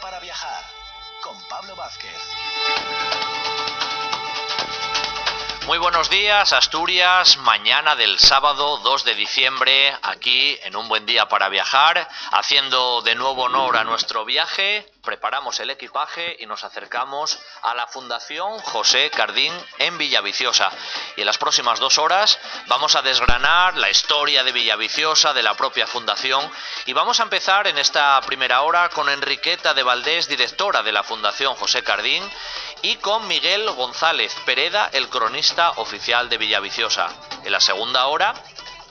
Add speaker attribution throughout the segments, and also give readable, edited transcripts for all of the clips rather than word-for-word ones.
Speaker 1: para viajar, con Pablo Vázquez.
Speaker 2: Muy buenos días, Asturias, mañana del sábado 2 de diciembre, aquí en Un Buen Día para Viajar, haciendo de nuevo honor a nuestro viaje, preparamos el equipaje y nos acercamos a la Fundación José Cardín en Villaviciosa. Y en las próximas 2 horas vamos a desgranar la historia de Villaviciosa, de la propia fundación, y vamos a empezar en esta primera hora con Enriqueta de Valdés, directora de la Fundación José Cardín, y con Miguel González Pereda, el cronista oficial de Villaviciosa. En la segunda hora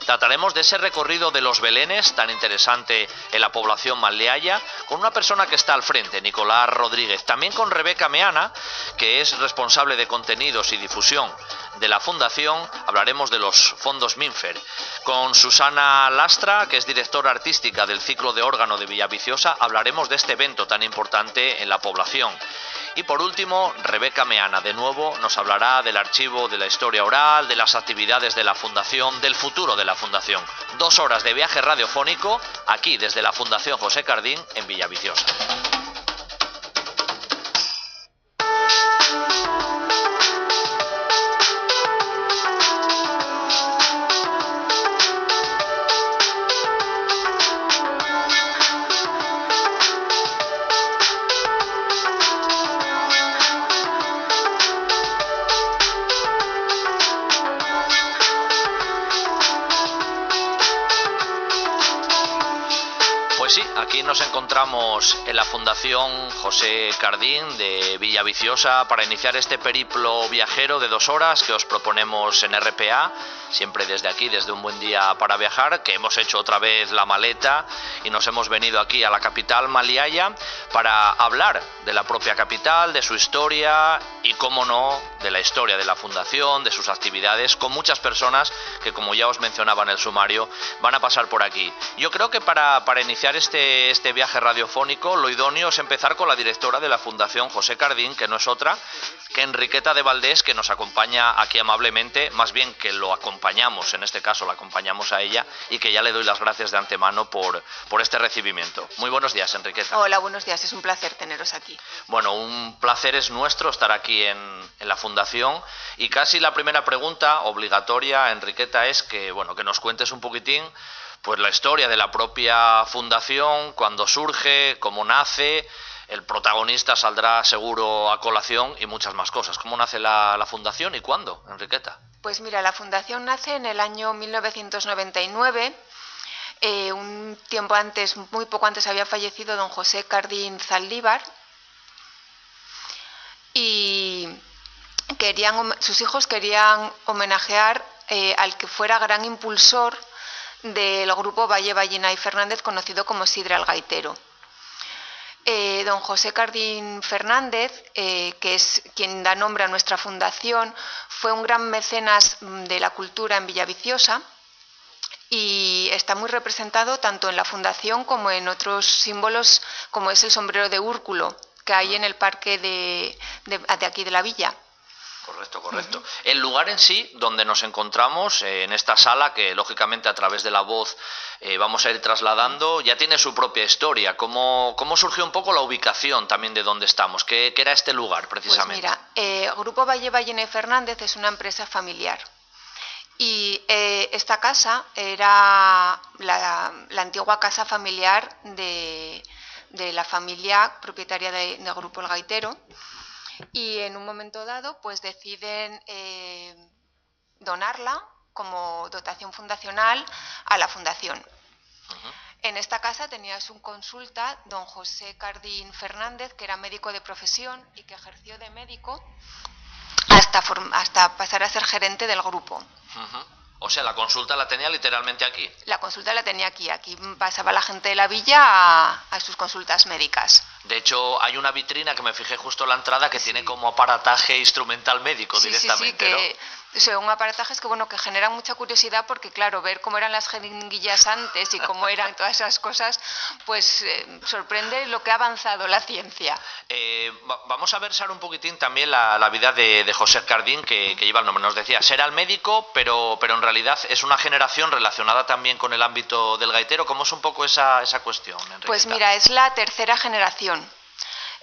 Speaker 2: trataremos de ese recorrido de los belenes tan interesante en la población malleaya, con una persona que está al frente, Nicolás Rodríguez. También con Rebeca Meana, que es responsable de contenidos y difusión de la Fundación. Hablaremos de los fondos Minfer. Con Susana Lastra, que es directora artística del ciclo de órgano de Villaviciosa, hablaremos de este evento tan importante en la población. Y por último, Rebeca Meana, de nuevo, nos hablará del archivo de la historia oral, de las actividades de la Fundación, del futuro de la Fundación. 2 horas de viaje radiofónico, aquí desde la Fundación José Cardín, en Villaviciosa. Pues sí, aquí nos encontramos en la Fundación José Cardín de Villaviciosa para iniciar este periplo viajero de 2 horas que os proponemos en RPA, siempre desde aquí, desde Un Buen Día para Viajar, que hemos hecho otra vez la maleta y nos hemos venido aquí a la capital maliaya para hablar de la propia capital, de su historia y, cómo no, de la historia de la Fundación, de sus actividades, con muchas personas que, como ya os mencionaba en el sumario, van a pasar por aquí. Yo creo que para iniciar este viaje radiofónico, lo idóneo es empezar con la directora de la Fundación José Cardín, que no es otra que Enriqueta de Valdés, que nos acompaña aquí amablemente, más bien que lo acompañamos, en este caso la acompañamos a ella, y que ya le doy las gracias de antemano por este recibimiento. Muy buenos días, Enriqueta.
Speaker 3: Hola, buenos días, es un placer teneros aquí.
Speaker 2: Bueno, un placer es nuestro estar aquí en la Fundación, y casi la primera pregunta obligatoria, Enriqueta, es que nos cuentes un poquitín pues la historia de la propia Fundación, cuándo surge, cómo nace. El protagonista saldrá seguro a colación y muchas más cosas. ¿Cómo nace la Fundación y cuándo, Enriqueta?
Speaker 3: Pues mira, la Fundación nace en el año 1999. Un tiempo antes, muy poco antes, había fallecido don José Cardín Zaldívar. Y sus hijos querían homenajear al que fuera gran impulsor del grupo Valle Ballina y Fernández, conocido como Sidra el Gaitero. Don José Cardín Fernández, que es quien da nombre a nuestra fundación, fue un gran mecenas de la cultura en Villaviciosa y está muy representado tanto en la fundación como en otros símbolos, como es el sombrero de Úrculo que hay en el parque de aquí de la villa.
Speaker 2: Correcto. El lugar en sí, donde nos encontramos, en esta sala, que lógicamente a través de la voz vamos a ir trasladando, ya tiene su propia historia. ¿Cómo surgió un poco la ubicación también de donde estamos? ¿Qué era este lugar, precisamente?
Speaker 3: Pues mira, Grupo Valle Ballina y Fernández es una empresa familiar. Y esta casa era la antigua casa familiar de la familia propietaria del Grupo El Gaitero. Y en un momento dado pues deciden donarla como dotación fundacional a la fundación. En esta casa tenía su consulta don José Cardín Fernández, que era médico de profesión y que ejerció de médico hasta pasar a ser gerente del grupo.
Speaker 2: O sea, la consulta la tenía literalmente aquí.
Speaker 3: La consulta la tenía aquí pasaba la gente de la villa a sus consultas médicas.
Speaker 2: De hecho, hay una vitrina que me fijé justo en la entrada que tiene como aparataje instrumental médico directamente, ¿no?
Speaker 3: Son aparatajes que generan mucha curiosidad porque, claro, ver cómo eran las jeringuillas antes y cómo eran todas esas cosas, pues sorprende lo que ha avanzado la ciencia.
Speaker 2: Vamos a versar un poquitín también la vida de José Cardín, que lleva el nombre. Nos decía, era el médico, pero en realidad es una generación relacionada también con el ámbito del gaitero. ¿Cómo es un poco esa cuestión, Enriqueta?
Speaker 3: Pues mira, es la tercera generación.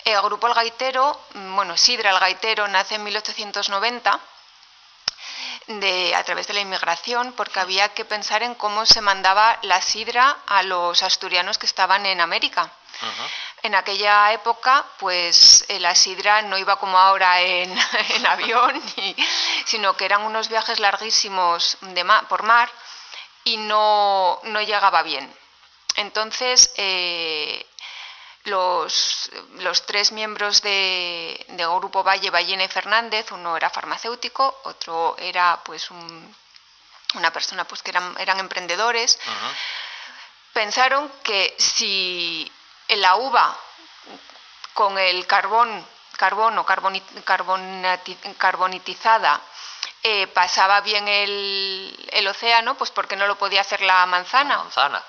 Speaker 3: El grupo El Gaitero, bueno, Sidra El Gaitero nace en 1890 a través de la inmigración, porque había que pensar en cómo se mandaba la sidra a los asturianos que estaban en América. En aquella época, pues la sidra no iba como ahora en avión, sino que eran unos viajes larguísimos por mar y no llegaba bien. Entonces, los tres miembros del grupo Valle, Ballina y Fernández, uno era farmacéutico, otro era pues una persona pues que eran emprendedores, pensaron que si la uva con el carbono carbonitizada pasaba bien el océano, pues ¿por qué no lo podía hacer la manzana?
Speaker 2: La manzana.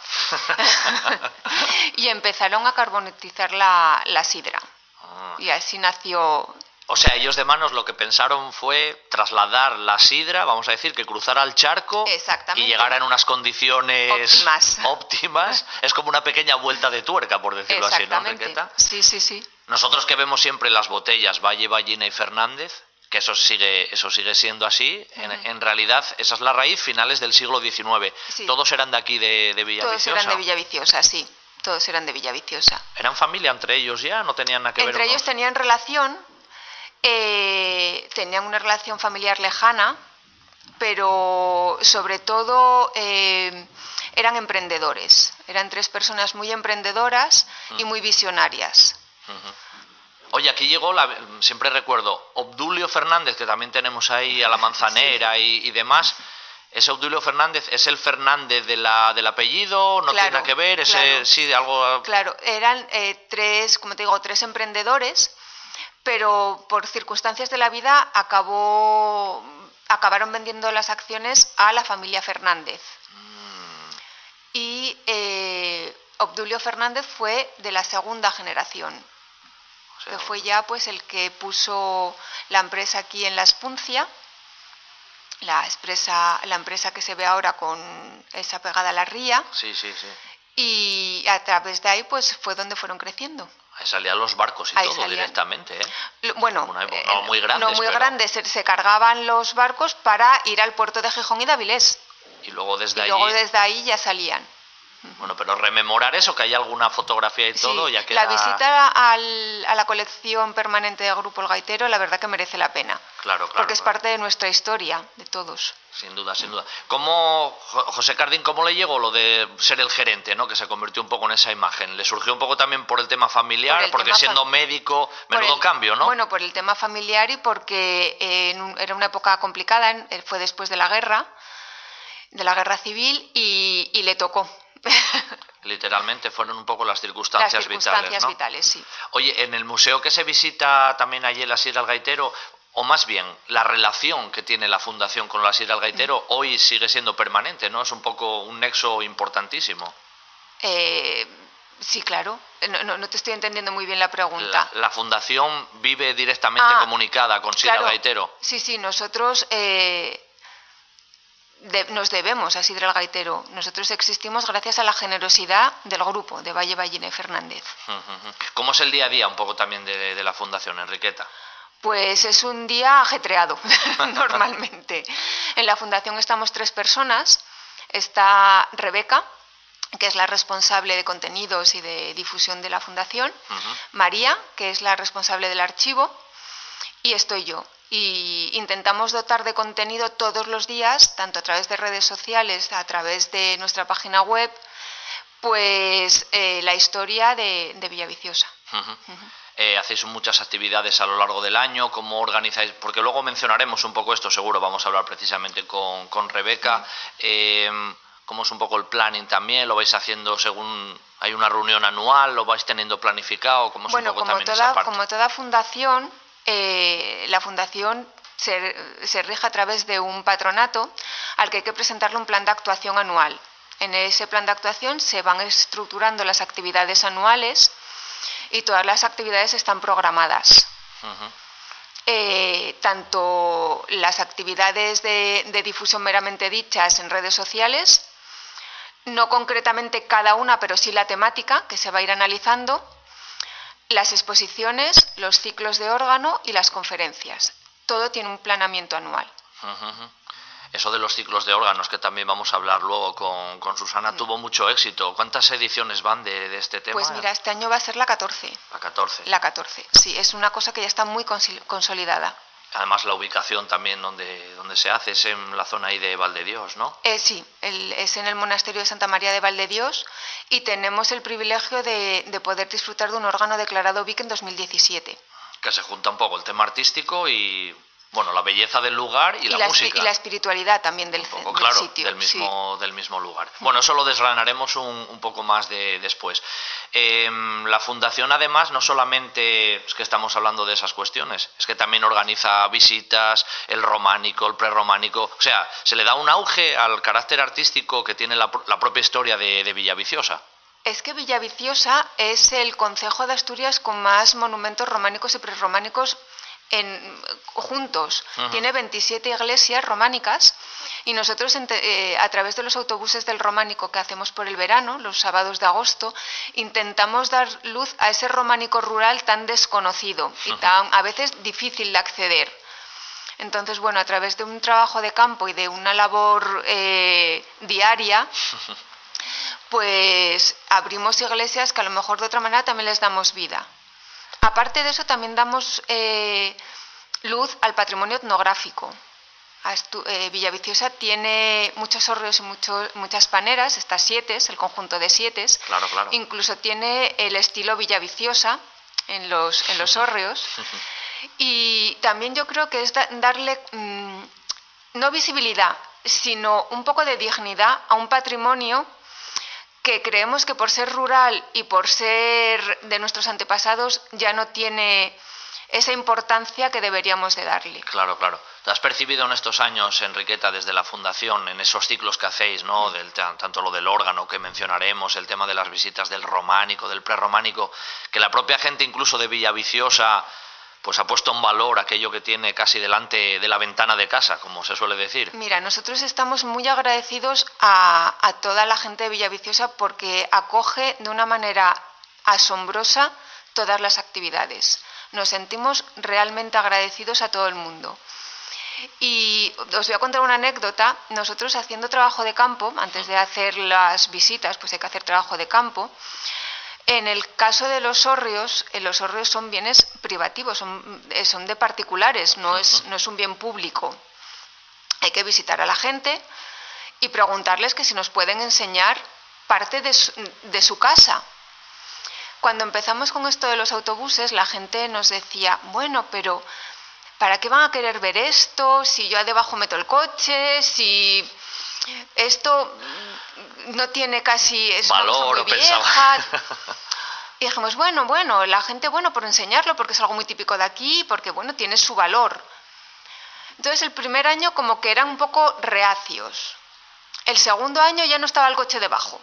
Speaker 3: Y empezaron a carbonitizar la sidra. Y así nació.
Speaker 2: O sea, ellos de manos lo que pensaron fue trasladar la sidra, vamos a decir, que cruzara el charco y llegara en unas condiciones óptimas. Es como una pequeña vuelta de tuerca, por decirlo así, ¿no, Enriqueta?
Speaker 3: Sí, sí, sí.
Speaker 2: Nosotros que vemos siempre las botellas Valle, Ballina y Fernández, que eso sigue siendo así, en realidad esa es la raíz, finales del siglo XIX. Sí. ¿Todos eran de aquí, de Villaviciosa?
Speaker 3: Todos eran de Villaviciosa, sí. Todos eran de Villaviciosa.
Speaker 2: ¿Eran familia entre ellos ya? ¿No tenían nada que ver?
Speaker 3: Entre ellos tenían relación, tenían una relación familiar lejana, pero sobre todo eran emprendedores. Eran tres personas muy emprendedoras y muy visionarias.
Speaker 2: Oye, aquí llegó, siempre recuerdo, Obdulio Fernández, que también tenemos ahí a la manzanera y demás. ¿Ese Obdulio Fernández es el Fernández del apellido? ¿No tiene nada que ver? Ese, sí, algo.
Speaker 3: Claro, eran tres, como te digo, tres emprendedores, pero por circunstancias de la vida acabaron vendiendo las acciones a la familia Fernández. Y Obdulio Fernández fue de la segunda generación, que fue ya pues el que puso la empresa aquí en La Espuncia. La empresa que se ve ahora con esa pegada a la ría.
Speaker 2: Sí, sí, sí.
Speaker 3: Y a través de ahí pues fue donde fueron creciendo.
Speaker 2: Ahí salían los barcos y ahí todo salían directamente, ¿eh?
Speaker 3: Bueno,
Speaker 2: no muy grandes.
Speaker 3: No muy grandes, se cargaban los barcos para ir al puerto de Gijón y de Avilés.
Speaker 2: Y luego desde
Speaker 3: ahí ya salían.
Speaker 2: Bueno, pero rememorar eso, que hay alguna fotografía y todo,
Speaker 3: sí,
Speaker 2: ya queda.
Speaker 3: La visita a la colección permanente del Grupo El Gaitero, la verdad que merece la pena.
Speaker 2: Claro.
Speaker 3: Porque es parte de nuestra historia, de todos.
Speaker 2: Sin duda, sin duda. José Cardín, cómo le llegó lo de ser el gerente, ¿no? Que se convirtió un poco en esa imagen? ¿Le surgió un poco también por el tema familiar? Porque siendo médico, menudo cambio, ¿no?
Speaker 3: Bueno, por el tema familiar y porque era una época complicada, fue después de la guerra civil y le tocó.
Speaker 2: Literalmente fueron un poco las circunstancias vitales, ¿no?
Speaker 3: Vitales, sí.
Speaker 2: Oye, en el museo que se visita también allí en la Sidra El Gaitero, o más bien la relación que tiene la fundación con la Sidra El Gaitero, hoy sigue siendo permanente, ¿no? Es un poco un nexo importantísimo.
Speaker 3: Sí, claro. No te estoy entendiendo muy bien la pregunta.
Speaker 2: La fundación vive directamente comunicada con Sidra El Gaitero.
Speaker 3: Sí, nosotros nos debemos a Sidra El Gaitero. Nosotros existimos gracias a la generosidad del grupo de Valle, Ballina y Fernández.
Speaker 2: ¿Cómo es el día a día un poco también de la fundación, Enriqueta?
Speaker 3: Pues es un día ajetreado, normalmente. En la fundación estamos 3 personas. Está Rebeca, que es la responsable de contenidos y de difusión de la fundación. María, que es la responsable del archivo. Y estoy yo. Y intentamos dotar de contenido todos los días, tanto a través de redes sociales, a través de nuestra página web, pues la historia de Villaviciosa.
Speaker 2: Hacéis muchas actividades a lo largo del año, ¿cómo organizáis? Porque luego mencionaremos un poco esto, seguro, vamos a hablar precisamente con Rebeca. ¿Cómo es un poco el planning también? ¿Lo vais haciendo según hay una reunión anual? ¿Lo vais teniendo planificado? ¿Cómo es un poco también esa parte?
Speaker 3: Como toda fundación, la fundación se rige a través de un patronato al que hay que presentarle un plan de actuación anual. En ese plan de actuación se van estructurando las actividades anuales y todas las actividades están programadas. Tanto las actividades de difusión meramente dichas en redes sociales, no concretamente cada una, pero sí la temática que se va a ir analizando, las exposiciones, los ciclos de órgano y las conferencias. Todo tiene un planeamiento anual.
Speaker 2: Eso de los ciclos de órganos, que también vamos a hablar luego con Susana, tuvo mucho éxito. ¿Cuántas ediciones van de este tema?
Speaker 3: Pues mira, este año va a ser la 14.
Speaker 2: La 14.
Speaker 3: La 14, sí, es una cosa que ya está muy consolidada.
Speaker 2: Además, la ubicación también donde se hace es en la zona ahí de Valdedios, ¿no?
Speaker 3: Sí, es en el monasterio de Santa María de Valdedios y tenemos el privilegio de poder disfrutar de un órgano declarado BIC en 2017.
Speaker 2: Que se junta un poco el tema artístico y, bueno, la belleza del lugar y la música.
Speaker 3: Y la espiritualidad también del
Speaker 2: claro,
Speaker 3: sitio.
Speaker 2: Del mismo lugar. Bueno, eso lo desgranaremos un poco más después. La fundación, además, no solamente es que estamos hablando de esas cuestiones, es que también organiza visitas, el románico, el prerrománico. O sea, se le da un auge al carácter artístico que tiene la propia historia de Villaviciosa.
Speaker 3: Es que Villaviciosa es el concejo de Asturias con más monumentos románicos y prerrománicos juntos. Tiene 27 iglesias románicas y nosotros a través de los autobuses del románico que hacemos por el verano, los sábados de agosto, intentamos dar luz a ese románico rural tan desconocido y tan a veces difícil de acceder. Entonces, bueno, a través de un trabajo de campo y de una labor diaria, pues abrimos iglesias que a lo mejor de otra manera también les damos vida. Aparte de eso, también damos luz al patrimonio etnográfico. Villaviciosa tiene muchos hórreos y muchas paneras, estas sietes, el conjunto de sietes.
Speaker 2: Claro, claro.
Speaker 3: Incluso tiene el estilo Villaviciosa en los hórreos. Y también yo creo que es darle no visibilidad, sino un poco de dignidad a un patrimonio que creemos que por ser rural y por ser de nuestros antepasados ya no tiene esa importancia que deberíamos de darle.
Speaker 2: Claro, claro. ¿Te has percibido en estos años, Enriqueta, desde la Fundación, en esos ciclos que hacéis, ¿no? Tanto lo del órgano que mencionaremos, el tema de las visitas del románico, del prerrománico, que la propia gente incluso de Villaviciosa pues ha puesto en valor aquello que tiene casi delante de la ventana de casa, como se suele decir?
Speaker 3: Mira, nosotros estamos muy agradecidos a toda la gente de Villaviciosa porque acoge de una manera asombrosa todas las actividades. Nos sentimos realmente agradecidos a todo el mundo. Y os voy a contar una anécdota. Nosotros haciendo trabajo de campo, antes de hacer las visitas, pues hay que hacer trabajo de campo. En el caso de los hórreos son bienes privativos, son de particulares, no es un bien público. Hay que visitar a la gente y preguntarles que si nos pueden enseñar parte de su casa. Cuando empezamos con esto de los autobuses, la gente nos decía, bueno, pero ¿para qué van a querer ver esto? Si yo debajo meto el coche, si esto no tiene casi es
Speaker 2: valor,
Speaker 3: muy vieja. Y dijimos, bueno, la gente, por enseñarlo, porque es algo muy típico de aquí, porque, tiene su valor. Entonces, el primer año como que eran un poco reacios. El segundo año ya no estaba el coche debajo.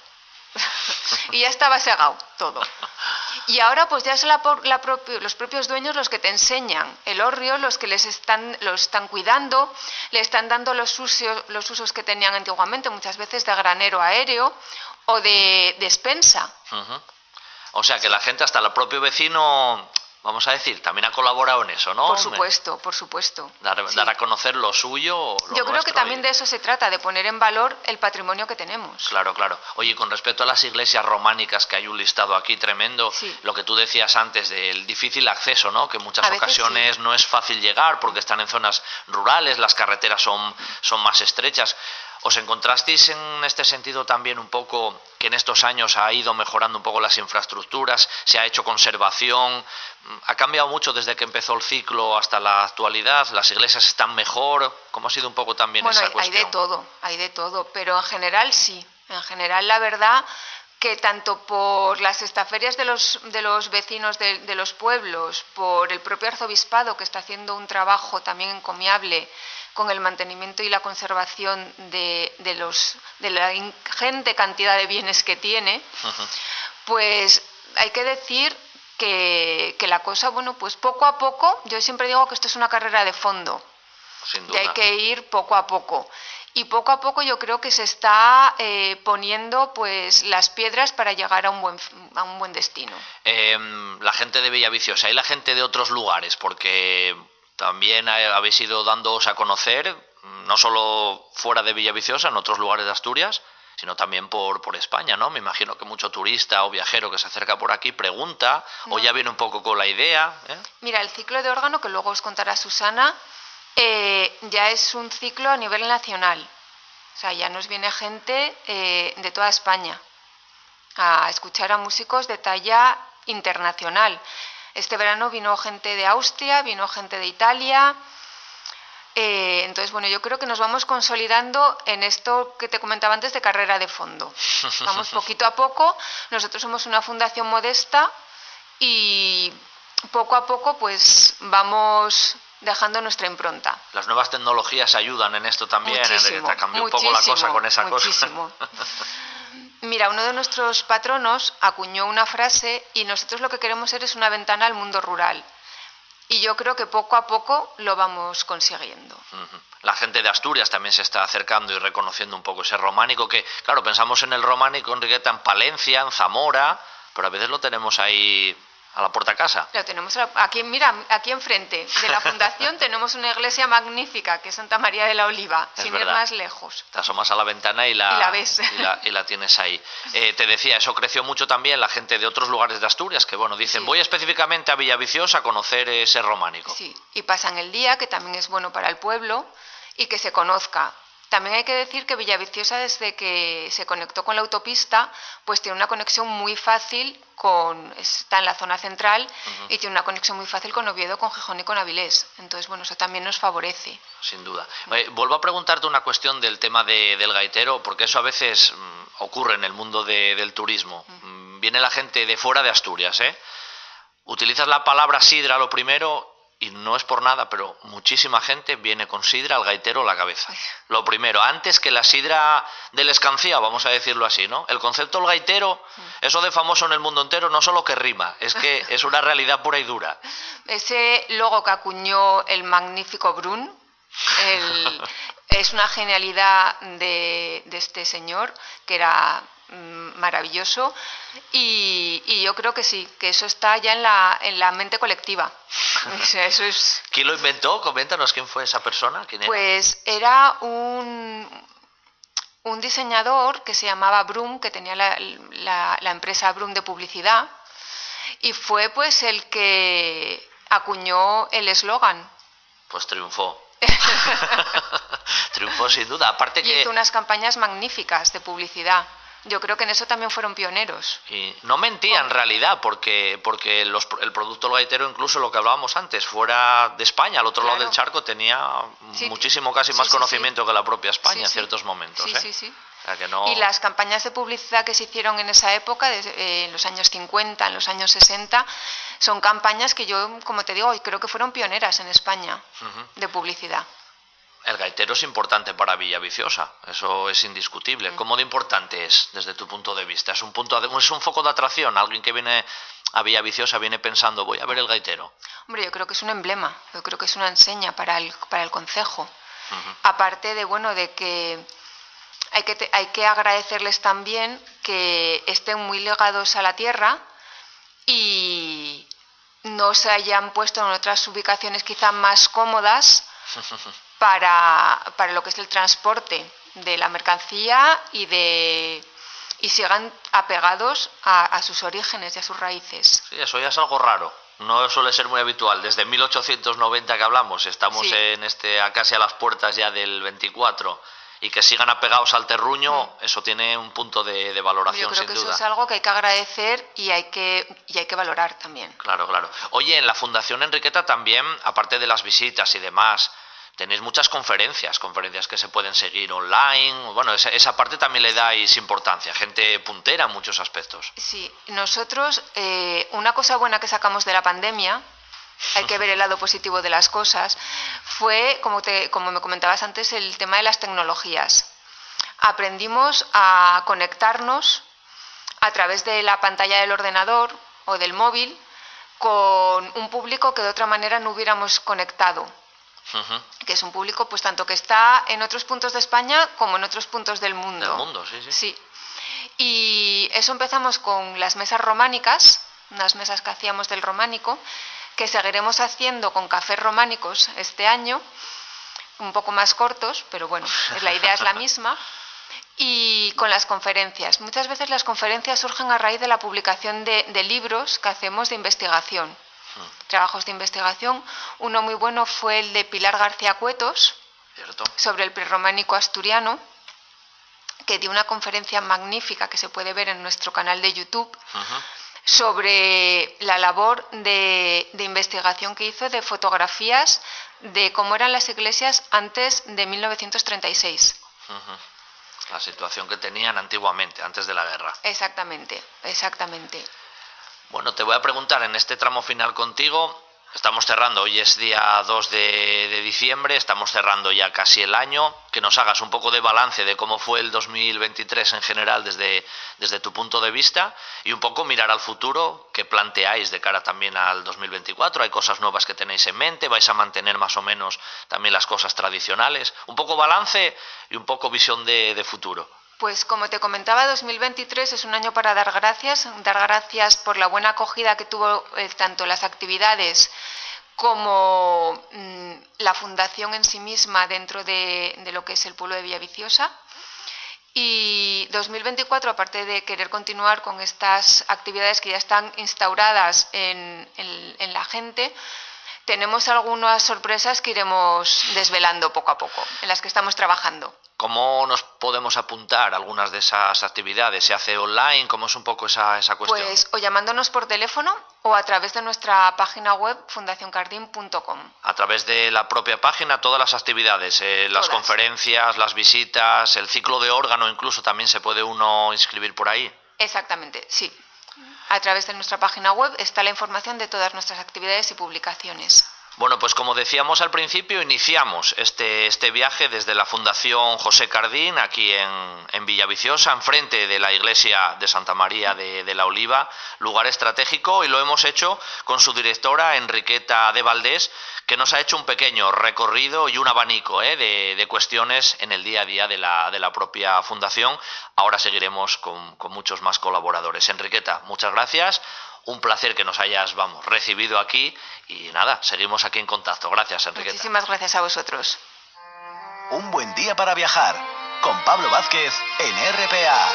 Speaker 3: Y ya estaba segado todo. Y ahora pues ya es los propios dueños los que te enseñan el hórreo, los que lo están cuidando, le están dando los usos que tenían antiguamente, muchas veces de granero aéreo o de despensa.
Speaker 2: O sea que la gente, hasta el propio vecino, vamos a decir, también ha colaborado en eso, ¿no?
Speaker 3: Por supuesto.
Speaker 2: Dar a conocer lo suyo,
Speaker 3: Yo creo que también de eso se trata, de poner en valor el patrimonio que tenemos.
Speaker 2: Claro. Oye, con respecto a las iglesias románicas, que hay un listado aquí tremendo, lo que tú decías antes del difícil acceso, ¿no? Que en muchas ocasiones no es fácil llegar porque están en zonas rurales, las carreteras son más estrechas. ¿Os encontrasteis en este sentido también un poco que en estos años ha ido mejorando un poco las infraestructuras, se ha hecho conservación, ha cambiado mucho desde que empezó el ciclo hasta la actualidad, las iglesias están mejor? ¿Cómo ha sido un poco también esa cuestión?
Speaker 3: Hay de todo, pero en general sí. En general, la verdad que tanto por las estaferias de los vecinos de los pueblos, por el propio arzobispado, que está haciendo un trabajo también encomiable con el mantenimiento y la conservación de la ingente cantidad de bienes que tiene, pues hay que decir que la cosa, pues poco a poco, yo siempre digo que esto es una carrera de fondo,
Speaker 2: sin duda,
Speaker 3: y hay que ir poco a poco. y poco a poco yo creo que se está poniendo pues las piedras para llegar a un buen destino.
Speaker 2: La gente de Villaviciosa y la gente de otros lugares, porque también habéis ido dándoos a conocer, no solo fuera de Villaviciosa, en otros lugares de Asturias, sino también por España, ¿no? Me imagino que mucho turista o viajero que se acerca por aquí pregunta, o ya viene un poco con la idea.
Speaker 3: Mira, el ciclo de órgano, que luego os contará Susana, ya es un ciclo a nivel nacional. O sea, ya nos viene gente de toda España a escuchar a músicos de talla internacional. Este verano vino gente de Austria, vino gente de Italia. Entonces, bueno, yo creo que nos vamos consolidando en esto que te comentaba antes de carrera de fondo. Vamos poquito a poco. Nosotros somos una fundación modesta y poco a poco pues vamos dejando nuestra impronta.
Speaker 2: Las nuevas tecnologías ayudan en esto también,
Speaker 3: muchísimo,
Speaker 2: cambió un poco la cosa con esa
Speaker 3: muchísimo.
Speaker 2: cosa.
Speaker 3: Mira, uno de nuestros patronos acuñó una frase y nosotros lo que queremos ser es una ventana al mundo rural. Y yo creo que poco a poco lo vamos consiguiendo.
Speaker 2: La gente de Asturias también se está acercando y reconociendo un poco ese románico que, claro, pensamos en el románico, Enriqueta, en Palencia, en Zamora, pero a veces lo tenemos ahí a la puerta casa.
Speaker 3: Lo tenemos aquí, mira, aquí enfrente de la fundación tenemos una iglesia magnífica que es Santa María de la Oliva, sin ir más lejos.
Speaker 2: Te asomas a la ventana y la
Speaker 3: ves.
Speaker 2: Y la tienes ahí. Te decía, eso creció mucho también la gente de otros lugares de Asturias, que bueno, dicen, voy específicamente a Villaviciosa a conocer ese románico.
Speaker 3: Sí, y pasan el día, que también es bueno para el pueblo, y que se conozca. También hay que decir que Villaviciosa, desde que se conectó con la autopista, pues tiene una conexión muy fácil está en la zona central y tiene una conexión muy fácil con Oviedo, con Gijón y con Avilés. Entonces, bueno, eso también nos favorece.
Speaker 2: Sin duda. Vuelvo a preguntarte una cuestión del tema del gaitero, porque eso a veces ocurre en el mundo del turismo. Viene la gente de fuera de Asturias, utilizas la palabra sidra lo primero. Y no es por nada, pero muchísima gente viene con sidra al gaitero a la cabeza. Lo primero, antes que la sidra del escanciado, vamos a decirlo así, ¿no? El concepto del gaitero, eso de famoso en el mundo entero, no solo que rima, es que es una realidad pura y dura.
Speaker 3: Ese logo que acuñó el magnífico Brun, es una genialidad de este señor, que era maravilloso, y yo creo que sí, que eso está ya en la mente colectiva. Eso es...
Speaker 2: ¿Quién lo inventó? Coméntanos quién fue esa persona. ¿Quién era?
Speaker 3: Pues era un diseñador que se llamaba Brum, que tenía la empresa Brum de publicidad, y fue pues el que acuñó el eslogan.
Speaker 2: Pues triunfó. Triunfó sin duda. Aparte
Speaker 3: y hizo unas campañas magníficas de publicidad. Yo creo que en eso también fueron pioneros.
Speaker 2: Y no mentía en realidad, porque el producto del gaitero, incluso lo que hablábamos antes, fuera de España, al otro lado del charco, tenía muchísimo, casi más conocimiento que la propia España en ciertos momentos.
Speaker 3: Sí.
Speaker 2: O sea, que no...
Speaker 3: Y las campañas de publicidad que se hicieron en esa época, en los años 50, en los años 60, son campañas que yo, como te digo, creo que fueron pioneras en España de publicidad.
Speaker 2: El gaitero es importante para Villaviciosa, eso es indiscutible. ¿Cómo de importante es desde tu punto de vista? ¿Es un foco de atracción? Alguien que viene a Villaviciosa viene pensando, voy a ver el gaitero.
Speaker 3: Hombre, yo creo que es un emblema, yo creo que es una enseña para el concejo. Aparte de que hay que agradecerles también que estén muy ligados a la tierra y no se hayan puesto en otras ubicaciones quizá más cómodas para lo que es el transporte de la mercancía y sigan apegados a sus orígenes y a sus raíces.
Speaker 2: Sí, eso ya es algo raro. No suele ser muy habitual. Desde 1890 que hablamos, estamos casi a las puertas ya del 24, y que sigan apegados al terruño, eso tiene un punto de valoración, sin duda.
Speaker 3: Yo creo que eso es algo que hay que agradecer y hay que valorar también.
Speaker 2: Claro. Oye, en la Fundación Enriqueta también, aparte de las visitas y demás, tenéis muchas conferencias que se pueden seguir online. Bueno, esa parte también le dais importancia, gente puntera en muchos aspectos.
Speaker 3: Sí, nosotros, una cosa buena que sacamos de la pandemia, hay que ver el lado positivo de las cosas, fue, como me comentabas antes, el tema de las tecnologías. Aprendimos a conectarnos a través de la pantalla del ordenador o del móvil con un público que de otra manera no hubiéramos conectado. que es un público pues tanto que está en otros puntos de España como en otros puntos del mundo.
Speaker 2: Del mundo, sí, sí.
Speaker 3: Sí. Y eso empezamos con las mesas románicas, unas mesas que hacíamos del románico, que seguiremos haciendo con cafés románicos este año, un poco más cortos, pero bueno, la idea es la misma. Y con las conferencias. Muchas veces las conferencias surgen a raíz de la publicación de libros que hacemos de investigación. Trabajos de investigación. Uno muy bueno fue el de Pilar García Cuetos,
Speaker 2: ¿cierto?, sobre
Speaker 3: el prerrománico asturiano, que dio una conferencia magnífica que se puede ver en nuestro canal de YouTube, sobre la labor de investigación que hizo de fotografías de cómo eran las iglesias antes de 1936.
Speaker 2: La situación que tenían antiguamente, antes de la guerra.
Speaker 3: Exactamente, exactamente.
Speaker 2: Bueno, te voy a preguntar en este tramo final contigo. Estamos cerrando, hoy es día 2 de diciembre, estamos cerrando ya casi el año. Que nos hagas un poco de balance de cómo fue el 2023 en general desde tu punto de vista y un poco mirar al futuro, qué planteáis de cara también al 2024. ¿Hay cosas nuevas que tenéis en mente? ¿Vais a mantener más o menos también las cosas tradicionales? Un poco balance y un poco visión de futuro.
Speaker 3: Pues como te comentaba, 2023 es un año para dar gracias por la buena acogida que tuvo tanto las actividades como la fundación en sí misma dentro de lo que es el pueblo de Villaviciosa. Y 2024, aparte de querer continuar con estas actividades que ya están instauradas en la gente, tenemos algunas sorpresas que iremos desvelando poco a poco, en las que estamos trabajando.
Speaker 2: ¿Cómo nos podemos apuntar a algunas de esas actividades? ¿Se hace online? ¿Cómo es un poco esa cuestión?
Speaker 3: Pues o llamándonos por teléfono o a través de nuestra página web fundacioncardin.com.
Speaker 2: A través de la propia página, todas las actividades, las conferencias, las visitas, el ciclo de órgano, incluso también se puede uno inscribir por ahí.
Speaker 3: Exactamente, sí. A través de nuestra página web está la información de todas nuestras actividades y publicaciones.
Speaker 2: Bueno, pues como decíamos al principio, iniciamos este viaje desde la Fundación José Cardín, aquí en Villaviciosa, enfrente de la iglesia de Santa María de la Oliva, lugar estratégico, y lo hemos hecho con su directora, Enriqueta de Valdés, que nos ha hecho un pequeño recorrido y un abanico de cuestiones en el día a día de la propia fundación. Ahora seguiremos con muchos más colaboradores. Enriqueta, muchas gracias. Un placer que nos hayas, recibido aquí y nada, seguimos aquí en contacto. Gracias, Enriqueta.
Speaker 3: Muchísimas gracias a vosotros.
Speaker 1: Un buen día para viajar con Pablo Vázquez en RPA.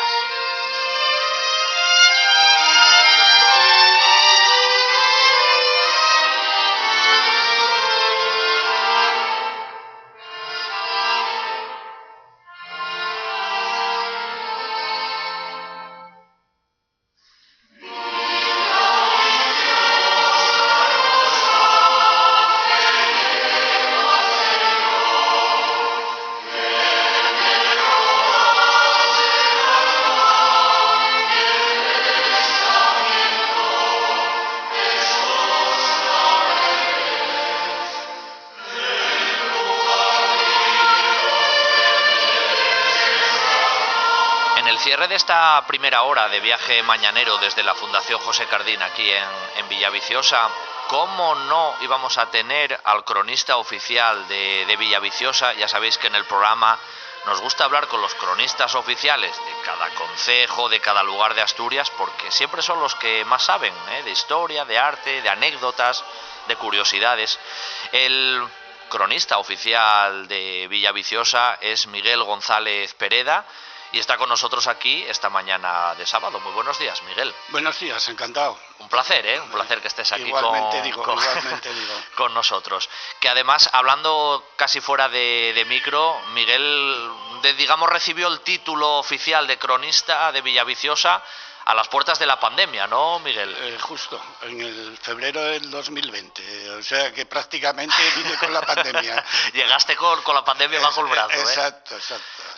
Speaker 2: Cierre de esta primera hora de viaje mañanero desde la Fundación José Cardín aquí en Villaviciosa, ¿cómo no íbamos a tener al cronista oficial de Villaviciosa? Ya sabéis que en el programa nos gusta hablar con los cronistas oficiales de cada concejo, de cada lugar de Asturias, porque siempre son los que más saben de historia, de arte, de anécdotas, de curiosidades. El cronista oficial de Villaviciosa es Miguel González Pereda, y está con nosotros aquí esta mañana de sábado. Muy buenos días, Miguel.
Speaker 4: Buenos días, encantado.
Speaker 2: Un placer, un placer que estés aquí
Speaker 4: igualmente
Speaker 2: con nosotros. Que además, hablando casi fuera de micro, Miguel, digamos, recibió el título oficial de cronista de Villaviciosa a las puertas de la pandemia, ¿no, Miguel?
Speaker 4: Justo, en el febrero del 2020, o sea que prácticamente vine con la pandemia.
Speaker 2: Llegaste con la pandemia bajo el brazo,
Speaker 4: Exacto.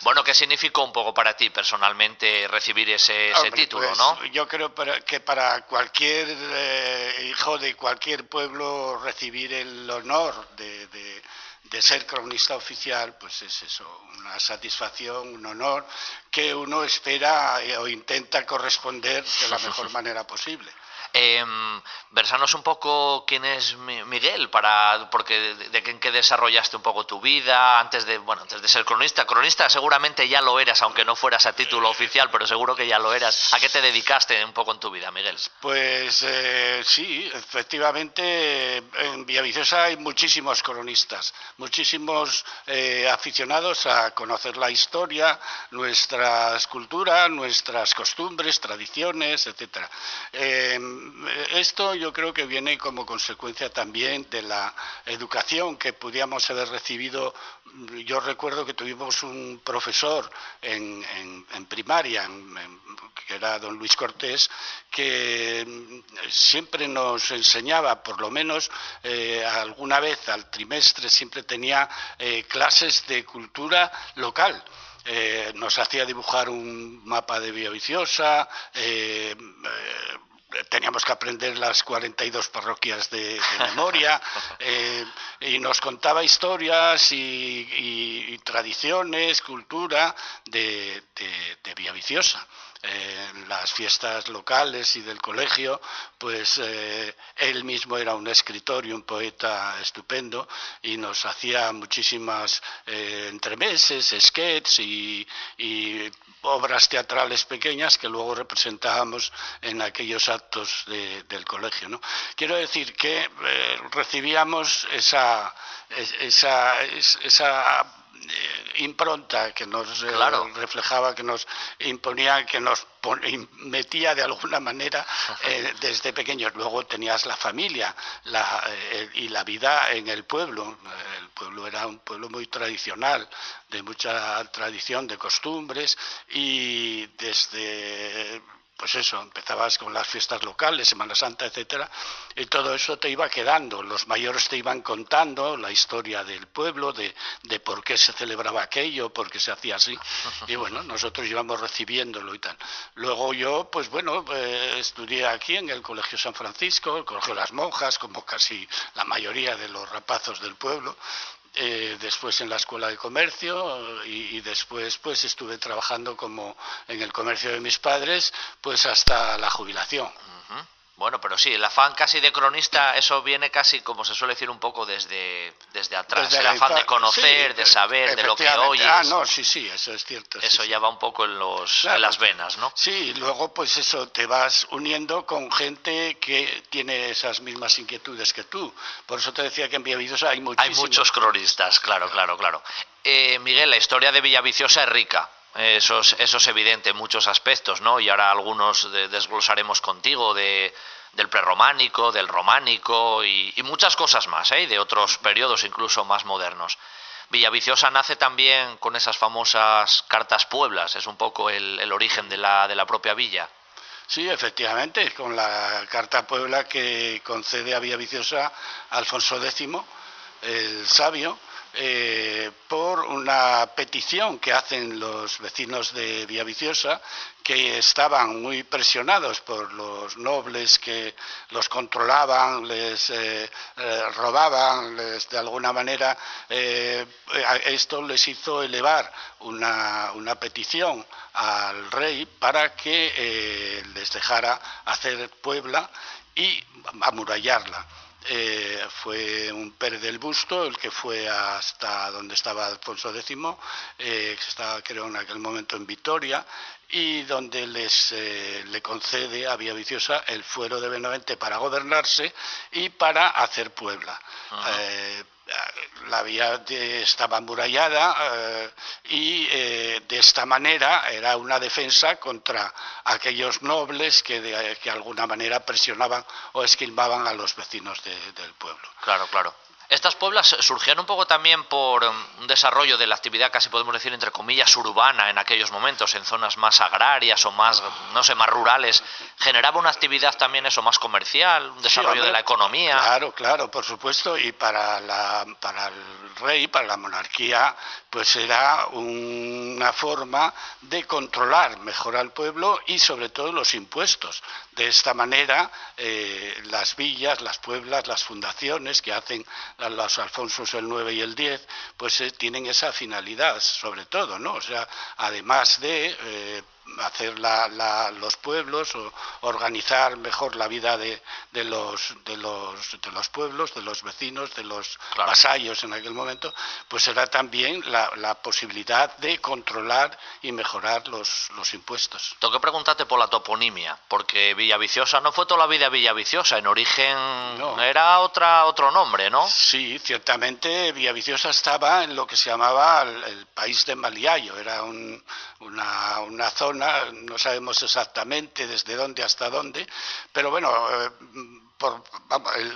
Speaker 2: Bueno, ¿qué significó un poco para ti personalmente recibir ese título,
Speaker 4: pues,
Speaker 2: no?
Speaker 4: Yo creo que para cualquier hijo de cualquier pueblo recibir el honor de ser cronista oficial, pues es eso, una satisfacción, un honor que uno espera o intenta corresponder de la mejor manera posible.
Speaker 2: Versanos un poco quién es Miguel, porque en qué desarrollaste un poco tu vida antes de ser cronista. Cronista seguramente ya lo eras, aunque no fueras a título oficial, pero seguro que ya lo eras. ¿A qué te dedicaste un poco en tu vida, Miguel?
Speaker 4: Pues sí, efectivamente en Villaviciosa hay muchísimos cronistas, muchísimos aficionados a conocer la historia, nuestra cultura, nuestras costumbres, tradiciones, etcétera. Esto yo creo que viene como consecuencia también de la educación que pudiéramos haber recibido. Yo recuerdo que tuvimos un profesor en primaria, que era don Luis Cortés, que siempre nos enseñaba, por lo menos alguna vez al trimestre, siempre tenía clases de cultura local. Nos hacía dibujar un mapa de Villaviciosa, teníamos que aprender las 42 parroquias de memoria, y nos contaba historias y tradiciones, cultura de Villaviciosa. Las fiestas locales y del colegio, pues él mismo era un escritor y un poeta estupendo y nos hacía muchísimas entremeses, sketches y obras teatrales pequeñas que luego representábamos en aquellos actos del colegio, ¿no? Quiero decir que recibíamos esa impronta que nos reflejaba, que nos imponía, que nos metía de alguna manera desde pequeños. Luego tenías la familia y la vida en el pueblo. El pueblo era un pueblo muy tradicional, de mucha tradición, de costumbres, y desde... Pues eso, empezabas con las fiestas locales, Semana Santa, etcétera, y todo eso te iba quedando. Los mayores te iban contando la historia del pueblo, de por qué se celebraba aquello, por qué se hacía así, y bueno, nosotros íbamos recibiéndolo y tal. Luego yo, pues bueno, estudié aquí en el Colegio San Francisco, el Colegio de las Monjas, como casi la mayoría de los rapazos del pueblo. Después en la Escuela de Comercio y después pues estuve trabajando como en el comercio de mis padres pues hasta la jubilación.
Speaker 2: Bueno, pero sí, el afán casi de cronista, eso viene casi, como se suele decir, un poco desde atrás. Desde el afán de conocer, sí, de saber, de lo que oyes.
Speaker 4: Ah, no, sí, eso es cierto.
Speaker 2: Eso
Speaker 4: sí,
Speaker 2: ya va un poco en las venas, ¿no?
Speaker 4: Sí, y luego pues eso, te vas uniendo con gente que tiene esas mismas inquietudes que tú. Por eso te decía que en Villaviciosa hay muchísimos.
Speaker 2: Hay muchos cronistas, claro. Miguel, la historia de Villaviciosa es rica. Eso es evidente en muchos aspectos, ¿no? Y ahora algunos desglosaremos contigo del prerrománico, del románico y muchas cosas más, de otros periodos incluso más modernos. Villaviciosa nace también con esas famosas cartas pueblas, es un poco el origen de la propia villa.
Speaker 4: Sí, efectivamente, con la Carta Puebla que concede a Villaviciosa Alfonso X, el sabio, por una petición que hacen los vecinos de Villaviciosa, que estaban muy presionados por los nobles que los controlaban, les robaban, de alguna manera esto les hizo elevar una petición al rey para que les dejara hacer Puebla y amurallarla. Fue un Pérez del Busto el que fue hasta donde estaba Alfonso X, que estaba creo en aquel momento en Vitoria, y donde le concede a Villaviciosa el fuero de Benavente para gobernarse y para hacer Puebla. La vía estaba amurallada y de esta manera era una defensa contra aquellos nobles que de alguna manera presionaban o esquilmaban a los vecinos del pueblo.
Speaker 2: Claro. Estas pueblas surgían un poco también por un desarrollo de la actividad, casi podemos decir entre comillas, urbana en aquellos momentos, en zonas más agrarias o más, no sé, más rurales. ¿Generaba una actividad también eso más comercial, un desarrollo de la economía?
Speaker 4: Claro, por supuesto, y para el rey, para la monarquía, pues era una forma de controlar mejor al pueblo y sobre todo los impuestos. De esta manera, las villas, las pueblas, las fundaciones que hacen los Alfonsos el 9 y el 10, pues tienen esa finalidad, sobre todo, ¿no? O sea, además de hacer los pueblos o organizar mejor la vida de los pueblos, de los vecinos, de los vasallos en aquel momento, pues era también la posibilidad de controlar y mejorar los impuestos.
Speaker 2: Tengo que preguntarte por la toponimia, porque Villaviciosa no fue toda la vida Villaviciosa, en origen era otro nombre, ¿no?
Speaker 4: Sí, ciertamente Villaviciosa estaba en lo que se llamaba el país de Maliayo, era una zona, no sabemos exactamente desde dónde hasta dónde, pero bueno,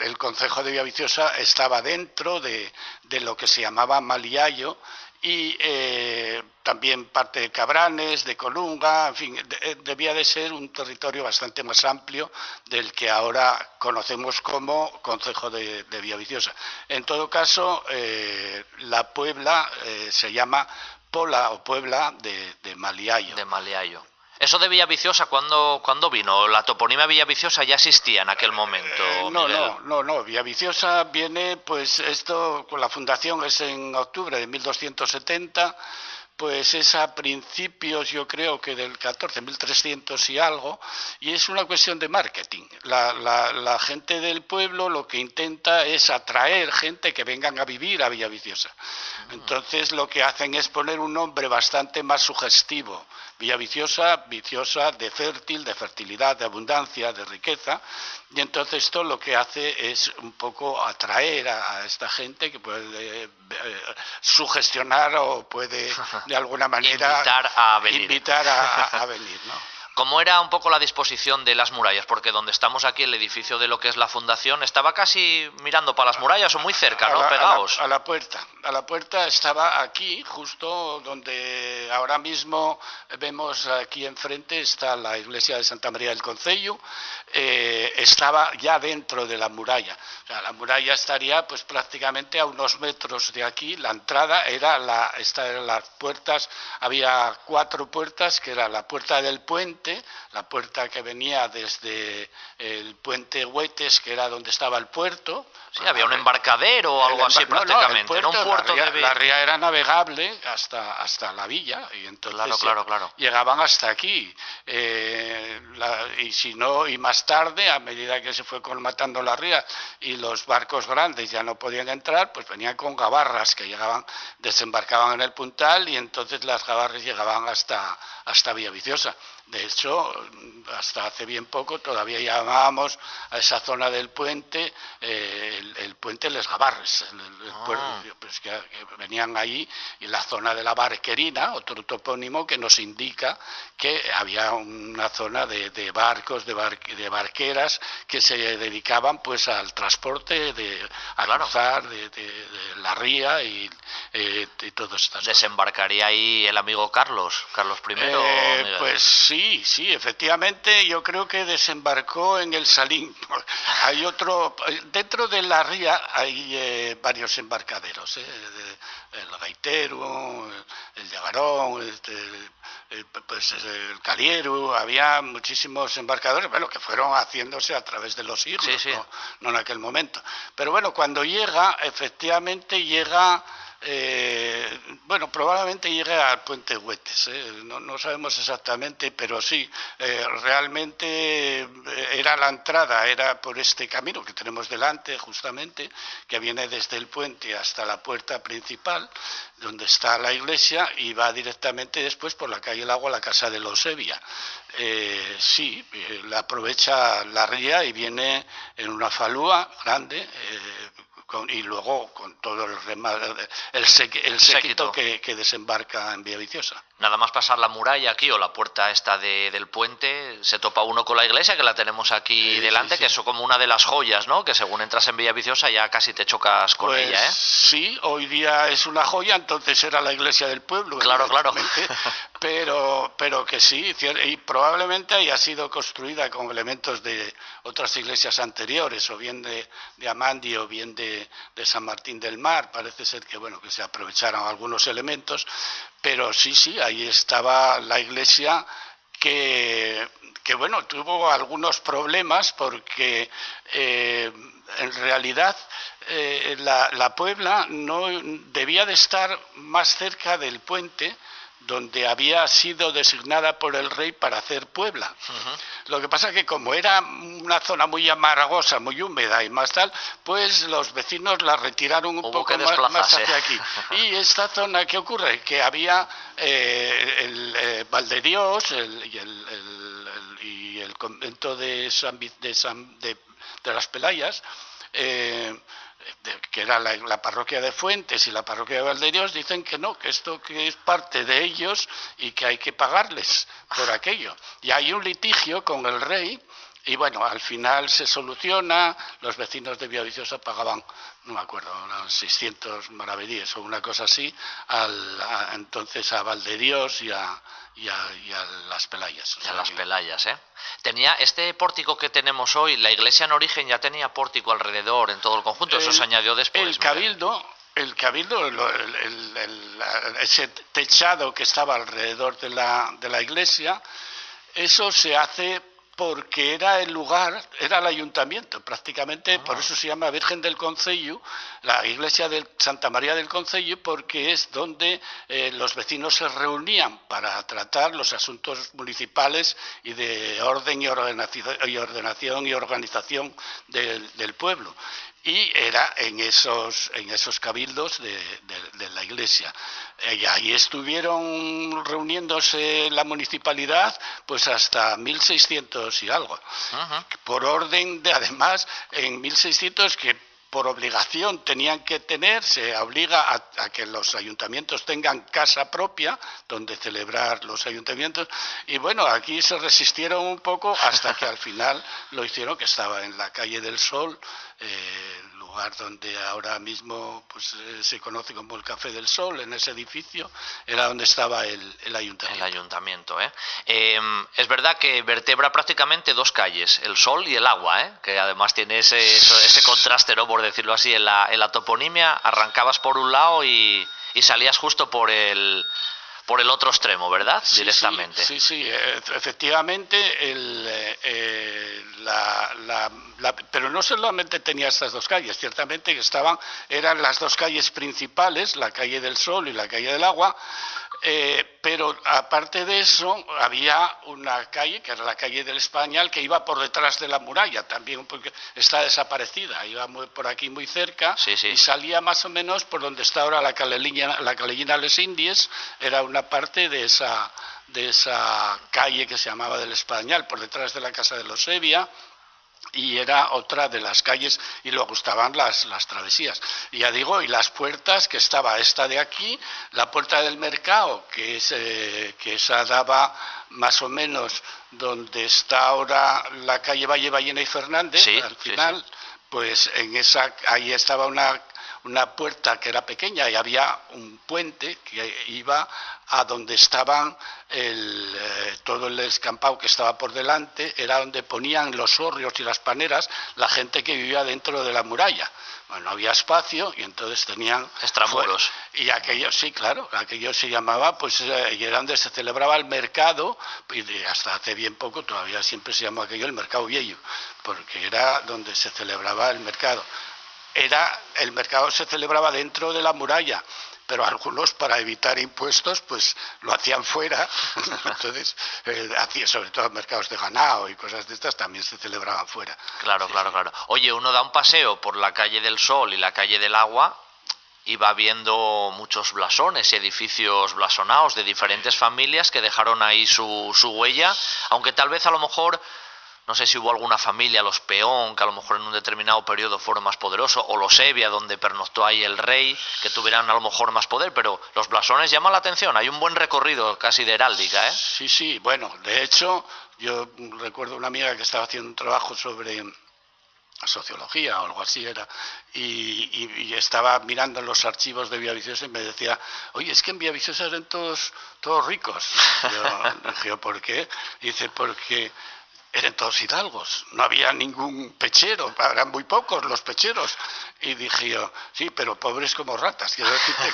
Speaker 4: el concejo de Villaviciosa estaba dentro de lo que se llamaba Maliayo, y también parte de Cabranes, de Colunga, en fin, debía de ser un territorio bastante más amplio del que ahora conocemos como concejo de Villaviciosa. En todo caso, la Puebla se llama Pola o Puebla de Maliayo.
Speaker 2: De Maliayo. ¿Eso de Villaviciosa cuándo vino? ¿La toponimia Villaviciosa ya existía en aquel momento?
Speaker 4: No. Villaviciosa viene, pues esto con la fundación es en octubre de 1270, pues es a principios, yo creo que del 14, 1300 y algo, y es una cuestión de marketing. La gente del pueblo lo que intenta es atraer gente que vengan a vivir a Villaviciosa. Entonces lo que hacen es poner un nombre bastante más sugestivo. Villaviciosa, viciosa, de fértil, de fertilidad, de abundancia, de riqueza, y entonces esto lo que hace es un poco atraer a esta gente que puede sugestionar o puede de alguna manera invitar a venir, ¿no?
Speaker 2: ¿Cómo era un poco la disposición de las murallas? Porque donde estamos aquí, el edificio de lo que es la fundación, estaba casi mirando para las murallas o muy cerca, ¿no? Pegados.
Speaker 4: A la puerta estaba aquí, justo donde ahora mismo vemos aquí enfrente está la iglesia de Santa María del Concello, estaba ya dentro de la muralla. O sea, la muralla estaría pues prácticamente a unos metros de aquí. La entrada eran las puertas, había 4 puertas, que era la puerta del puente, la puerta que venía desde el puente Huetes, que era donde estaba el puerto.
Speaker 2: Sí, había un embarcadero o algo así prácticamente.
Speaker 4: Era un puerto. La ría era navegable hasta la villa, y entonces
Speaker 2: claro.
Speaker 4: Llegaban hasta aquí. Y más tarde, a medida que se fue colmatando la ría y los barcos grandes ya no podían entrar, pues venían con gabarras que desembarcaban en el puntal, y entonces las gabarras llegaban hasta Villaviciosa. De hecho, hasta hace bien poco todavía llamábamos a esa zona del puente el puente Les Gavarres, pues que venían ahí, y la zona de la Barquerina, otro topónimo que nos indica que había una zona de barcos, de barqueras que se dedicaban pues al transporte, a cruzar de la ría y todas estas cosas.
Speaker 2: ¿Desembarcaría ahí el amigo Carlos I?
Speaker 4: Pues sí, efectivamente, yo creo que desembarcó en el Salín. Hay dentro de la ría hay varios embarcaderos, el Gaitero, el Llagarón, el Caliero, había muchísimos embarcadores, bueno, que fueron haciéndose a través de los siglos, sí. No en aquel momento. Pero bueno, cuando efectivamente llega... probablemente llegue al puente Huetes, no sabemos exactamente, pero sí, realmente era la entrada, era por este camino que tenemos delante justamente, que viene desde el puente hasta la puerta principal, donde está la iglesia, y va directamente después por la calle El Agua a la casa de los Evia. La aprovecha la ría y viene en una falúa grande, y luego con todo el séquito que desembarca en Villaviciosa.
Speaker 2: Nada más pasar la muralla aquí o la puerta esta del puente, se topa uno con la iglesia, que la tenemos aquí delante, que es como una de las joyas, ¿no? Que según entras en Villaviciosa ya casi te chocas con ella, ¿eh?
Speaker 4: Sí, hoy día es una joya, entonces era la iglesia del pueblo.
Speaker 2: Claro.
Speaker 4: Pero que sí, y probablemente haya sido construida con elementos de otras iglesias anteriores, o bien de Amandi o bien de San Martín del Mar. Parece ser que se aprovecharon algunos elementos, pero sí, ahí estaba la iglesia que tuvo algunos problemas porque en realidad la Puebla no debía de estar más cerca del puente, donde había sido designada por el rey para hacer Puebla. Lo que pasa es que como era una zona muy amargosa, muy húmeda y más tal, pues los vecinos la retiraron un poco más hacia aquí. Y esta zona, ¿qué ocurre? Que había el Valdedios y el convento de las Pelayas, que era la parroquia de Fuentes y la parroquia de Valdedios, dicen que no, que esto que es parte de ellos y que hay que pagarles por aquello. Y hay un litigio con el rey y bueno, al final se soluciona, los vecinos de Villaviciosa pagaban, no me acuerdo, unos 600 maravedíes o una cosa así, entonces a Valdedios y a las Pelayas.
Speaker 2: O sea, a las Pelayas, ¿eh? Tenía este pórtico que tenemos hoy, la iglesia en origen ya tenía pórtico alrededor en todo el conjunto, eso se añadió después.
Speaker 4: El cabildo, ese techado que estaba alrededor de la iglesia, eso se hace porque era el lugar, era el ayuntamiento prácticamente, por eso se llama Virgen del Concello, la iglesia de Santa María del Concello, porque es donde los vecinos se reunían para tratar los asuntos municipales y de orden y ordenación y organización del pueblo. Y era en esos cabildos de la iglesia. Y ahí estuvieron reuniéndose la municipalidad pues hasta 1600 y algo. Por orden de, además, en 1600 que por obligación tenían que tener, se obliga a que los ayuntamientos tengan casa propia donde celebrar los ayuntamientos, y bueno, aquí se resistieron un poco hasta que al final lo hicieron, que estaba en la calle del Sol, lugar donde ahora mismo pues se conoce como el Café del Sol. En ese edificio era donde estaba el ayuntamiento.
Speaker 2: El ayuntamiento, es verdad que vertebra prácticamente dos calles, el Sol y el Agua, que además tiene ese contraste, ¿no?, por decirlo así, en la toponimia. Arrancabas por un lado y salías justo por el otro extremo, ¿verdad?
Speaker 4: Sí,
Speaker 2: directamente.
Speaker 4: Sí, efectivamente, pero no solamente tenía estas dos calles, ciertamente que eran las dos calles principales, la calle del Sol y la calle del Agua, pero aparte de eso había una calle, que era la calle del Español, que iba por detrás de la muralla, también porque está desaparecida, iba por aquí muy cerca, y salía más o menos por donde está ahora la Calellina Les Indies, era una parte de esa calle que se llamaba del Español, por detrás de la casa de los Evia, y era otra de las calles, y luego estaban las travesías. Y ya digo, y las puertas, que estaba esta de aquí, la puerta del mercado, que esa daba más o menos donde está ahora la calle Valle Ballena y Fernández, al final, pues ahí estaba una puerta que era pequeña y había un puente que iba a donde estaban todo el descampado que estaba por delante, era donde ponían los hórreos y las paneras la gente que vivía dentro de la muralla. Bueno, no había espacio y entonces tenían
Speaker 2: extramuros.
Speaker 4: Y aquello, sí, claro, aquello se llamaba, pues, y era donde se celebraba el mercado, y hasta hace bien poco todavía siempre se llamó aquello el mercado viejo, porque era donde se celebraba el mercado. El mercado se celebraba dentro de la muralla, pero algunos, para evitar impuestos, pues lo hacían fuera. Entonces, sobre todo mercados de ganado y cosas de estas también se celebraban fuera.
Speaker 2: Claro. Oye, uno da un paseo por la calle del Sol y la calle del Agua y va viendo muchos blasones y edificios blasonados de diferentes familias que dejaron ahí su huella, aunque tal vez a lo mejor, no sé si hubo alguna familia, los Peón, que a lo mejor en un determinado periodo fueron más poderosos, o los Evia, donde pernoctó ahí el rey, que tuvieran a lo mejor más poder, pero los blasones llaman la atención, hay un buen recorrido casi de heráldica, ¿eh?
Speaker 4: Sí, bueno, de hecho, yo recuerdo una amiga que estaba haciendo un trabajo sobre sociología o algo así era, y estaba mirando los archivos de Villaviciosa y me decía, oye, es que en Villaviciosa eran todos ricos. Yo dije, ¿por qué? Y dice, porque eran todos hidalgos, no había ningún pechero, eran muy pocos los pecheros. Y dije yo, sí, pero pobres como ratas. Quiero decirte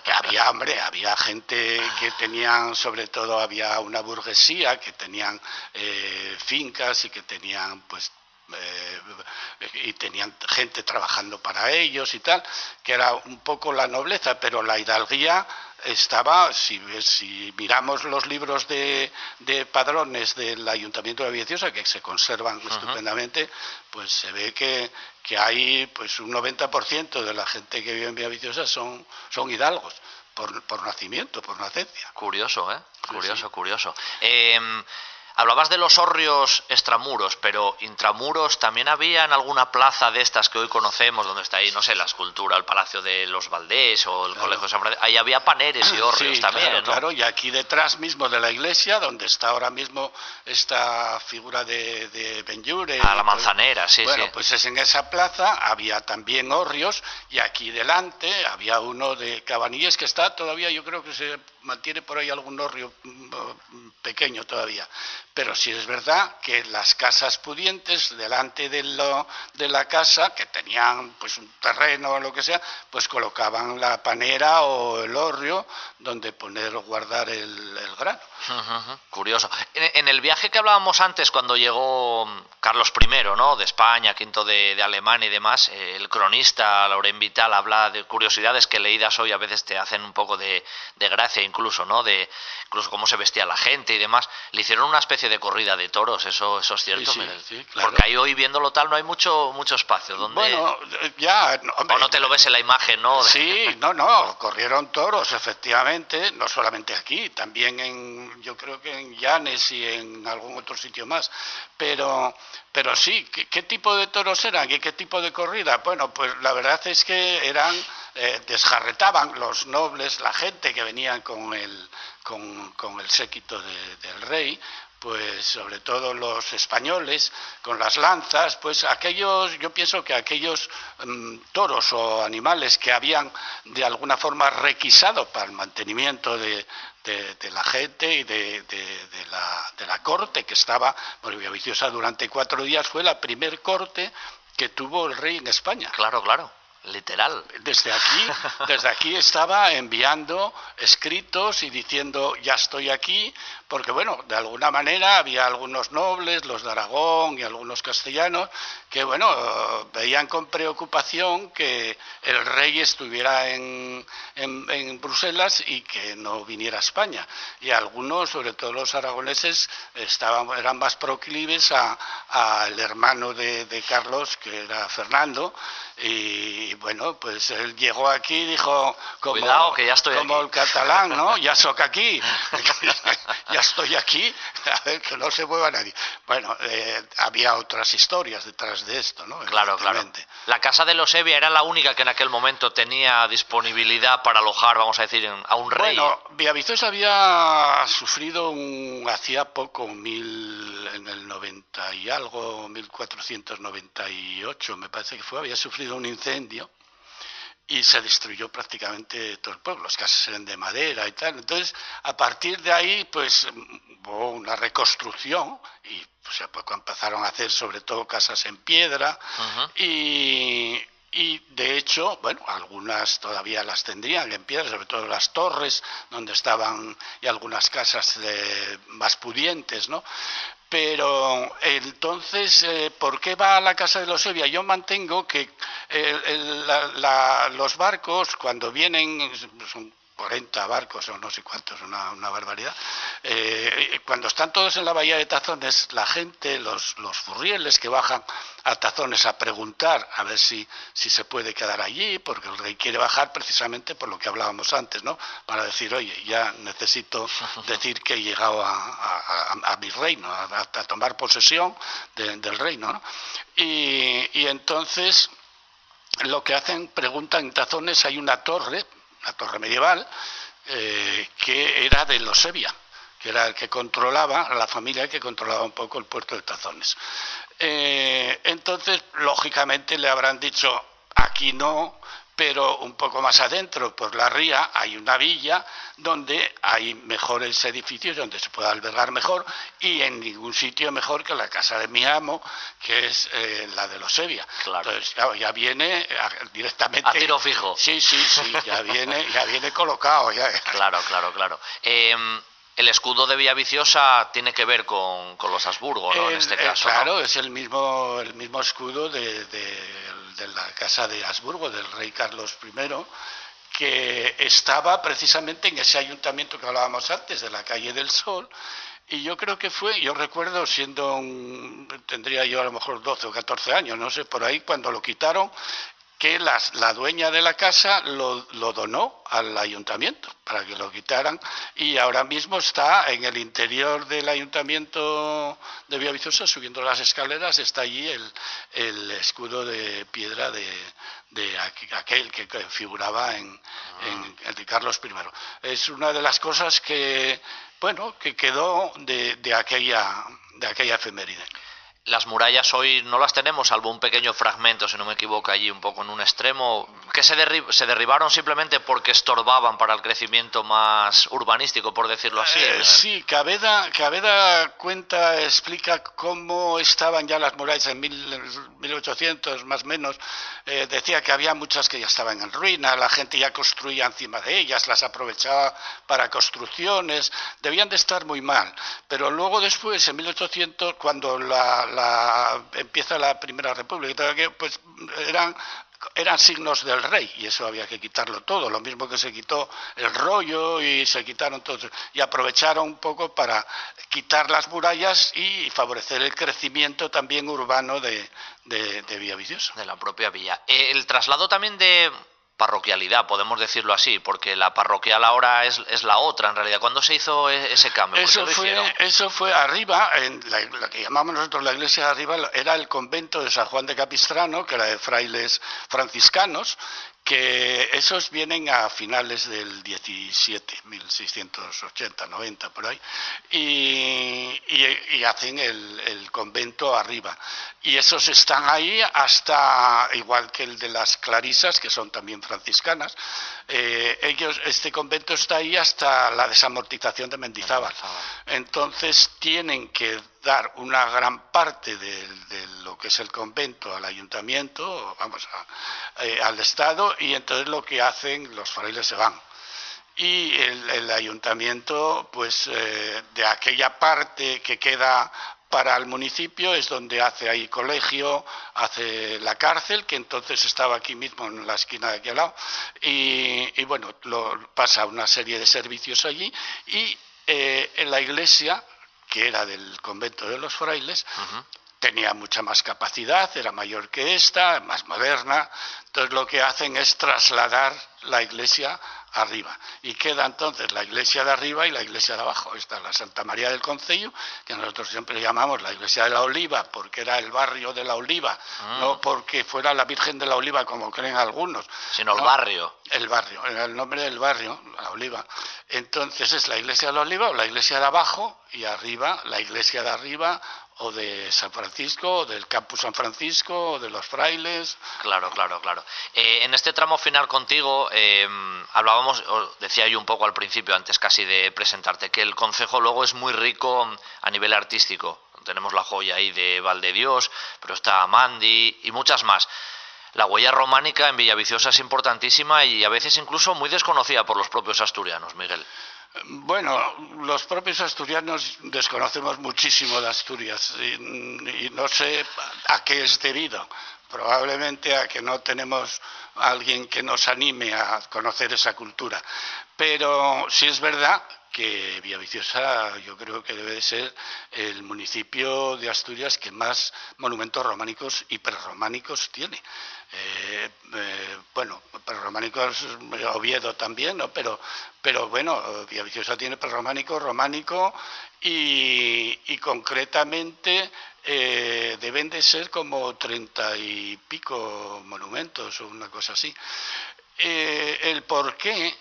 Speaker 4: que había gente que tenían, sobre todo había una burguesía que tenían fincas y que tenían pues y tenían gente trabajando para ellos y tal, que era un poco la nobleza, pero la hidalguía estaba, si miramos los libros de padrones del Ayuntamiento de Villaviciosa, que se conservan estupendamente, pues se ve que hay pues un 90% de la gente que vive en Villaviciosa son hidalgos, por nacimiento, por nacencia.
Speaker 2: Curioso, ¿eh? Curioso,
Speaker 4: sí.
Speaker 2: Curioso. Hablabas de los hórreos extramuros, pero intramuros también había en alguna plaza de estas que hoy conocemos, donde está ahí, no sé, la escultura, el Palacio de los Valdés o el Colegio de San Francisco. Ahí había paneres y hórreos también,
Speaker 4: claro,
Speaker 2: ¿no?
Speaker 4: Claro, y aquí detrás mismo de la iglesia, donde está ahora mismo esta figura de Benlliure.
Speaker 2: La Manzanera, sí,
Speaker 4: bueno,
Speaker 2: sí.
Speaker 4: Pues es en esa plaza había también hórreos, y aquí delante había uno de Cabanilles que está todavía, yo creo que se mantiene por ahí algún hórreo pequeño todavía. Pero sí es verdad que las casas pudientes, delante de la casa, que tenían pues un terreno o lo que sea, pues colocaban la panera o el hórreo donde poner o guardar el grano.
Speaker 2: Curioso. En el viaje que hablábamos antes, cuando llegó Carlos I, ¿no?, de España, V de Alemania y demás, el cronista Laurent Vital habla de curiosidades que leídas hoy a veces te hacen un poco de gracia incluso, ¿no?, de incluso cómo se vestía la gente y demás. Le hicieron una especie de corrida de toros, eso es cierto.
Speaker 4: Sí, claro.
Speaker 2: Porque ahí hoy viéndolo tal no hay mucho espacio. ¿Donde...
Speaker 4: Bueno, ya...
Speaker 2: Hombre, o no te lo ves en la imagen, ¿no?
Speaker 4: Sí, corrieron toros, efectivamente, no solamente aquí, también yo creo que en Llanes y en algún otro sitio más. Pero sí, ¿qué tipo de toros eran y qué tipo de corrida? Bueno, pues la verdad es que eran... desjarretaban los nobles, la gente que venían con el séquito del rey, pues sobre todo los españoles, con las lanzas, pues yo pienso que aquellos toros o animales que habían de alguna forma requisado para el mantenimiento de la gente y de la corte que estaba, bueno, Villaviciosa durante 4 días fue la primer corte que tuvo el rey en España.
Speaker 2: Claro. Literal.
Speaker 4: Desde aquí estaba enviando escritos y diciendo ya estoy aquí, porque bueno, de alguna manera había algunos nobles, los de Aragón y algunos castellanos, que bueno, veían con preocupación que el rey estuviera en Bruselas y que no viniera a España. Y algunos, sobre todo los aragoneses, eran más proclives al hermano de Carlos, que era Fernando, y bueno, pues él llegó aquí y dijo,
Speaker 2: cuidado, que ya estoy
Speaker 4: como
Speaker 2: aquí.
Speaker 4: El catalán, ¿no? Ya soc aquí, ya estoy aquí, a ver, que no se mueva nadie. Bueno, había otras historias detrás de esto, ¿no?
Speaker 2: Claro. La casa de los Evia era la única que en aquel momento tenía disponibilidad para alojar, vamos a decir, a un rey.
Speaker 4: Bueno, Villaviciosa había sufrido hacía poco, en el 90 y algo, 1498 me parece que fue, había sufrido un incendio y se destruyó prácticamente todo el pueblo, las casas eran de madera y tal. Entonces, a partir de ahí, pues hubo una reconstrucción y pues, a poco empezaron a hacer sobre todo casas en piedra y de hecho, bueno, algunas todavía las tendrían en piedra, sobre todo las torres donde estaban y algunas casas más pudientes, ¿no? Pero entonces, ¿por qué va a la casa de los Evia? Yo mantengo que los barcos, cuando vienen, son 40 barcos o no sé cuántos, una barbaridad, cuando están todos en la bahía de Tazones, la gente, los furrieles que bajan a Tazones a preguntar a ver si se puede quedar allí, porque el rey quiere bajar precisamente por lo que hablábamos antes, ¿no? Para decir, oye, ya necesito decir que he llegado a mi reino, a tomar posesión del reino, ¿no? Y entonces lo que hacen, preguntan en Tazones, hay una torre medieval que era de los Evia, que era el que controlaba, la familia que controlaba un poco el puerto de Tazones. Entonces, lógicamente le habrán dicho, aquí no, pero un poco más adentro, por la ría, hay una villa donde hay mejores edificios, donde se puede albergar mejor, y en ningún sitio mejor que la casa de mi amo, que es la de los Evia.
Speaker 2: Claro.
Speaker 4: Entonces, claro, ya viene directamente...
Speaker 2: A tiro fijo.
Speaker 4: Sí, ya viene colocado. Ya.
Speaker 2: Claro. El escudo de Villaviciosa tiene que ver con los Habsburgo, ¿no? En este caso.
Speaker 4: Claro,
Speaker 2: ¿no?
Speaker 4: es el mismo escudo de la casa de Habsburgo, del rey Carlos I, que estaba precisamente en ese ayuntamiento que hablábamos antes, de la Calle del Sol, y yo creo que yo recuerdo tendría yo a lo mejor 12 o 14 años, no sé, por ahí, cuando lo quitaron, que la dueña de la casa lo donó al ayuntamiento para que lo quitaran, y ahora mismo está en el interior del ayuntamiento de Villaviciosa, subiendo las escaleras, está allí el escudo de piedra de aquel que figuraba en el de Carlos I. Es una de las cosas que quedó de aquella efeméride.
Speaker 2: Las murallas hoy no las tenemos, salvo un pequeño fragmento, si no me equivoco, allí un poco en un extremo, que se derribaron simplemente porque estorbaban para el crecimiento más urbanístico, por decirlo así.
Speaker 4: Sí, Caveda explica cómo estaban ya las murallas en 1800, más o menos. Decía que había muchas que ya estaban en ruina, la gente ya construía encima de ellas, las aprovechaba para construcciones, debían de estar muy mal. Pero luego después, en 1800, cuando empieza la Primera República, pues eran signos del rey, y eso había que quitarlo todo, lo mismo que se quitó el rollo y se quitaron todos, y aprovecharon un poco para quitar las murallas y favorecer el crecimiento también urbano de Villaviciosa.
Speaker 2: De la propia villa. El traslado también de parroquialidad, podemos decirlo así, porque la parroquial ahora es la otra, en realidad. ¿Cuándo se hizo ese cambio?
Speaker 4: Eso fue arriba, en la que llamamos nosotros la iglesia de arriba, era el convento de San Juan de Capistrano, que era de frailes franciscanos, que esos vienen a finales del 17, 1680, 90, por ahí, y hacen el convento arriba. Y esos están ahí hasta, igual que el de las Clarisas, que son también franciscanas, este convento está ahí hasta la desamortización de Mendizábal. Entonces tienen que dar una gran parte de lo que es el convento al ayuntamiento, al Estado, y entonces lo que hacen, los frailes se van. Y el ayuntamiento, pues de aquella parte que queda para el municipio, es donde hace ahí colegio, hace la cárcel, que entonces estaba aquí mismo en la esquina de aquí al lado, y bueno, pasa una serie de servicios allí, y en la iglesia, que era del convento de los frailes, tenía mucha más capacidad, era mayor que esta, más moderna. Entonces lo que hacen es trasladar la iglesia arriba, y queda entonces la iglesia de arriba y la iglesia de abajo. Está la Santa María del Concello, que nosotros siempre llamamos la iglesia de la Oliva, porque era el barrio de la Oliva, no porque fuera la Virgen de la Oliva, como creen algunos,
Speaker 2: sino el barrio.
Speaker 4: El barrio, era el nombre del barrio, la Oliva. Entonces es la iglesia de la Oliva o la iglesia de abajo, y arriba, la iglesia de arriba, o de San Francisco, o del Campus San Francisco, o de los frailes.
Speaker 2: Claro. En este tramo final contigo hablábamos, decía yo un poco al principio, antes casi de presentarte, que el concejo luego es muy rico a nivel artístico. Tenemos la joya ahí de Valdedios, pero está Mandi y muchas más. La huella románica en Villaviciosa es importantísima y a veces incluso muy desconocida por los propios asturianos, Miguel.
Speaker 4: Bueno, los propios asturianos desconocemos muchísimo de Asturias y no sé a qué es debido. Probablemente a que no tenemos a alguien que nos anime a conocer esa cultura. Pero sí es verdad que Villaviciosa yo creo que debe de ser el municipio de Asturias que más monumentos románicos y prerrománicos tiene. Bueno, prerrománicos, Oviedo también, ¿no? Pero bueno, Villaviciosa tiene prerrománico, románico y concretamente deben de ser como 30 y pico monumentos o una cosa así. El por qué,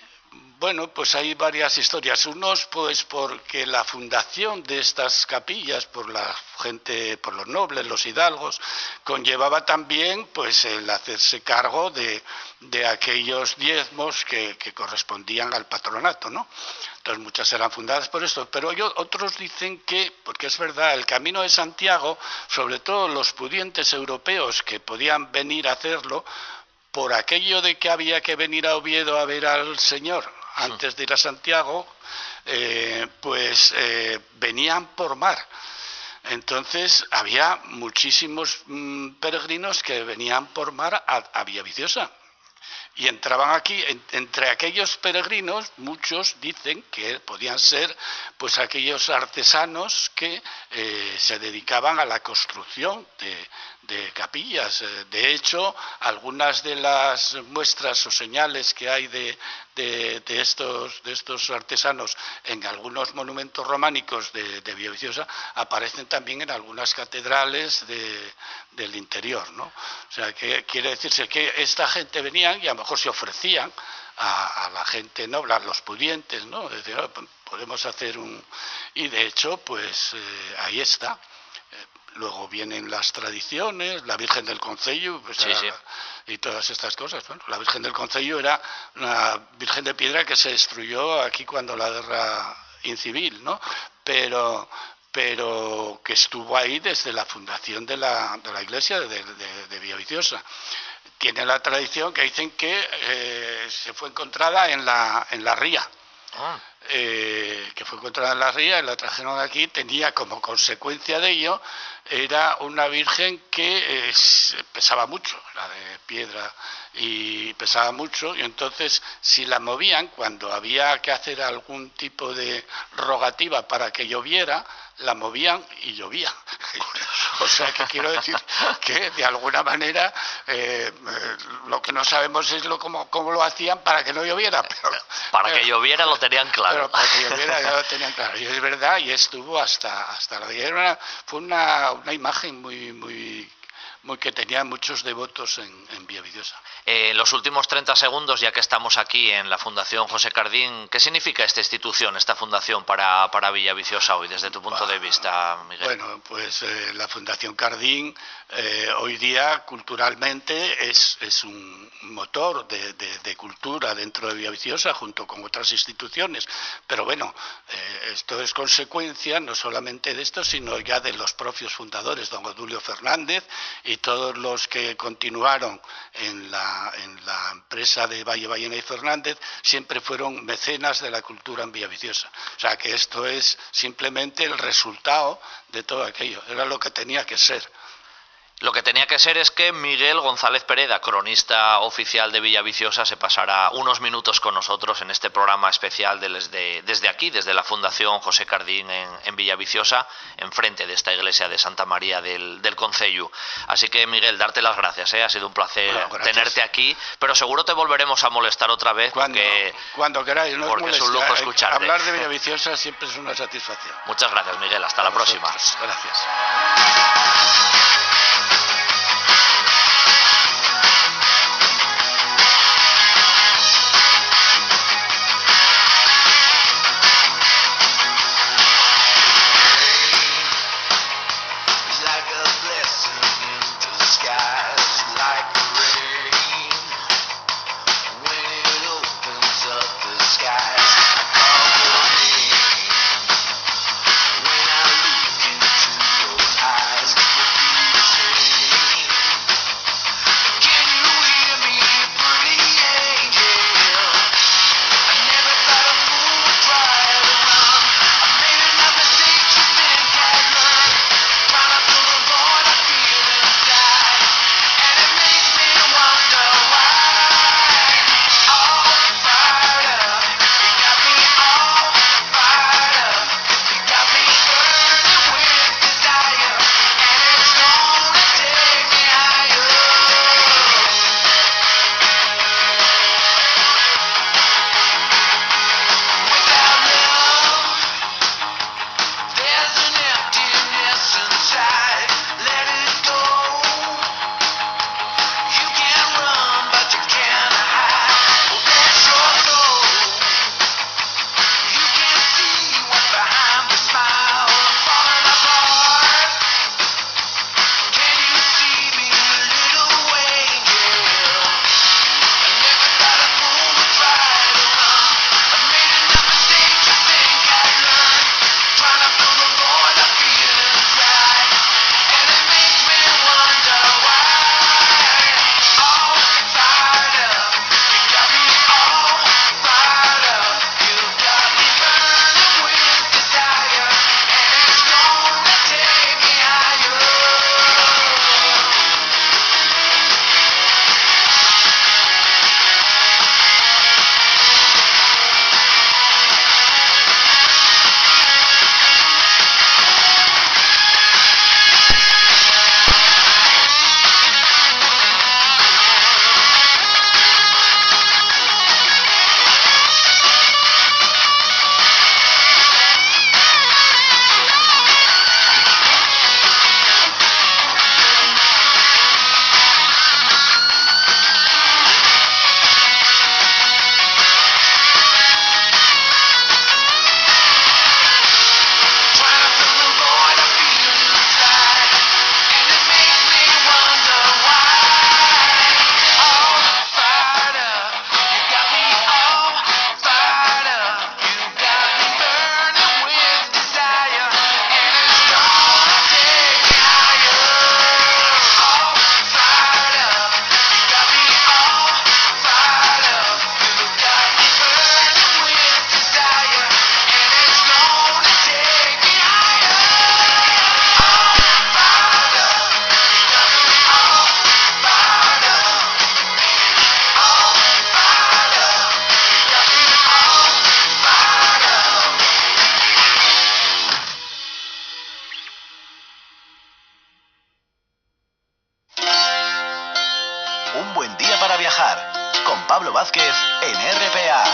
Speaker 4: bueno, pues hay varias historias. Unos, pues porque la fundación de estas capillas por la gente, por los nobles, los hidalgos, conllevaba también pues el hacerse cargo de aquellos diezmos que correspondían al patronato, ¿no? Entonces muchas eran fundadas por esto, pero otros dicen que, porque es verdad, el Camino de Santiago, sobre todo los pudientes europeos que podían venir a hacerlo, por aquello de que había que venir a Oviedo a ver al Señor antes de ir a Santiago, venían por mar. Entonces había muchísimos peregrinos que venían por mar a Villaviciosa. y entraban aquí. Entre aquellos peregrinos, muchos dicen que podían ser pues aquellos artesanos que se dedicaban a la construcción de capillas. De hecho, algunas de las muestras o señales que hay de estos artesanos en algunos monumentos románicos de Villaviciosa aparecen también en algunas catedrales del interior, ¿no? O sea, que quiere decirse que esta gente venían y a lo mejor se ofrecían a la gente noble, a los pudientes, ¿no? Es decir, podemos hacer y de hecho, pues ahí está. Luego vienen las tradiciones, la Virgen del Concello, pues
Speaker 2: sí.
Speaker 4: Y todas estas cosas. Bueno, la Virgen del Concello era una virgen de piedra que se destruyó aquí cuando la guerra incivil, ¿no? Pero que estuvo ahí desde la fundación de la iglesia de Villaviciosa. Tiene la tradición que dicen que se fue encontrada en la ría. Que fue encontrada en la ría y la trajeron aquí. Tenía como consecuencia de ello, era una virgen que pesaba mucho, la de piedra, y pesaba mucho, y entonces si la movían cuando había que hacer algún tipo de rogativa para que lloviera, la movían y llovía. O sea, que quiero decir que de alguna manera lo que no sabemos es cómo lo hacían para que no lloviera.
Speaker 2: Para que lloviera lo tenían claro.
Speaker 4: Pero para que lloviera ya lo tenían claro. Y es verdad, y estuvo hasta la guerra. Fue una imagen muy que tenía muchos devotos en Villaviciosa.
Speaker 2: Los últimos 30 segundos, ya que estamos aquí en la Fundación José Cardín, ¿qué significa esta institución, esta fundación para Villaviciosa hoy, desde tu punto de vista, Miguel?
Speaker 4: Bueno, pues la Fundación Cardín hoy día culturalmente es un motor de cultura dentro de Villaviciosa junto con otras instituciones, pero bueno, esto es consecuencia no solamente de esto, sino ya de los propios fundadores, don Odulio Fernández y todos los que continuaron en la empresa de Valle Ballena y Fernández, siempre fueron mecenas de la cultura en Villaviciosa. O sea que esto es simplemente el resultado de todo aquello, era lo que tenía que ser.
Speaker 2: Lo que tenía que ser es que Miguel González Pereda, cronista oficial de Villaviciosa, se pasará unos minutos con nosotros en este programa especial desde aquí, desde la Fundación José Cardín en Villaviciosa, enfrente de esta iglesia de Santa María del Concello. Así que, Miguel, darte las gracias, ha sido un placer tenerte aquí, pero seguro te volveremos a molestar otra vez
Speaker 4: cuando queráis, no
Speaker 2: porque es un lujo escucharte.
Speaker 4: Hablar de Villaviciosa siempre es una satisfacción.
Speaker 2: Muchas gracias, Miguel, hasta la próxima.
Speaker 4: Gracias.
Speaker 5: When I look into those eyes,
Speaker 1: para viajar, con Pablo Vázquez en RPA.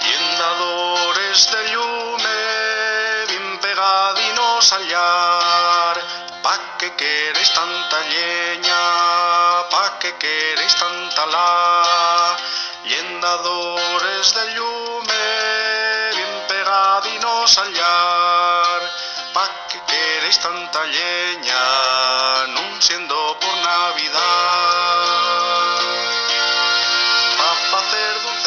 Speaker 5: Llenadores de llume, bien pegadinos al llar, pa' que queréis tanta lleña, pa' que queréis tanta la. Llenadores de llume, bien pegadinos al llar, pa' que queréis tanta lleña, nun siendo por Navidad.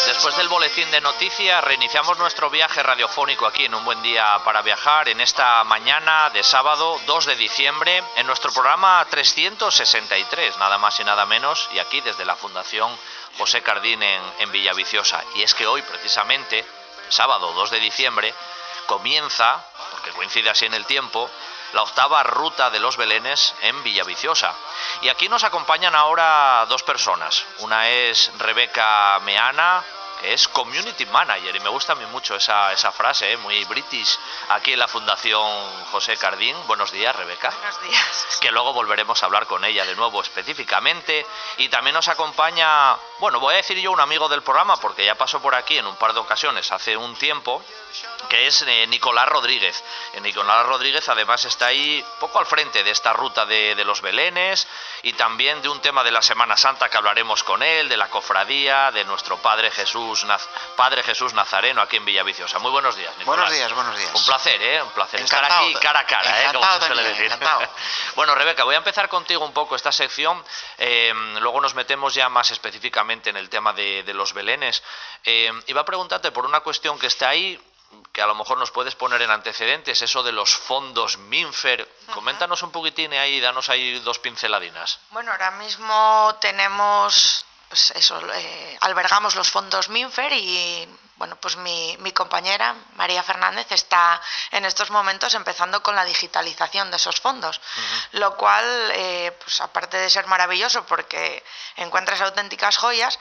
Speaker 2: Después del boletín de noticias, reiniciamos nuestro viaje radiofónico aquí en Un Buen Día para Viajar, en esta mañana de sábado 2 de diciembre, en nuestro programa 363, nada más y nada menos, y aquí desde la Fundación José Cardín en Villaviciosa. Y es que hoy, precisamente, sábado 2 de diciembre, comienza, porque coincide así en el tiempo, la 8ª ruta de los Belenes en Villaviciosa. Y aquí nos acompañan ahora dos personas. Una es Rebeca Meana, que es Community Manager, y me gusta a mí mucho esa frase, muy british, aquí en la Fundación José Cardín. Buenos días, Rebeca.
Speaker 6: Buenos días.
Speaker 2: Que luego volveremos a hablar con ella de nuevo específicamente. Y también nos acompaña, bueno, voy a decir yo un amigo del programa, porque ya pasó por aquí en un par de ocasiones hace un tiempo, que es Nicolás Rodríguez. Nicolás Rodríguez además está ahí poco al frente de esta ruta de los Belenes, y también de un tema de la Semana Santa que hablaremos con él, de la cofradía, de nuestro Padre Jesús Nazareno aquí en Villaviciosa. Muy buenos días, Nicolás.
Speaker 7: Buenos días.
Speaker 2: Un placer, un placer
Speaker 7: Encantado,
Speaker 2: estar aquí cara a cara, como se suele decir.
Speaker 7: Encantado.
Speaker 2: Bueno, Rebeca, voy a empezar contigo un poco esta sección, luego nos metemos ya más específicamente en el tema de los Belenes. Iba a preguntarte por una cuestión que está ahí, que a lo mejor nos puedes poner en antecedentes, eso de los fondos Minfer. Coméntanos un poquitín ahí, danos ahí dos pinceladinas.
Speaker 6: Bueno, ahora mismo tenemos, pues eso, albergamos los fondos Minfer y, bueno, pues mi compañera María Fernández está en estos momentos empezando con la digitalización de esos fondos, lo cual, pues aparte de ser maravilloso porque encuentras auténticas joyas,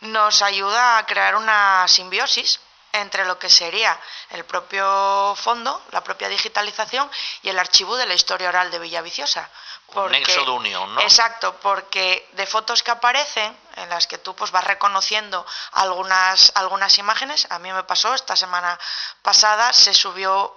Speaker 6: nos ayuda a crear una simbiosis entre lo que sería el propio fondo, la propia digitalización y el archivo de la historia oral de Villaviciosa.
Speaker 2: Un nexo de unión, ¿no?
Speaker 6: Exacto, porque de fotos que aparecen, en las que tú pues vas reconociendo algunas imágenes, a mí me pasó esta semana pasada,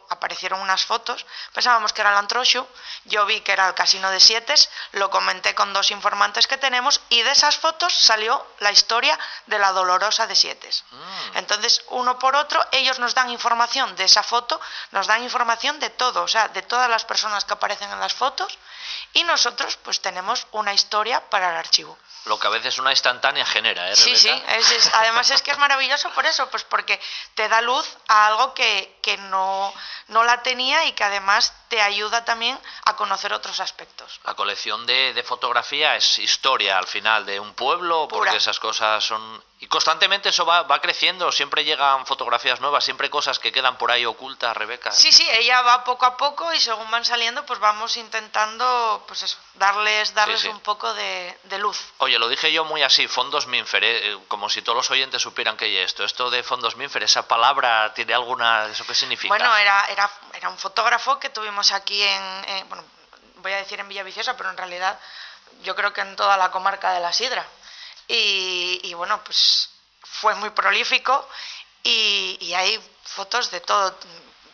Speaker 6: aparecieron unas fotos, pensábamos que era el Antroxu, yo vi que era el Casino de Sietes, lo comenté con dos informantes que tenemos, y de esas fotos salió la historia de la Dolorosa de Sietes. Entonces, uno por otro, ellos nos dan información de esa foto, nos dan información de todo, o sea, de todas las personas que aparecen en las fotos, y nosotros pues tenemos una historia para el archivo.
Speaker 2: Lo que a veces una instantánea genera, ¿eh, Rebeca?
Speaker 6: Sí, además es que es maravilloso por eso, pues porque te da luz a algo que no la tenía y que además te ayuda también a conocer otros aspectos.
Speaker 2: La colección de fotografía es historia al final de un pueblo, porque
Speaker 6: Pura.
Speaker 2: Esas cosas son... Y constantemente eso va creciendo, siempre llegan fotografías nuevas, siempre hay cosas que quedan por ahí ocultas, Rebeca.
Speaker 6: Sí, ella va poco a poco y según van saliendo pues vamos intentando pues eso, darles
Speaker 2: Sí.
Speaker 6: un poco de luz.
Speaker 2: Oye, lo dije yo muy así, fondos Minfer, como si todos los oyentes supieran que esto de fondos Minfer, esa palabra tiene alguna... ¿Eso qué significa?
Speaker 6: Bueno, era un fotógrafo que tuvimos aquí bueno, voy a decir en Villaviciosa, pero en realidad yo creo que en toda la comarca de la Sidra. Y bueno, pues fue muy prolífico y hay fotos de todo,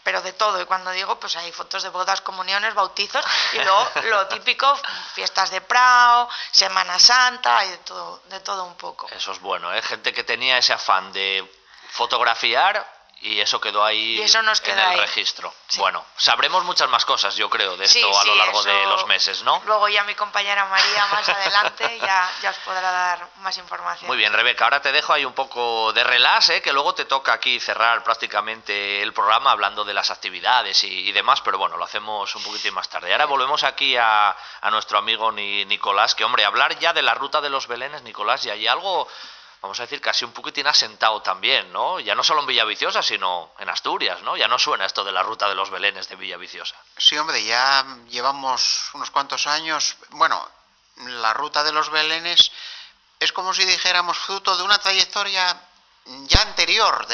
Speaker 6: pero de todo. Y cuando digo, pues hay fotos de bodas, comuniones, bautizos y luego lo típico, fiestas de Prao, Semana Santa, hay de todo un poco.
Speaker 2: Eso es bueno, ¿eh? Gente que tenía ese afán de fotografiar y eso quedó ahí
Speaker 6: Y eso nos
Speaker 2: en
Speaker 6: queda
Speaker 2: el
Speaker 6: ahí.
Speaker 2: registro.
Speaker 6: Sí.
Speaker 2: Bueno, sabremos muchas más cosas, yo creo, de esto
Speaker 6: Sí,
Speaker 2: a lo largo
Speaker 6: eso.
Speaker 2: de los meses, ¿no?
Speaker 6: Luego ya mi compañera María más adelante ya os podrá dar más información.
Speaker 2: Muy bien, Rebeca, ahora te dejo ahí un poco de relax, que luego te toca aquí cerrar prácticamente el programa hablando de las actividades y demás, pero bueno, lo hacemos un poquitín más tarde. Ahora volvemos aquí a nuestro amigo Nicolás, que hombre, hablar ya de la ruta de los Belenes, Nicolás, y hay algo... Vamos a decir, casi un poquitín asentado también, ¿no? Ya no solo en Villaviciosa, sino en Asturias, ¿no? Ya no suena esto de la ruta de los Belenes de Villaviciosa.
Speaker 7: Sí, hombre, ya llevamos unos cuantos años. Bueno, la ruta de los Belenes es como si dijéramos fruto de una trayectoria ya anterior,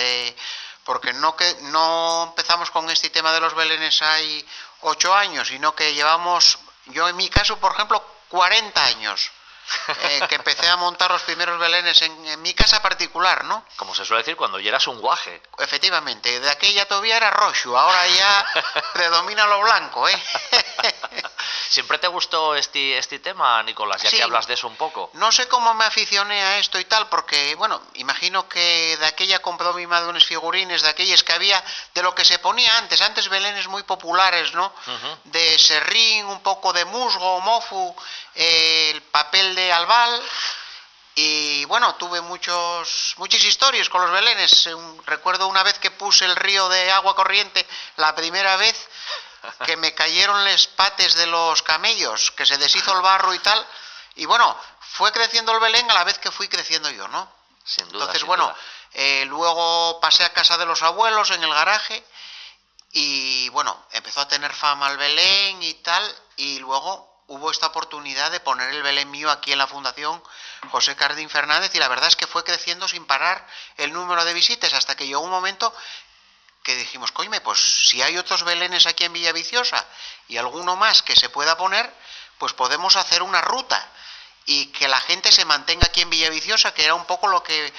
Speaker 7: porque no empezamos con este tema de los Belenes hay 8 años, sino que llevamos, yo en mi caso, por ejemplo, 40 años. Que empecé a montar los primeros belenes en mi casa particular, ¿no?
Speaker 2: Como se suele decir, cuando ya eras un guaje.
Speaker 7: Efectivamente, de aquella todavía era rojo, ahora ya predomina lo blanco, ¿eh?
Speaker 2: ¿Siempre te gustó este tema, Nicolás, ya
Speaker 7: Sí.
Speaker 2: que hablas de eso un poco?
Speaker 7: No sé cómo me aficioné a esto y tal, porque, bueno, imagino que de aquella compró mi madre unos figurines, de aquellas que había, de lo que se ponía antes belenes muy populares, ¿no? De serrín, un poco de musgo, mofu, el papel de albal, y bueno, tuve muchas historias con los belenes. Recuerdo una vez que puse el río de agua corriente, la primera vez, que me cayeron los pates de los camellos, que se deshizo el barro y tal, y bueno, fue creciendo el Belén a la vez que fui creciendo yo, ¿no?
Speaker 2: Sin duda.
Speaker 7: Entonces,
Speaker 2: sin
Speaker 7: bueno,
Speaker 2: duda.
Speaker 7: luego pasé a casa de los abuelos en el garaje y bueno, empezó a tener fama el Belén y tal, y luego hubo esta oportunidad de poner el Belén mío aquí en la Fundación José Cardín Fernández, y la verdad es que fue creciendo sin parar el número de visitas, hasta que llegó un momento que dijimos, coño, pues si hay otros belenes aquí en Villaviciosa y alguno más que se pueda poner, pues podemos hacer una ruta y que la gente se mantenga aquí en Villaviciosa, que era un poco lo que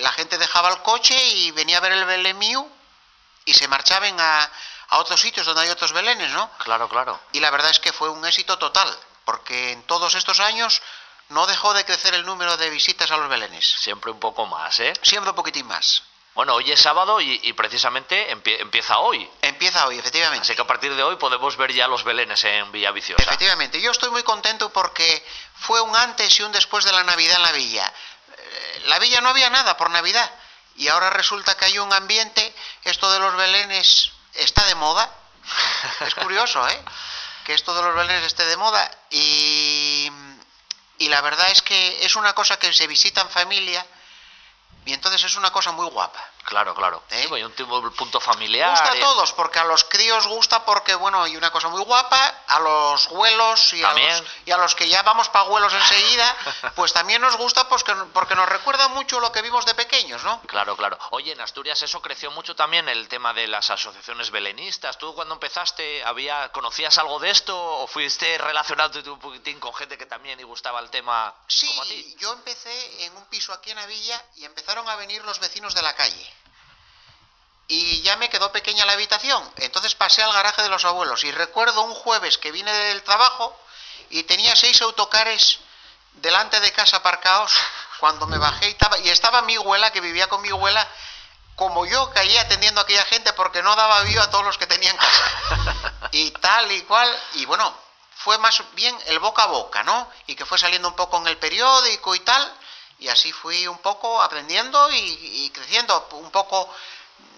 Speaker 7: la gente dejaba el coche y venía a ver el Belén mío y se marchaban a otros sitios donde hay otros belenes, ¿no?
Speaker 2: Claro, claro.
Speaker 7: Y la verdad es que fue un éxito total, porque en todos estos años no dejó de crecer el número de visitas a los belenes.
Speaker 2: Siempre un poco más, ¿eh?
Speaker 7: Siempre un poquitín más.
Speaker 2: Bueno, hoy es sábado y precisamente empieza hoy.
Speaker 7: Empieza hoy, efectivamente.
Speaker 2: Así que a partir de hoy podemos ver ya los belenes en Villaviciosa.
Speaker 7: Efectivamente, yo estoy muy contento porque fue un antes y un después de la Navidad en la villa. La villa no había nada por Navidad y ahora resulta que hay un ambiente, esto de los belenes está de moda. Es curioso, ¿eh? Que esto de los belenes esté de moda y la verdad es que es una cosa que se visita en familia. Y entonces es una cosa muy guapa.
Speaker 2: Claro, claro.
Speaker 7: ¿Eh?
Speaker 2: Sí, pues, un punto familiar.
Speaker 7: Gusta a todos, porque a los críos gusta porque, bueno, hay una cosa muy guapa, a los güelos y a los que ya vamos para güelos enseguida, pues también nos gusta pues porque nos recuerda mucho lo que vimos de pequeños, ¿no?
Speaker 2: Claro, claro. Oye, en Asturias eso creció mucho también, el tema de las asociaciones belenistas. ¿Tú cuando empezaste conocías algo de esto o fuiste relacionándote un poquitín con gente que también le gustaba el tema como a ti?
Speaker 7: Sí, yo empecé en un piso aquí en la villa y empezaron a venir los vecinos de la calle. Y ya me quedó pequeña la habitación, entonces pasé al garaje de los abuelos y recuerdo un jueves que vine del trabajo y tenía 6 autocares delante de casa aparcados cuando me bajé y estaba mi abuela, que vivía con mi abuela, como yo, caí atendiendo a aquella gente porque no daba vivo a todos los que tenía en casa y tal y cual, y bueno, fue más bien el boca a boca, ¿no? Y que fue saliendo un poco en el periódico y tal, y así fui un poco aprendiendo y creciendo un poco.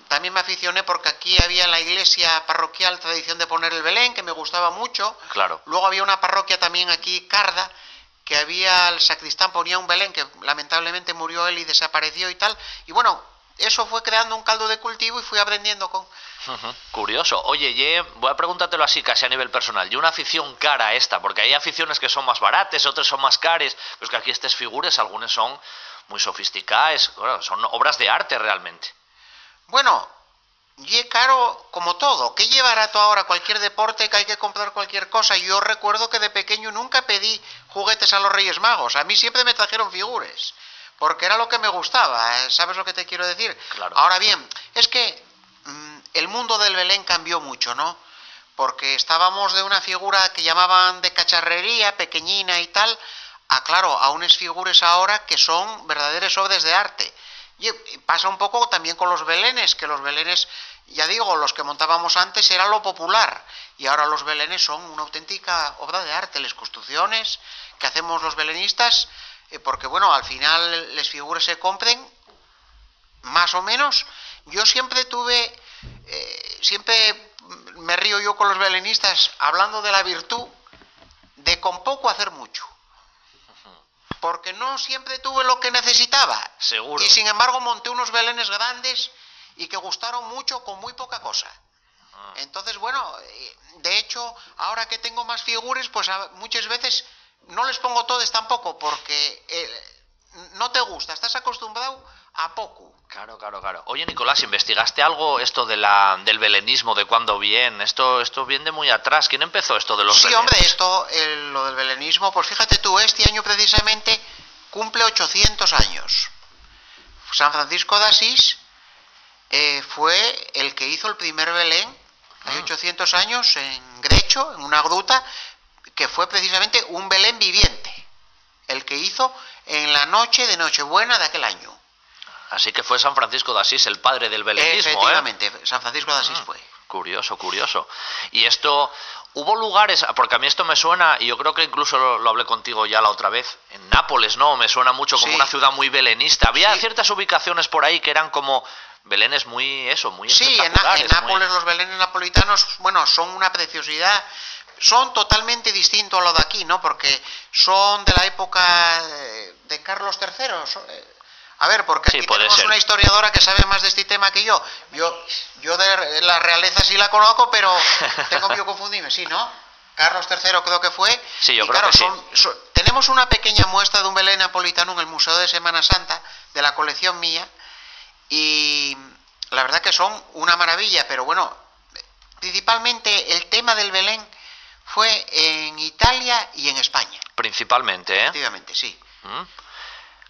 Speaker 7: También me aficioné porque aquí había en la iglesia parroquial tradición de poner el Belén, que me gustaba mucho.
Speaker 2: Claro.
Speaker 7: Luego había una parroquia también aquí, Carda, que había, el sacristán ponía un Belén, que lamentablemente murió él y desapareció y tal. Y bueno, eso fue creando un caldo de cultivo y fui aprendiendo con...
Speaker 2: Curioso. Oye, voy a preguntártelo así, casi a nivel personal. ¿Y una afición cara esta? Porque hay aficiones que son más baratas, otras son más caras. Pues que aquí estas figuras, algunas son muy sofisticadas, bueno, son obras de arte realmente.
Speaker 7: Bueno, y caro como todo. ¿Qué llevará tú ahora cualquier deporte que hay que comprar cualquier cosa? Yo recuerdo que de pequeño nunca pedí juguetes a los Reyes Magos. A mí siempre me trajeron figuras, porque era lo que me gustaba. ¿Sabes lo que te quiero decir?
Speaker 2: Claro.
Speaker 7: Ahora bien, es que el mundo del Belén cambió mucho, ¿no? Porque estábamos de una figura que llamaban de cacharrería, pequeñina y tal, claro, a unas figuras ahora que son verdaderas obras de arte. Y pasa un poco también con los belenes, que los belenes, ya digo, los que montábamos antes era lo popular, y ahora los belenes son una auténtica obra de arte, las construcciones que hacemos los belenistas, porque bueno, al final las figuras se compren, más o menos. Yo siempre siempre me río yo con los belenistas hablando de la virtud de con poco hacer mucho. Porque no siempre tuve lo que necesitaba.
Speaker 2: Seguro.
Speaker 7: Y sin embargo monté unos belenes grandes y que gustaron mucho con muy poca cosa. Entonces, bueno, de hecho, ahora que tengo más figuras, pues muchas veces no les pongo todas tampoco, porque no te gusta, estás acostumbrado a poco.
Speaker 2: Claro. Oye, Nicolás, ¿investigaste algo esto del belenismo, de cuándo viene? Esto viene de muy atrás. ¿Quién empezó esto de los
Speaker 7: Sí,
Speaker 2: belenes?
Speaker 7: hombre, lo del belenismo, pues fíjate tú, este año precisamente cumple 800 años. San Francisco de Asís fue el que hizo el primer Belén, hay 800 años, en Grecho, en una gruta, que fue precisamente un Belén viviente, el que hizo en la noche de Nochebuena de aquel año.
Speaker 2: Así que fue San Francisco de Asís el padre del belenismo,
Speaker 7: Efectivamente, San Francisco de Asís fue.
Speaker 2: Curioso. Y esto, hubo lugares, porque a mí esto me suena, y yo creo que incluso lo hablé contigo ya la otra vez, en Nápoles, ¿no? Me suena mucho como
Speaker 7: Sí.
Speaker 2: una ciudad muy belenista. Había
Speaker 7: Sí.
Speaker 2: ciertas ubicaciones por ahí que eran como belenes muy
Speaker 7: Sí, en
Speaker 2: espectaculares.
Speaker 7: Nápoles los belenes napolitanos, bueno, son una preciosidad. Son totalmente distintos a lo de aquí, ¿no? Porque son de la época de Carlos III. A ver, porque
Speaker 2: Sí,
Speaker 7: aquí
Speaker 2: puede
Speaker 7: tenemos
Speaker 2: ser.
Speaker 7: una historiadora que sabe más de este tema que yo. Yo de la realeza sí la conozco, pero tengo que confundirme, sí, ¿no? Carlos III creo que fue.
Speaker 2: Sí, yo
Speaker 7: y
Speaker 2: creo
Speaker 7: claro,
Speaker 2: que sí.
Speaker 7: tenemos una pequeña muestra de un Belén napolitano en el Museo de Semana Santa, de la colección mía, y la verdad que son una maravilla, pero bueno, principalmente el tema del Belén fue en Italia y en España.
Speaker 2: Principalmente, ¿eh?
Speaker 7: Efectivamente, sí.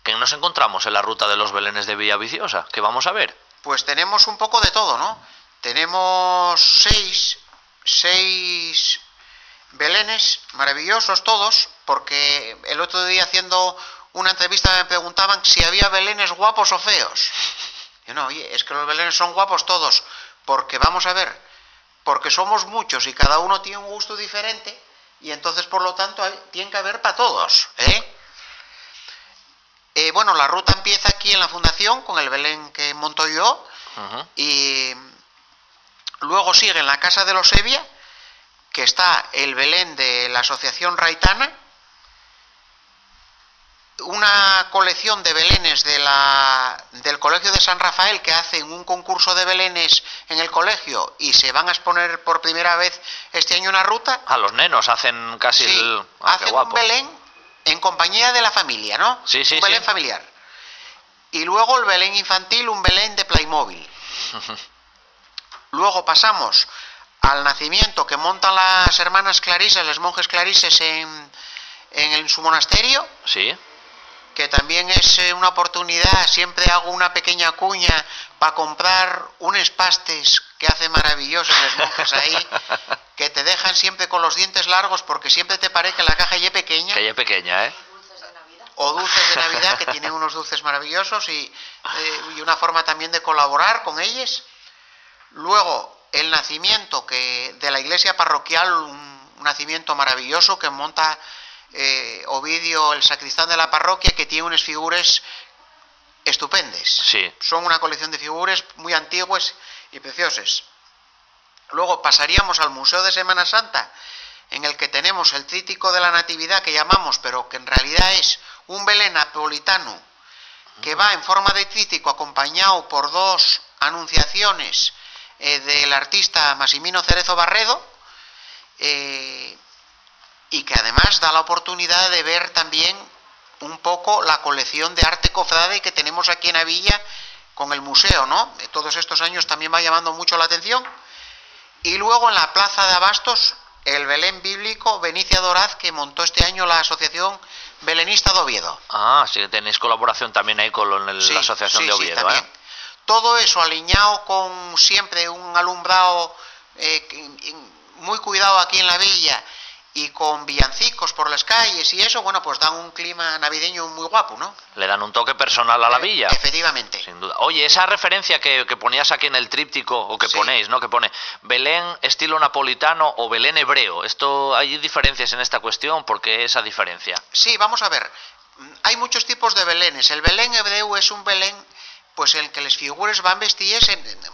Speaker 2: ¿Qué nos encontramos en la ruta de los belenes de Villaviciosa? ¿Qué vamos a ver?
Speaker 7: Pues tenemos un poco de todo, ¿no? Tenemos seis belenes maravillosos todos, porque el otro día haciendo una entrevista me preguntaban si había belenes guapos o feos. Yo no, oye, es que los belenes son guapos todos, porque vamos a ver, porque somos muchos y cada uno tiene un gusto diferente, y entonces por lo tanto tiene que haber para todos, ¿eh? Bueno, la ruta empieza aquí en la fundación con el Belén que monto yo, y luego sigue en la Casa de los Evia, que está el Belén de la Asociación Raitana, una colección de belenes del Colegio de San Rafael, que hacen un concurso de belenes en el colegio y se van a exponer por primera vez este año una ruta.
Speaker 2: Los nenos hacen casi
Speaker 7: Sí,
Speaker 2: el... qué
Speaker 7: hacen
Speaker 2: guapo.
Speaker 7: un Belén en compañía de la familia, ¿no?
Speaker 2: Sí,
Speaker 7: un Belén
Speaker 2: sí.
Speaker 7: familiar. Y luego el Belén infantil, un Belén de Playmobil. Luego pasamos al nacimiento que montan las hermanas clarisas, los monjes clarises en su monasterio,
Speaker 2: Sí.
Speaker 7: que también es una oportunidad. Siempre hago una pequeña cuña para comprar unos pastes que hacen maravillosos los monjes ahí, que te dejan siempre con los dientes largos, porque siempre te parece que la caja ya es pequeña.
Speaker 2: Que ella es pequeña, ¿eh?
Speaker 7: O dulces de Navidad, que tienen unos dulces maravillosos, y una forma también de colaborar con ellos. Luego el nacimiento de la iglesia parroquial, un nacimiento maravilloso que monta Ovidio, el sacristán de la parroquia, que tiene unas figuras estupendas.
Speaker 2: Sí.
Speaker 7: Son una colección de figuras muy antiguas y preciosas. Luego pasaríamos al Museo de Semana Santa, en el que tenemos el tríptico de la Natividad, que llamamos, pero que en realidad es un Belén napolitano que va en forma de tríptico acompañado por dos anunciaciones del artista Massimino Cerezo Barredo, y que además da la oportunidad de ver también un poco la colección de arte cofrade que tenemos aquí en Avilla con el museo, ¿no? Todos estos años también va llamando mucho la atención. Y luego en la Plaza de Abastos, el Belén bíblico Benicia Doraz, que montó este año la Asociación Belenista de Oviedo.
Speaker 2: Sí que tenéis colaboración también ahí con la Asociación de Oviedo,
Speaker 7: también. Todo eso alineado con siempre un alumbrado muy cuidado aquí en la villa, y con villancicos por las calles y eso, bueno, pues dan un clima navideño muy guapo, ¿no?
Speaker 2: Le dan un toque personal a la villa.
Speaker 7: Efectivamente.
Speaker 2: Sin duda. Oye, esa referencia que ponías aquí en el tríptico, o que
Speaker 7: Sí.
Speaker 2: ponéis, ¿no? Que pone Belén estilo napolitano o Belén hebreo. ¿Hay diferencias en esta cuestión? ¿Por qué esa diferencia?
Speaker 7: Sí, vamos a ver. Hay muchos tipos de belenes. El Belén hebreo es un Belén, pues en el que las figuras van vestidas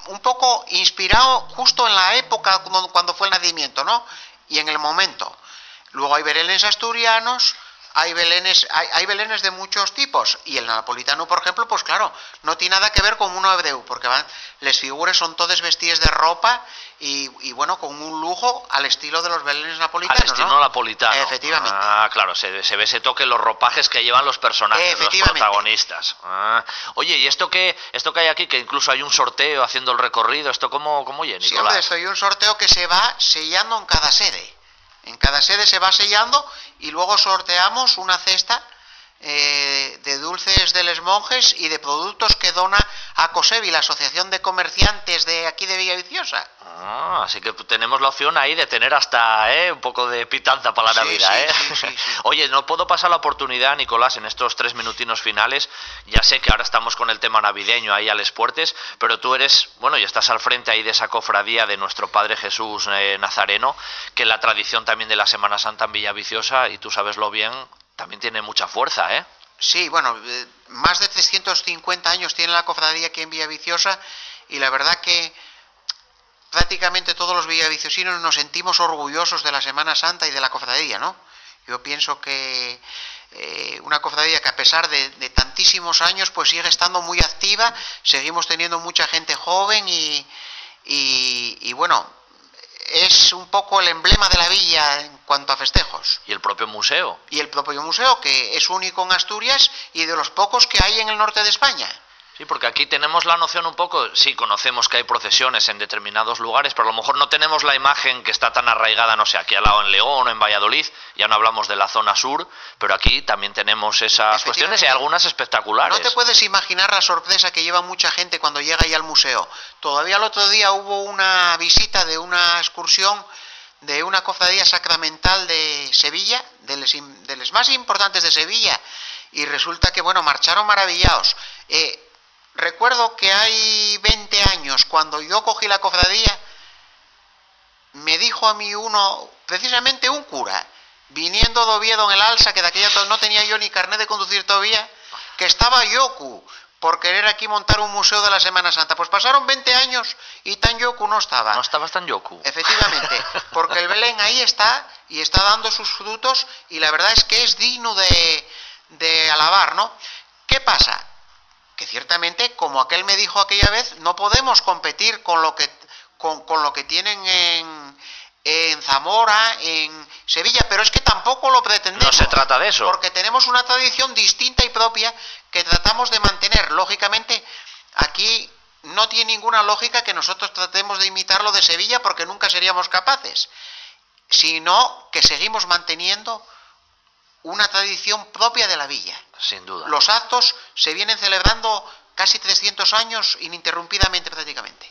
Speaker 7: un poco inspirado justo en la época cuando fue el nacimiento, ¿no? Y en el momento. Luego hay belenes asturianos, hay belenes de muchos tipos, y el napolitano, por ejemplo, pues claro, no tiene nada que ver con un hebreu, porque les figures son todas vestidas de ropa y bueno, con un lujo al estilo de los belenes napolitanos,
Speaker 2: al estilo
Speaker 7: ¿no?
Speaker 2: napolitano.
Speaker 7: Efectivamente.
Speaker 2: Claro, se ve ese toque en los ropajes que llevan los personajes, los protagonistas. Oye, ¿y esto que hay aquí, que incluso hay un sorteo haciendo el recorrido, esto cómo oye, Nicolás?
Speaker 7: Sí, hombre, esto hay un sorteo que se va sellando en cada sede. En cada sede se va sellando y luego sorteamos una cesta de dulces de los monjes y de productos que dona a COSEBI, la Asociación de Comerciantes de aquí de Villaviciosa.
Speaker 2: Así que tenemos la opción ahí de tener hasta un poco de pitanza para la Navidad.
Speaker 7: Sí.
Speaker 2: Oye, no puedo pasar la oportunidad, Nicolás, en estos 3 minutinos finales. Ya sé que ahora estamos con el tema navideño ahí a les puertes, pero tú eres, bueno, y estás al frente ahí de esa cofradía de nuestro Padre Jesús Nazareno, que la tradición también de la Semana Santa en Villaviciosa, y tú sabeslo bien, también tiene mucha fuerza, ¿eh?
Speaker 7: Sí, bueno, más de 350 años tiene la cofradía aquí en Villaviciosa, y la verdad que prácticamente todos los villaviciosinos nos sentimos orgullosos de la Semana Santa y de la cofradía, ¿no? Yo pienso que una cofradía que a pesar de tantísimos años pues sigue estando muy activa, seguimos teniendo mucha gente joven y bueno, es un poco el emblema de la villa en cuanto a festejos.
Speaker 2: Y el propio museo.
Speaker 7: Y el propio museo, que es único en Asturias y de los pocos que hay en el norte de España.
Speaker 2: Sí, porque aquí tenemos la noción un poco, sí, conocemos que hay procesiones en determinados lugares, pero a lo mejor no tenemos la imagen que está tan arraigada, no sé, aquí al lado en León o en Valladolid, ya no hablamos de la zona sur, pero aquí también tenemos esas cuestiones y algunas espectaculares.
Speaker 7: No te puedes imaginar la sorpresa que lleva mucha gente cuando llega ahí al museo. Todavía el otro día hubo una visita de una excursión de una cofradía sacramental de Sevilla, de los más importantes de Sevilla, y resulta que, bueno, marcharon maravillados. Recuerdo que hay 20 años, cuando yo cogí la cofradía, me dijo a mí precisamente un cura, viniendo de Oviedo en el Alsa, que de aquella no tenía yo ni carnet de conducir todavía, que estaba yoku por querer aquí montar un museo de la Semana Santa. Pues pasaron 20 años y tan yoku no estaba.
Speaker 2: No estabas tan yoku.
Speaker 7: Efectivamente, porque el Belén ahí está y está dando sus frutos, y la verdad es que es digno de alabar, ¿no? ¿Qué pasa? Que ciertamente, como aquel me dijo aquella vez, no podemos competir con lo que tienen en Zamora, en Sevilla, pero es que tampoco lo pretendemos.
Speaker 2: No se trata de eso.
Speaker 7: Porque tenemos una tradición distinta y propia que tratamos de mantener. Lógicamente, aquí no tiene ninguna lógica que nosotros tratemos de imitar lo de Sevilla, porque nunca seríamos capaces, sino que seguimos manteniendo una tradición propia de la villa.
Speaker 2: Sin duda.
Speaker 7: Los actos se vienen celebrando casi 300 años ininterrumpidamente prácticamente.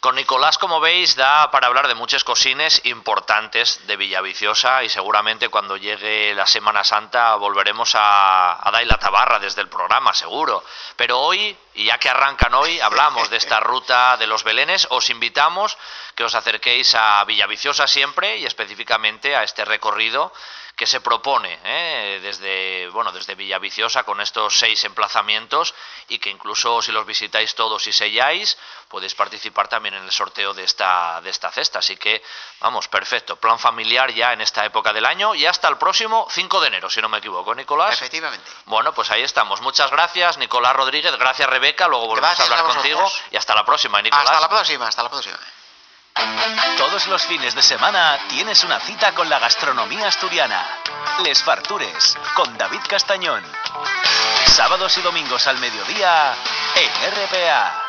Speaker 2: Con Nicolás, como veis, da para hablar de muchas cosines importantes de Villaviciosa, y seguramente cuando llegue la Semana Santa volveremos a dar la tabarra desde el programa, seguro. Pero hoy, y ya que arrancan hoy, hablamos de esta ruta de los Belenes. Os invitamos que os acerquéis a Villaviciosa siempre, y específicamente a este recorrido que se propone desde Villaviciosa, con estos 6 emplazamientos, y que incluso si los visitáis todos y selláis, podéis participar también en el sorteo de esta cesta. Así que, vamos, perfecto, plan familiar ya en esta época del año, y hasta el próximo 5 de enero, si no me equivoco, Nicolás.
Speaker 7: Efectivamente.
Speaker 2: Bueno, pues ahí estamos. Muchas gracias, Nicolás Rodríguez, gracias, Rebeca, luego volvemos a hablar contigo, y hasta la próxima, Nicolás.
Speaker 7: Hasta la próxima.
Speaker 1: Todos los fines de semana tienes una cita con la gastronomía asturiana. Les Fartures, con David Castañón. Sábados y domingos al mediodía en RPA.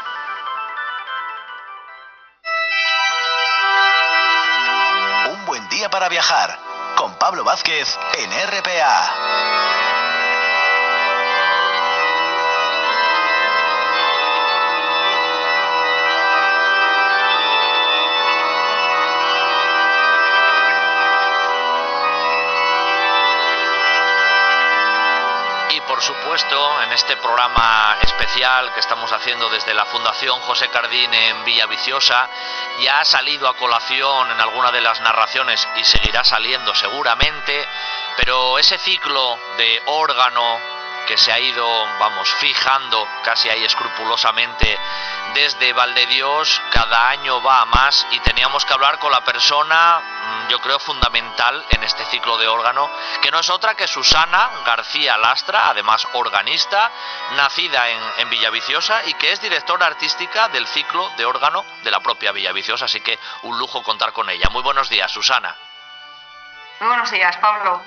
Speaker 1: Un buen día para viajar, con Pablo Vázquez en RPA.
Speaker 2: Por supuesto, en este programa especial que estamos haciendo desde la Fundación José Cardín en Villaviciosa, ya ha salido a colación en alguna de las narraciones y seguirá saliendo seguramente, pero ese ciclo de órgano, que se ha ido, vamos, fijando casi ahí escrupulosamente desde Valdedios, cada año va a más, y teníamos que hablar con la persona, yo creo, fundamental en este ciclo de órgano, que no es otra que Susana García Lastra, además organista, nacida en Villaviciosa y que es directora artística del ciclo de órgano de la propia Villaviciosa, así que un lujo contar con ella. Muy buenos días, Susana.
Speaker 8: Muy buenos días, Pablo.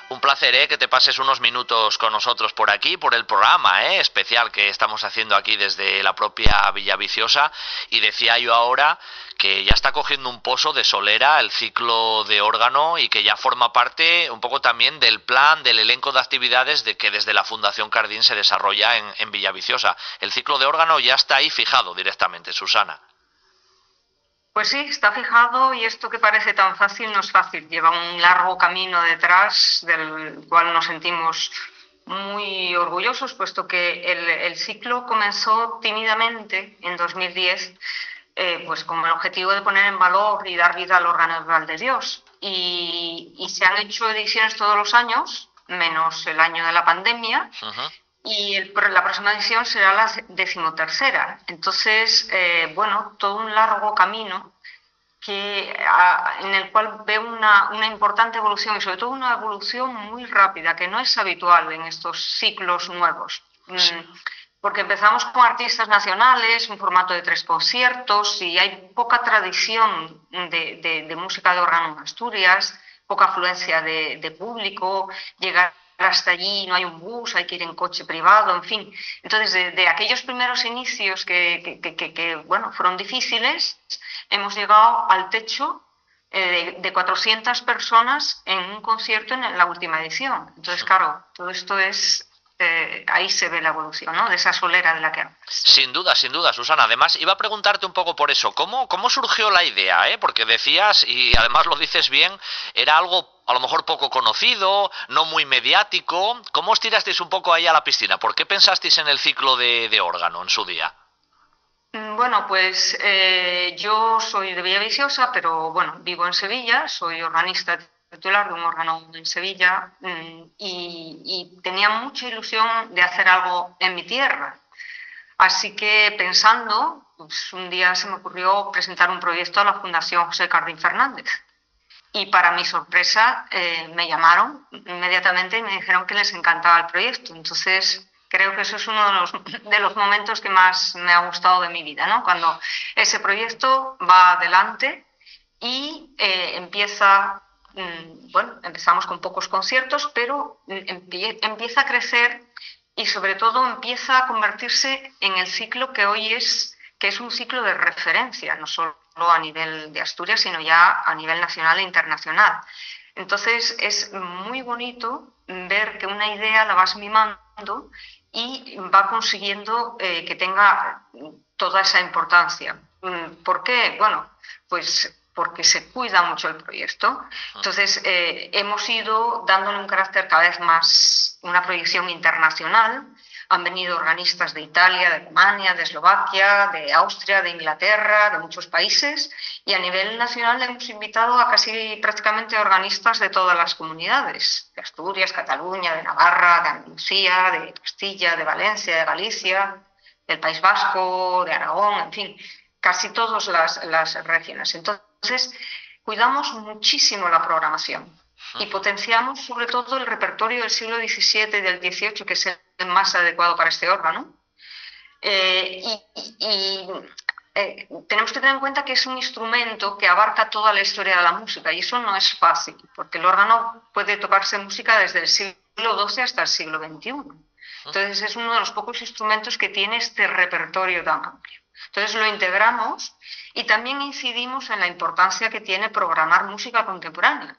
Speaker 2: Un placer, que te pases unos minutos con nosotros por aquí, por el programa especial que estamos haciendo aquí desde la propia Villaviciosa. Y decía yo ahora que ya está cogiendo un pozo de solera el ciclo de órgano y que ya forma parte un poco también del plan, del elenco de actividades que desde la Fundación Cardín se desarrolla en Villaviciosa. El ciclo de órgano ya está ahí fijado directamente, Susana.
Speaker 8: Pues sí, está fijado, y esto que parece tan fácil no es fácil. Lleva un largo camino detrás del cual nos sentimos muy orgullosos, puesto que el ciclo comenzó tímidamente en 2010, pues con el objetivo de poner en valor y dar vida al órgano de Valdedios. Y se han hecho ediciones todos los años, menos el año de la pandemia.
Speaker 2: Uh-huh.
Speaker 8: Y la próxima edición será la 13ª. Entonces, todo un largo camino en el cual veo una importante evolución, y sobre todo una evolución muy rápida, que no es habitual en estos ciclos nuevos. Porque empezamos con artistas nacionales, un formato de 3 conciertos, y hay poca tradición de música de órgano en Asturias, poca afluencia de público, llegar hasta allí no hay un bus, hay que ir en coche privado, en fin. Entonces, de aquellos primeros inicios que fueron difíciles, hemos llegado al techo de 400 personas en un concierto en la última edición. Entonces, claro, todo esto es... ahí se ve la evolución, ¿no?, de esa solera de la que hablas.
Speaker 2: Sin duda, Susana. Además, iba a preguntarte un poco por eso. ¿Cómo surgió la idea? Porque decías, y además lo dices bien, era algo a lo mejor poco conocido, no muy mediático. ¿Cómo os tirasteis un poco ahí a la piscina? ¿Por qué pensasteis en el ciclo de órgano en su día?
Speaker 8: Bueno, pues yo soy de Villaviciosa, pero bueno, vivo en Sevilla, soy organista titular de un órgano en Sevilla, y tenía mucha ilusión de hacer algo en mi tierra. Así que pensando, pues un día se me ocurrió presentar un proyecto a la Fundación José Cardín Fernández. Y para mi sorpresa me llamaron inmediatamente y me dijeron que les encantaba el proyecto. Entonces creo que eso es uno de los momentos que más me ha gustado de mi vida, ¿no? Cuando ese proyecto va adelante y empezamos con pocos conciertos, pero empieza a crecer y sobre todo empieza a convertirse en el ciclo que hoy es, que es un ciclo de referencia, no solo a nivel de Asturias, sino ya a nivel nacional e internacional. Entonces es muy bonito ver que una idea la vas mimando y va consiguiendo que tenga toda esa importancia. ¿Por qué? Bueno, pues porque se cuida mucho el proyecto. Entonces hemos ido dándole un carácter cada vez más, una proyección internacional. Han venido organistas de Italia, de Alemania, de Eslovaquia, de Austria, de Inglaterra, de muchos países, y a nivel nacional hemos invitado a casi prácticamente organistas de todas las comunidades, de Asturias, Cataluña, de Navarra, de Andalucía, de Castilla, de Valencia, de Galicia, del País Vasco, de Aragón, en fin, casi todas las regiones. Entonces, cuidamos muchísimo la programación y potenciamos sobre todo el repertorio del siglo XVII y del XVIII, que es el más adecuado para este órgano. Tenemos que tener en cuenta que es un instrumento que abarca toda la historia de la música, y eso no es fácil, porque el órgano puede tocarse música desde el siglo XII hasta el siglo XXI. Entonces es uno de los pocos instrumentos que tiene este repertorio tan amplio. Entonces lo integramos y también incidimos en la importancia que tiene programar música contemporánea,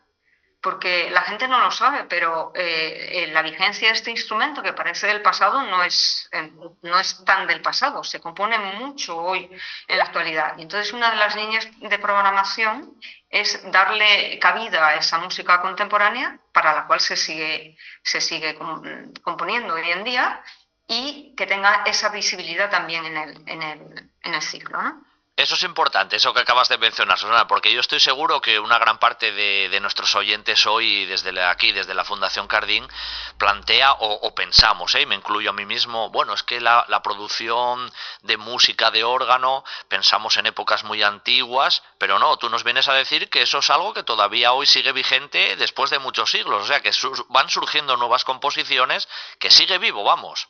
Speaker 8: porque la gente no lo sabe, pero la vigencia de este instrumento, que parece del pasado, no es tan del pasado, se compone mucho hoy en la actualidad. Y entonces una de las líneas de programación es darle cabida a esa música contemporánea, para la cual se sigue componiendo hoy en día, y que tenga esa visibilidad también en el ciclo, ¿no?
Speaker 2: Eso es importante, eso que acabas de mencionar, Susana, porque yo estoy seguro que una gran parte de nuestros oyentes hoy, aquí, desde la Fundación Cardín, plantea o pensamos, y me incluyo a mí mismo, bueno, es que la producción de música de órgano, pensamos en épocas muy antiguas, pero no, tú nos vienes a decir que eso es algo que todavía hoy sigue vigente después de muchos siglos, o sea, que van surgiendo nuevas composiciones, que sigue vivo, vamos.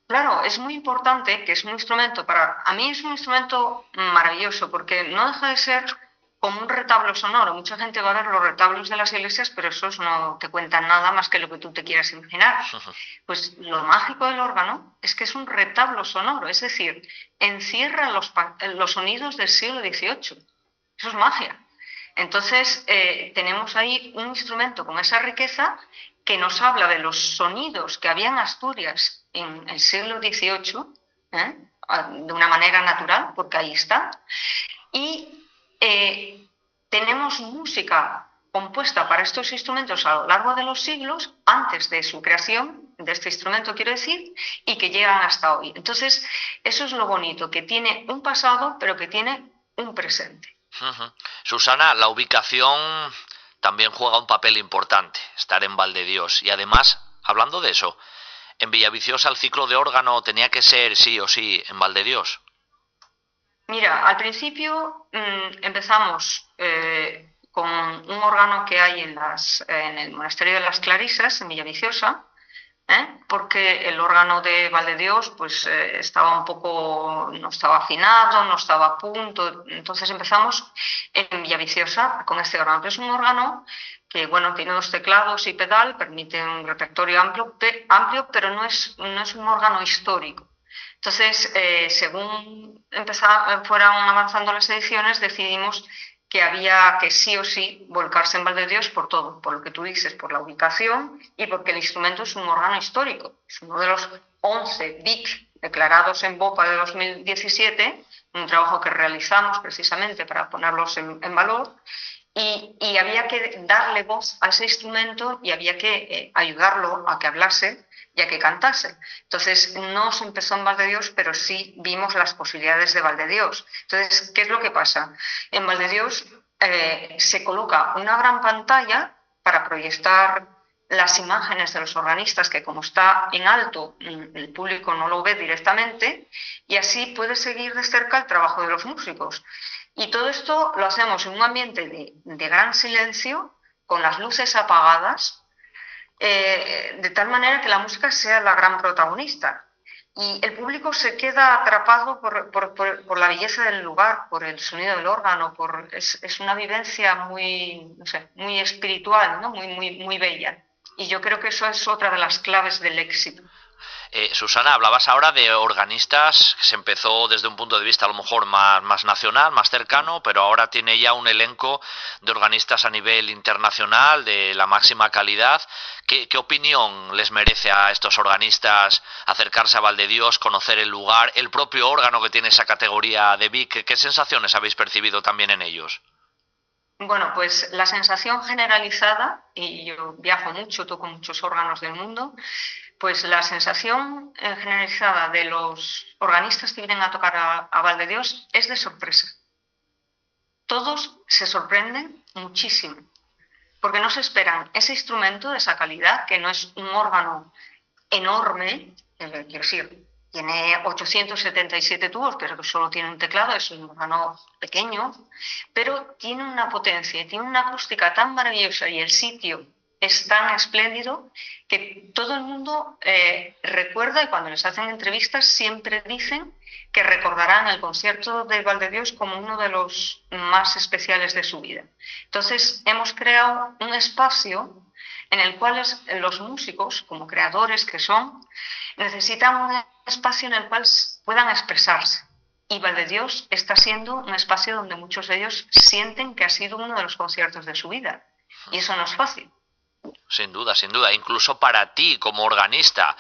Speaker 8: Claro, es muy importante, que es un instrumento a mí es un instrumento maravilloso, porque no deja de ser como un retablo sonoro. Mucha gente va a ver los retablos de las iglesias, pero esos no te cuentan nada más que lo que tú te quieras imaginar. Pues lo mágico del órgano es que es un retablo sonoro, es decir, encierra los sonidos del siglo XVIII. Eso es magia. Entonces, tenemos ahí un instrumento con esa riqueza que nos habla de los sonidos que había en Asturias en el siglo XVIII, de una manera natural, porque ahí está, y tenemos música compuesta para estos instrumentos a lo largo de los siglos, antes de su creación, de este instrumento quiero decir, y que llegan hasta hoy. Entonces, eso es lo bonito, que tiene un pasado, pero que tiene un presente.
Speaker 2: Susana, la ubicación también juega un papel importante, estar en Valdedios. Y además, hablando de eso, en Villaviciosa el ciclo de órgano tenía que ser sí o sí en Valdedios.
Speaker 8: Mira, al principio empezamos con un órgano que hay en el monasterio de las Clarisas, en Villaviciosa, porque el órgano de Valdedios pues estaba no estaba afinado, no estaba a punto. Entonces empezamos en Villaviciosa con este órgano, que es un órgano que bueno, tiene 2 teclados y pedal, permite un repertorio amplio, pero no es un órgano histórico. Entonces, según fueron avanzando las ediciones, decidimos que había que sí o sí volcarse en Valdedios por todo, por lo que tú dices, por la ubicación y porque el instrumento es un órgano histórico. Es uno de los 11 BIC declarados en BOPA de 2017, un trabajo que realizamos precisamente para ponerlos en valor, y había que darle voz a ese instrumento y había que ayudarlo a que hablase y a que cantase. Entonces, no se empezó en Valdedios, pero sí vimos las posibilidades de Valdedios. Entonces, ¿qué es lo que pasa? En Valdedios se coloca una gran pantalla para proyectar las imágenes de los organistas, que como está en alto, el público no lo ve directamente, y así puede seguir de cerca el trabajo de los músicos. Y todo esto lo hacemos en un ambiente de gran silencio, con las luces apagadas, de tal manera que la música sea la gran protagonista. Y el público se queda atrapado por la belleza del lugar, por el sonido del órgano, es una vivencia muy, no sé, muy espiritual, ¿no? Muy bella. Y yo creo que eso es otra de las claves del éxito.
Speaker 2: Susana, hablabas ahora de organistas, que se empezó desde un punto de vista a lo mejor más nacional, más cercano, pero ahora tiene ya un elenco de organistas a nivel internacional de la máxima calidad. ¿Qué opinión les merece a estos organistas acercarse a Valdedios, conocer el lugar, el propio órgano que tiene esa categoría de BIC? ¿Qué sensaciones habéis percibido también en ellos?
Speaker 8: Bueno, pues la sensación generalizada, y yo viajo mucho, toco muchos órganos del mundo, pues la sensación generalizada de los organistas que vienen a tocar a Valdedios es de sorpresa. Todos se sorprenden muchísimo, porque no se esperan ese instrumento de esa calidad, que no es un órgano enorme, quiero decir, tiene 877 tubos, pero que solo tiene un teclado, es un órgano pequeño, pero tiene una potencia, tiene una acústica tan maravillosa y el sitio es tan espléndido que todo el mundo recuerda, y cuando les hacen entrevistas siempre dicen que recordarán el concierto de Valdedios como uno de los más especiales de su vida. Entonces hemos creado un espacio en el cual los músicos, como creadores que son, necesitan un espacio en el cual puedan expresarse. Y Valdedios está siendo un espacio donde muchos de ellos sienten que ha sido uno de los conciertos de su vida. Y eso no es fácil.
Speaker 2: Sin duda, sin duda. Incluso para ti, como organista,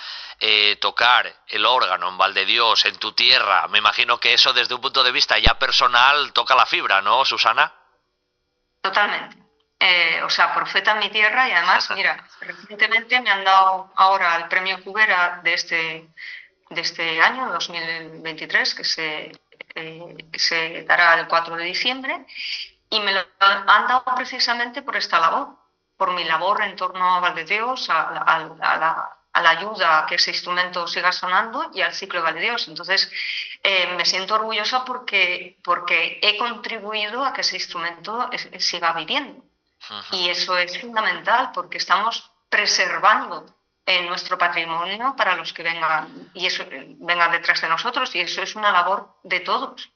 Speaker 2: tocar el órgano en Valdedios, en tu tierra, me imagino que eso desde un punto de vista ya personal toca la fibra, ¿no, Susana?
Speaker 8: Totalmente. Profeta en mi tierra, y además, mira, recientemente me han dado ahora el premio Cubera de este año, 2023, que se se dará el 4 de diciembre, y me lo han dado precisamente por esta labor, por mi labor en torno a Valdedeos, a la ayuda a que ese instrumento siga sonando y al ciclo de Valdedeos. Entonces, me siento orgullosa porque he contribuido a que ese instrumento siga viviendo. Y eso es fundamental, porque estamos preservando nuestro patrimonio para los que vengan detrás de nosotros, y eso es una labor de todos.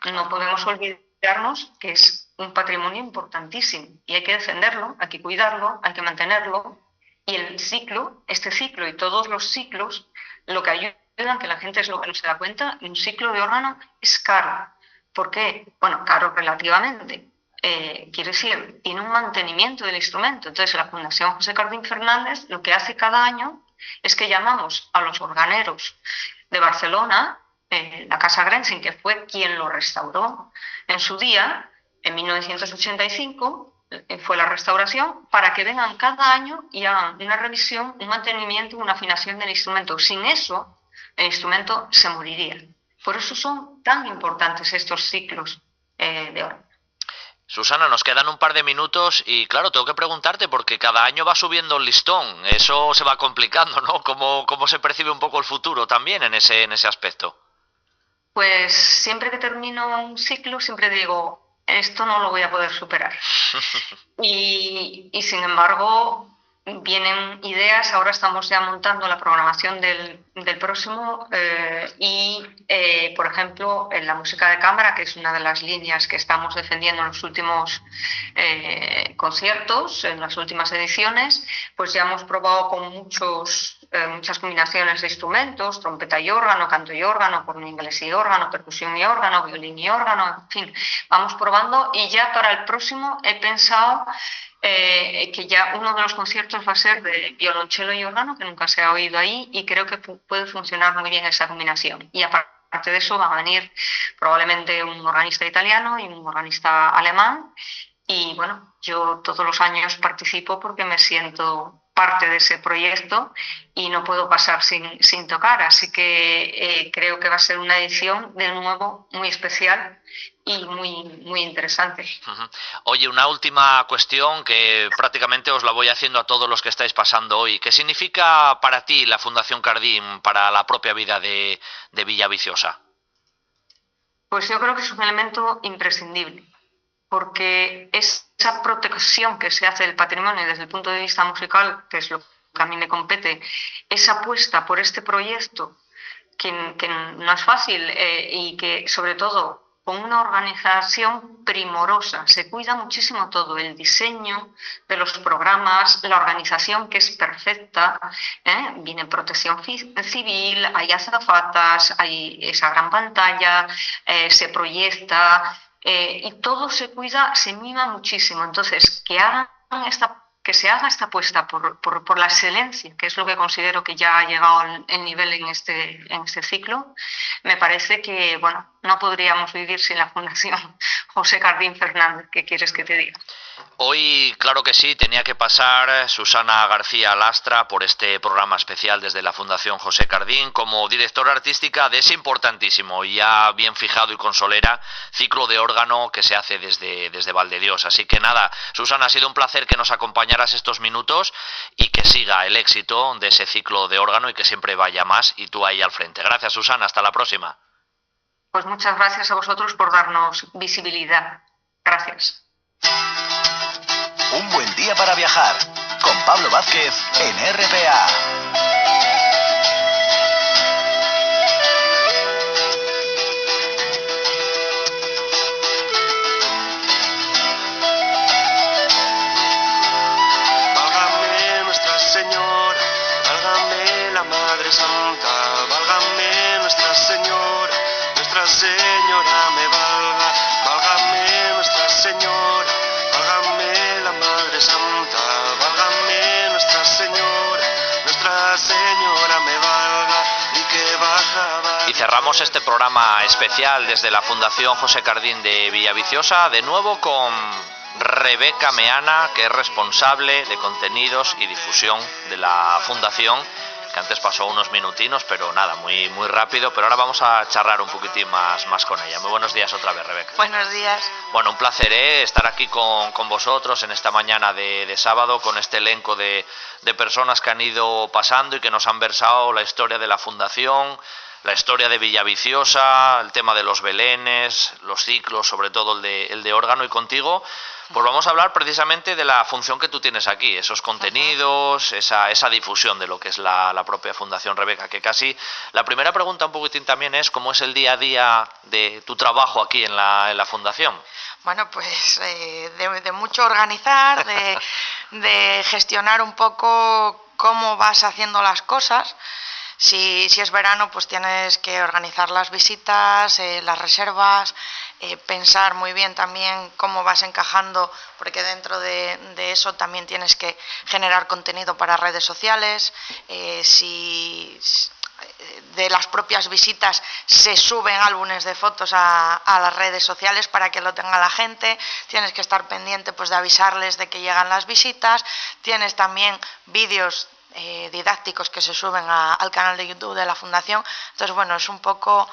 Speaker 8: No podemos olvidarnos que es un patrimonio importantísimo y hay que defenderlo, hay que cuidarlo, hay que mantenerlo. Y este ciclo y todos los ciclos, lo que ayudan, que la gente es lo que no se da cuenta, un ciclo de órgano es caro. ¿Por qué? Bueno, caro relativamente. Quiere decir, tiene un mantenimiento del instrumento. Entonces, la Fundación José Cardín Fernández lo que hace cada año es que llamamos a los organeros de Barcelona, la Casa Grensin, que fue quien lo restauró en su día, en 1985, fue la restauración, para que vengan cada año y hagan una revisión, un mantenimiento, una afinación del instrumento. Sin eso, el instrumento se moriría. Por eso son tan importantes estos ciclos de órgano.
Speaker 2: Susana, nos quedan un par de minutos y claro, tengo que preguntarte porque cada año va subiendo el listón, eso se va complicando, ¿no? ¿Cómo se percibe un poco el futuro también en ese aspecto?
Speaker 8: Pues siempre que termino un ciclo, siempre digo, esto no lo voy a poder superar. Y sin embargo, vienen ideas, ahora estamos ya montando la programación del próximo por ejemplo, en la música de cámara, que es una de las líneas que estamos defendiendo en los últimos conciertos, en las últimas ediciones, pues ya hemos probado con muchas combinaciones de instrumentos, trompeta y órgano, canto y órgano, corno inglés y órgano, percusión y órgano, violín y órgano, en fin, vamos probando, y ya para el próximo he pensado que ya uno de los conciertos va a ser de violonchelo y órgano, que nunca se ha oído ahí, y creo que puede funcionar muy bien esa combinación. Y aparte de eso va a venir probablemente un organista italiano y un organista alemán, y bueno, yo todos los años participo porque me siento parte de ese proyecto y no puedo pasar sin tocar, así que creo que va a ser una edición de nuevo muy especial y muy interesante.
Speaker 2: Oye, una última cuestión que prácticamente os la voy haciendo a todos los que estáis pasando hoy. ¿Qué significa para ti la Fundación Cardín para la propia vida de Villaviciosa?
Speaker 8: Pues yo creo que es un elemento imprescindible, porque esa protección que se hace del patrimonio desde el punto de vista musical, que es lo que a mí me compete, esa apuesta por este proyecto que no es fácil y que sobre todo con una organización primorosa, se cuida muchísimo todo, el diseño de los programas, la organización que es perfecta, viene protección civil, hay azafatas, hay esa gran pantalla, se proyecta, y todo se cuida, se mima muchísimo. Entonces, que se haga esta apuesta por la excelencia, que es lo que considero que ya ha llegado el nivel en este ciclo, me parece que, bueno, no podríamos vivir sin la Fundación José Cardín Fernández. ¿Qué quieres que te diga?
Speaker 2: Hoy, claro que sí, tenía que pasar Susana García Lastra por este programa especial desde la Fundación José Cardín como directora artística de ese importantísimo y ya bien fijado y con solera ciclo de órgano que se hace desde Valdedeos. Así que nada, Susana, ha sido un placer que nos acompañaras estos minutos y que siga el éxito de ese ciclo de órgano y que siempre vaya más y tú ahí al frente. Gracias, Susana, hasta la próxima.
Speaker 8: Pues muchas gracias a vosotros por darnos visibilidad. Gracias.
Speaker 1: Un buen día para viajar con Pablo Vázquez en RPA.
Speaker 5: Válgame Nuestra Señora, válgame la Madre Santa, válgame Nuestra Señora me valga, válgame Nuestra Señora, válgame la Madre Santa, válgame Nuestra Señora me valga y que baja.
Speaker 2: Y cerramos este programa especial desde la Fundación José Cardín de Villaviciosa, de nuevo con Rebeca Meana, que es responsable de contenidos y difusión de la Fundación, que antes pasó unos minutinos, pero nada, muy, muy rápido, pero ahora vamos a charlar un poquitín más con ella. Muy buenos días otra vez, Rebeca.
Speaker 6: Buenos días.
Speaker 2: Bueno, un placer estar aquí con vosotros en esta mañana de sábado, con este elenco de personas que han ido pasando y que nos han versado la historia de la Fundación, la historia de Villaviciosa, el tema de los belenes, los ciclos, sobre todo el de órgano, y contigo pues vamos a hablar precisamente de la función que tú tienes aquí, esos contenidos, esa difusión de lo que es la propia Fundación, Rebeca, que casi la primera pregunta un poquitín también es cómo es el día a día de tu trabajo aquí en la Fundación.
Speaker 6: Bueno, pues de mucho organizar, de gestionar un poco cómo vas haciendo las cosas. Si es verano, pues tienes que organizar las visitas, las reservas, pensar muy bien también cómo vas encajando, porque dentro de eso también tienes que generar contenido para redes sociales. De las propias visitas se suben álbumes de fotos a las redes sociales para que lo tenga la gente. Tienes que estar pendiente pues de avisarles de que llegan las visitas. Tienes también vídeos didácticos que se suben al canal de YouTube de la Fundación. Entonces, bueno, es un poco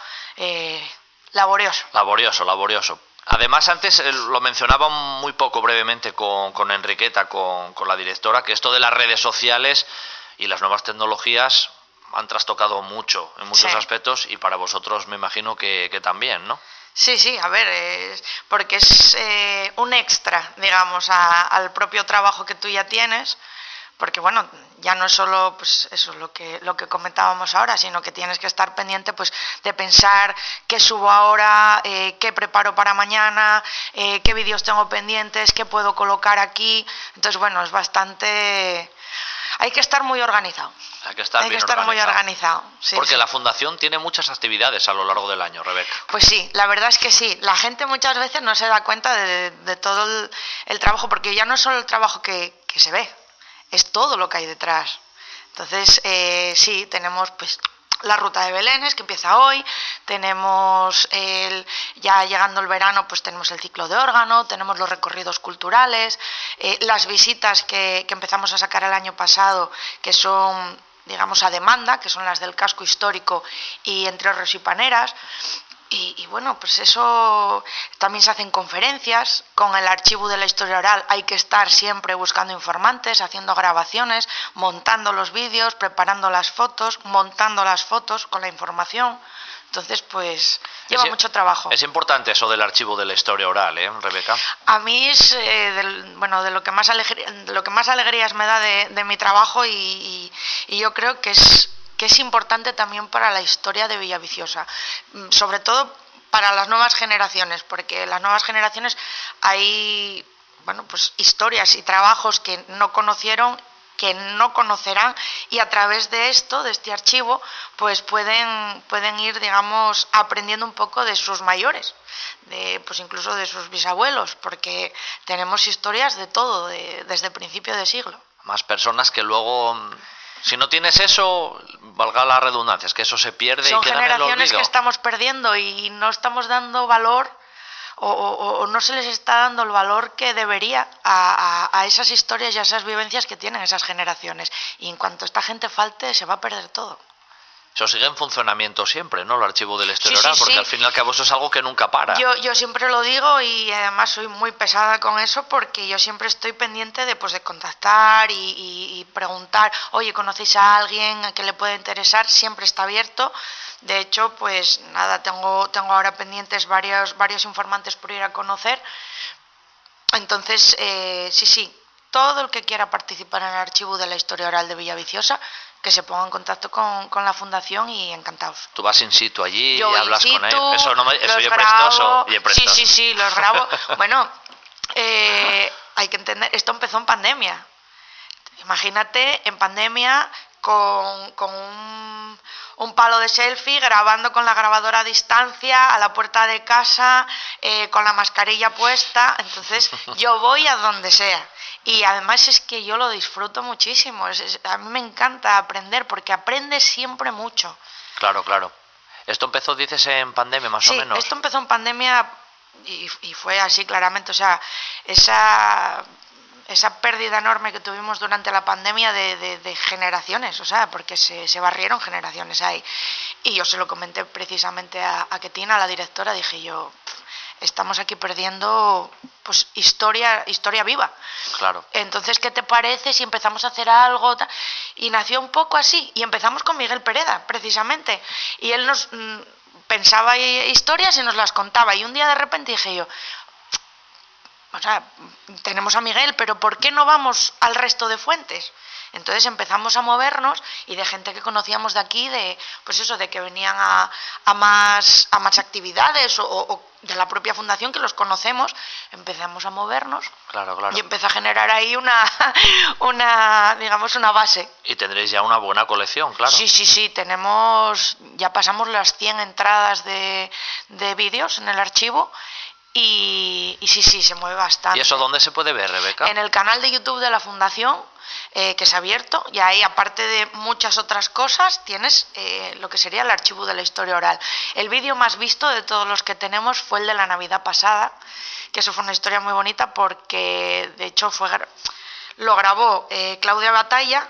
Speaker 6: laborioso.
Speaker 2: Laborioso. Además, antes lo mencionaba muy poco brevemente con Enriqueta, con la directora, que esto de las redes sociales y las nuevas tecnologías han trastocado mucho en muchos aspectos, y para vosotros me imagino que también, ¿no?
Speaker 6: Sí, a ver, porque es un extra, digamos, al propio trabajo que tú ya tienes. Porque bueno, ya no es solo pues eso lo que comentábamos ahora, sino que tienes que estar pendiente pues de pensar qué subo ahora, qué preparo para mañana, qué vídeos tengo pendientes, qué puedo colocar aquí. Entonces bueno, es bastante... Hay que estar muy organizado.
Speaker 2: Hay que estar
Speaker 6: muy organizado. Sí,
Speaker 2: porque la Fundación tiene muchas actividades a lo largo del año, Rebeca.
Speaker 6: Pues sí, la verdad es que sí. La gente muchas veces no se da cuenta de todo el trabajo, porque ya no es solo el trabajo que se ve, es todo lo que hay detrás. Entonces, sí, tenemos pues la ruta de Belénes, que empieza hoy, tenemos ya llegando el verano, pues tenemos el ciclo de órgano, tenemos los recorridos culturales, las visitas que empezamos a sacar el año pasado, que son, digamos, a demanda, que son las del casco histórico y Entre Hornos y Paneras. Y bueno, pues eso también se hacen conferencias. Con el archivo de la historia oral hay que estar siempre buscando informantes, haciendo grabaciones, montando los vídeos, preparando las fotos, montando las fotos con la información. Entonces, pues lleva mucho trabajo.
Speaker 2: Es importante eso del archivo de la historia oral, Rebeca.
Speaker 6: A mí es de lo que más alegrías me da de mi trabajo, y yo creo que es importante también para la historia de Villaviciosa, sobre todo para las nuevas generaciones, porque las nuevas generaciones hay pues historias y trabajos que no conocieron, que no conocerán, y a través de este archivo, pues pueden ir, digamos, aprendiendo un poco de sus mayores, pues incluso de sus bisabuelos, porque tenemos historias de todo, desde el principio de siglo.
Speaker 2: Más personas que luego... Si no tienes eso, valga la redundancia, es que eso se pierde.
Speaker 6: Son
Speaker 2: y queda en el olvido.
Speaker 6: generaciones que estamos perdiendo y no estamos dando valor, o no se les está dando el valor que debería a esas historias y a esas vivencias que tienen esas generaciones. Y en cuanto esta gente falte, se va a perder todo.
Speaker 2: Eso sigue en funcionamiento siempre, ¿no? El archivo de la historia oral, porque al fin y al cabo eso es algo que nunca para.
Speaker 6: Yo siempre lo digo, y además soy muy pesada con eso, porque yo siempre estoy pendiente de contactar y preguntar, oye, ¿conocéis a alguien a que le pueda interesar? Siempre está abierto. De hecho, pues nada, tengo ahora pendientes varios informantes por ir a conocer. Entonces, sí, todo el que quiera participar en el archivo de la historia oral de Villaviciosa, que se ponga en contacto con la Fundación, y encantados.
Speaker 2: Tú vas in situ allí y
Speaker 6: yo
Speaker 2: hablas con ellos. Eso yo
Speaker 6: prestoso. Sí, los grabo. Bueno, hay que entender, esto empezó en pandemia. Imagínate, en pandemia, con un palo de selfie, grabando con la grabadora a distancia, a la puerta de casa, con la mascarilla puesta. Entonces, yo voy a donde sea. Y además es que yo lo disfruto muchísimo. A mí me encanta aprender, porque aprendes siempre mucho.
Speaker 2: Claro. Esto empezó, dices, en pandemia, más o menos.
Speaker 6: Sí, esto empezó en pandemia y fue así claramente. O sea, esa pérdida enorme que tuvimos durante la pandemia de generaciones, o sea, porque se barrieron generaciones ahí. Y yo se lo comenté precisamente a Ketina, a la directora, dije yo, estamos aquí perdiendo pues historia viva.
Speaker 2: Claro.
Speaker 6: Entonces, ¿qué te parece si empezamos a hacer algo? Y nació un poco así, y empezamos con Miguel Pereda, precisamente. Y él nos pensaba historias y nos las contaba, y un día de repente dije yo, o sea, tenemos a Miguel, pero ¿por qué no vamos al resto de fuentes? Entonces empezamos a movernos, y de gente que conocíamos de aquí, pues eso, de que venían a más actividades o de la propia fundación, que los conocemos, empezamos a movernos.
Speaker 2: Claro.
Speaker 6: Y empezó a generar ahí una base.
Speaker 2: Y tendréis ya una buena colección, claro.
Speaker 6: Sí, ya pasamos las 100 entradas de vídeos en el archivo. Y sí, se mueve bastante.
Speaker 2: ¿Y eso dónde se puede ver, Rebeca?
Speaker 6: En el canal de YouTube de la Fundación, que se ha abierto, y ahí, aparte de muchas otras cosas, tienes lo que sería el archivo de la historia oral. El vídeo más visto de todos los que tenemos fue el de la Navidad pasada, que eso fue una historia muy bonita porque, de hecho, lo grabó Claudia Batalla,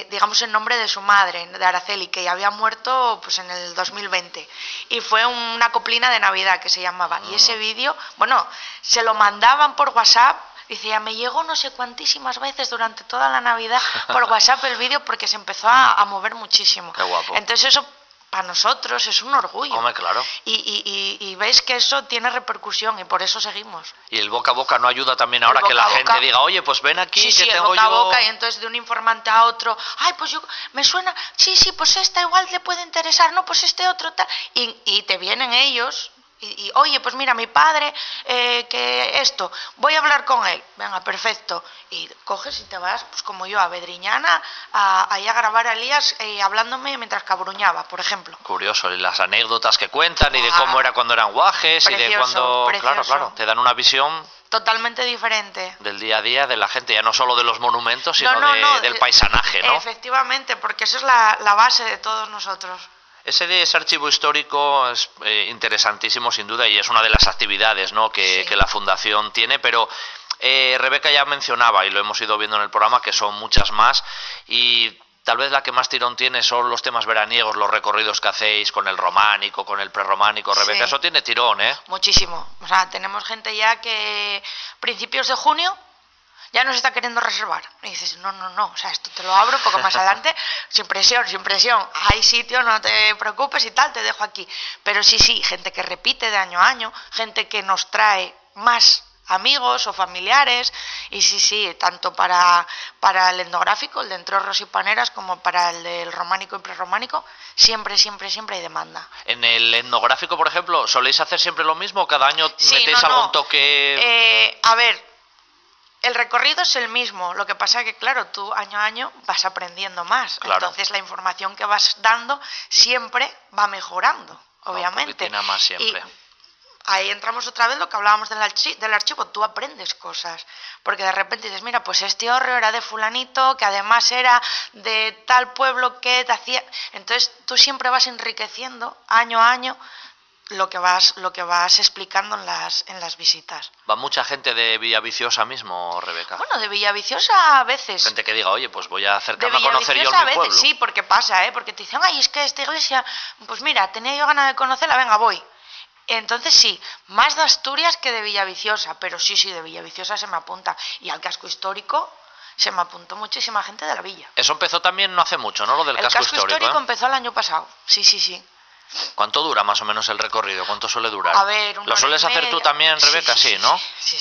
Speaker 6: digamos en nombre de su madre, de Araceli, que ya había muerto pues en el 2020, y fue una coplina de Navidad que se llamaba. Y ese vídeo, bueno, se lo mandaban por WhatsApp. Dice, ya me llegó no sé cuantísimas veces durante toda la Navidad por WhatsApp el vídeo, porque se empezó a mover muchísimo.
Speaker 2: Qué guapo.
Speaker 6: Entonces eso para nosotros es un orgullo.
Speaker 2: Hombre, claro.
Speaker 6: Y veis que eso tiene repercusión, y por eso seguimos.
Speaker 2: Y el boca a boca no ayuda también ahora, que la gente diga, oye, pues ven aquí,
Speaker 6: sí,
Speaker 2: que
Speaker 6: el
Speaker 2: tengo
Speaker 6: boca
Speaker 2: yo...
Speaker 6: a boca, y entonces de un informante a otro, ay, pues yo, me suena, sí, pues esta igual le puede interesar, no, pues este otro tal, y te vienen ellos... Y oye, pues mira, mi padre, que esto, voy a hablar con él, venga, perfecto, y coges y te vas, pues como yo, a Bedriñana, ahí a grabar a Elías hablándome mientras cabruñaba, por ejemplo.
Speaker 2: Curioso, y las anécdotas que cuentan, y de cómo era cuando eran guajes,
Speaker 6: precioso,
Speaker 2: y de cuando...
Speaker 6: Precioso.
Speaker 2: Claro, te dan una visión...
Speaker 6: Totalmente diferente.
Speaker 2: Del día a día de la gente, ya no solo de los monumentos, sino del paisanaje, ¿no?
Speaker 6: Efectivamente, porque eso es la base de todos nosotros.
Speaker 2: Ese archivo histórico es interesantísimo, sin duda, y es una de las actividades, ¿no?, que la Fundación tiene, pero Rebeca ya mencionaba, y lo hemos ido viendo en el programa, que son muchas más, y tal vez la que más tirón tiene son los temas veraniegos, los recorridos que hacéis con el románico, con el prerrománico, Rebeca, eso tiene tirón, ¿eh?
Speaker 6: Muchísimo, o sea, tenemos gente ya que principios de junio ya nos está queriendo reservar. Y dices, no, o sea, esto te lo abro un poco más adelante, sin presión, hay sitio, no te preocupes y tal, te dejo aquí. Pero sí, gente que repite de año a año, gente que nos trae más amigos o familiares, y sí, tanto para el etnográfico, el de Entrorros y Paneras, como para el del románico y prerrománico, siempre hay demanda.
Speaker 2: En el etnográfico, por ejemplo, ¿soléis hacer siempre lo mismo? ¿Cada año metéis algún toque...?
Speaker 6: A ver, el recorrido es el mismo, lo que pasa es que, claro, tú año a año vas aprendiendo más,
Speaker 2: claro.
Speaker 6: Entonces la información que vas dando siempre va mejorando, obviamente.
Speaker 2: Un más siempre.
Speaker 6: Y ahí entramos otra vez lo que hablábamos del archivo, tú aprendes cosas, porque de repente dices, mira, pues este hórreo era de fulanito, que además era de tal pueblo que te hacía... Entonces tú siempre vas enriqueciendo año a año lo que vas explicando en las visitas.
Speaker 2: ¿Va mucha gente de Villaviciosa mismo, Rebeca?
Speaker 6: Bueno, de Villaviciosa a veces.
Speaker 2: Gente que diga, oye, pues voy a acercarme
Speaker 6: a
Speaker 2: conocer yo
Speaker 6: mi
Speaker 2: mi pueblo.
Speaker 6: Sí, porque pasa, porque te dicen, ay, es que esta iglesia, pues mira, tenía yo ganas de conocerla, venga, voy. Entonces sí, más de Asturias que de Villaviciosa, pero sí, de Villaviciosa se me apunta. Y al casco histórico se me apuntó muchísima gente de la villa.
Speaker 2: Eso empezó también no hace mucho, ¿no? Lo del casco histórico.
Speaker 6: El casco histórico empezó el año pasado, sí.
Speaker 2: ¿Cuánto dura más o menos el recorrido? ¿Cuánto suele durar?
Speaker 6: A ver,
Speaker 2: ¿Lo sueles hacer tú también, Rebeca? Sí, ¿no?
Speaker 6: Sí.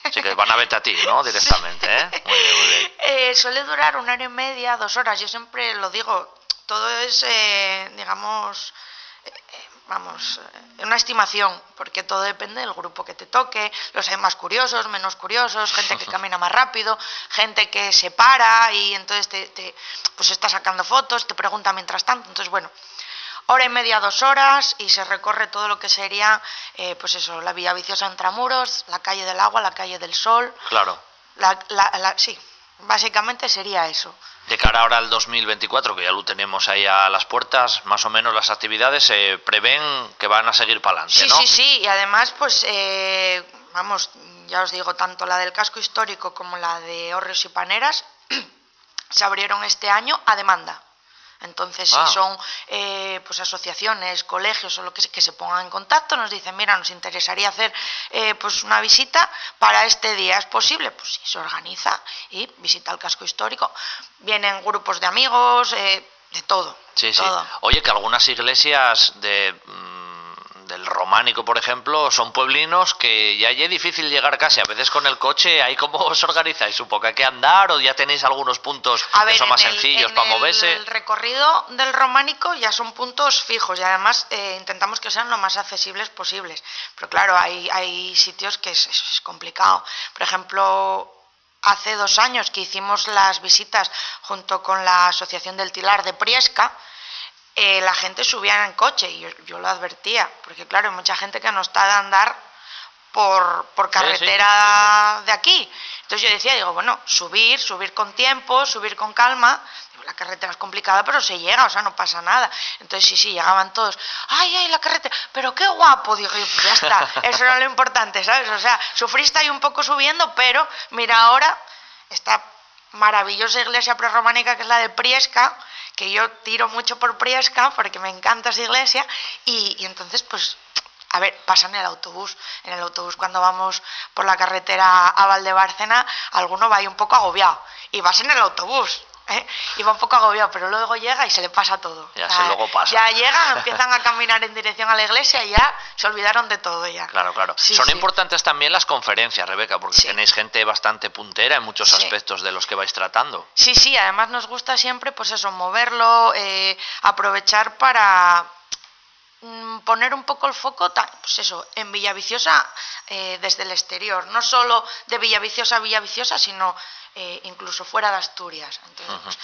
Speaker 2: Así que van a verte a ti, ¿no? Directamente, ¿eh? Muy bien.
Speaker 6: Suele durar 1 hora y media, 2 horas. Yo siempre lo digo, todo es, una estimación, porque todo depende del grupo que te toque. Los hay más curiosos, menos curiosos, gente que camina más rápido, gente que se para y entonces pues está sacando fotos, te pregunta mientras tanto. Entonces, bueno, 1 hora y media, 2 horas, y se recorre todo lo que sería, pues eso, la Villaviciosa Intramuros, la calle del Agua, la calle del Sol.
Speaker 2: Claro.
Speaker 6: Sí, básicamente sería eso.
Speaker 2: De cara ahora al 2024, que ya lo tenemos ahí a las puertas, más o menos las actividades se prevén que van a seguir para adelante, ¿no?
Speaker 6: Sí, y además, pues vamos, ya os digo, tanto la del casco histórico como la de Hórreos y Paneras se abrieron este año a demanda. Entonces, si son pues asociaciones, colegios o lo que sea, que se pongan en contacto, nos dicen, mira, nos interesaría hacer pues una visita para este día, ¿es posible? Pues sí, se organiza y visita el casco histórico. Vienen grupos de amigos, de todo.
Speaker 2: Sí,
Speaker 6: todo.
Speaker 2: sí. Oye, que algunas iglesias del románico, por ejemplo, son pueblinos que ya es difícil llegar casi. A veces con el coche, ¿ahí cómo os organizáis? ¿Supongo que hay que andar o ya tenéis algunos puntos que son más sencillos para moverse?
Speaker 6: El recorrido del románico ya son puntos fijos y además intentamos que sean lo más accesibles posibles. Pero claro, hay sitios que es complicado. Por ejemplo, hace 2 años que hicimos las visitas junto con la Asociación del Tilar de Priesca, la gente subía en coche y yo lo advertía, porque claro, hay mucha gente que no está de andar por carretera de aquí. Entonces yo decía, bueno, subir con tiempo, subir con calma. La carretera es complicada, pero se llega, o sea, no pasa nada. Entonces sí, llegaban todos, ay, la carretera, pero qué guapo, digo, pues ya está, eso era lo importante, ¿sabes? O sea, sufriste ahí un poco subiendo, pero mira ahora esta maravillosa iglesia prerrománica que es la de Priesca, que yo tiro mucho por Priesca porque me encanta esa iglesia y entonces pues a ver, pasa en el autobús cuando vamos por la carretera a Valdebárcena, alguno va ahí un poco agobiado y vas en el autobús, y va un poco agobiado, pero luego llega y se le pasa todo.
Speaker 2: Luego pasa.
Speaker 6: Ya llegan, empiezan a caminar en dirección a la iglesia y ya se olvidaron de todo ya.
Speaker 2: Claro.
Speaker 6: Sí,
Speaker 2: Son importantes también las conferencias, Rebeca, porque tenéis gente bastante puntera en muchos aspectos de los que vais tratando. Sí,
Speaker 6: además nos gusta siempre, pues eso, moverlo, aprovechar para poner un poco el foco, pues eso, en Villaviciosa desde el exterior, no solo de Villaviciosa a Villaviciosa, sino incluso fuera de Asturias. Entonces, pues,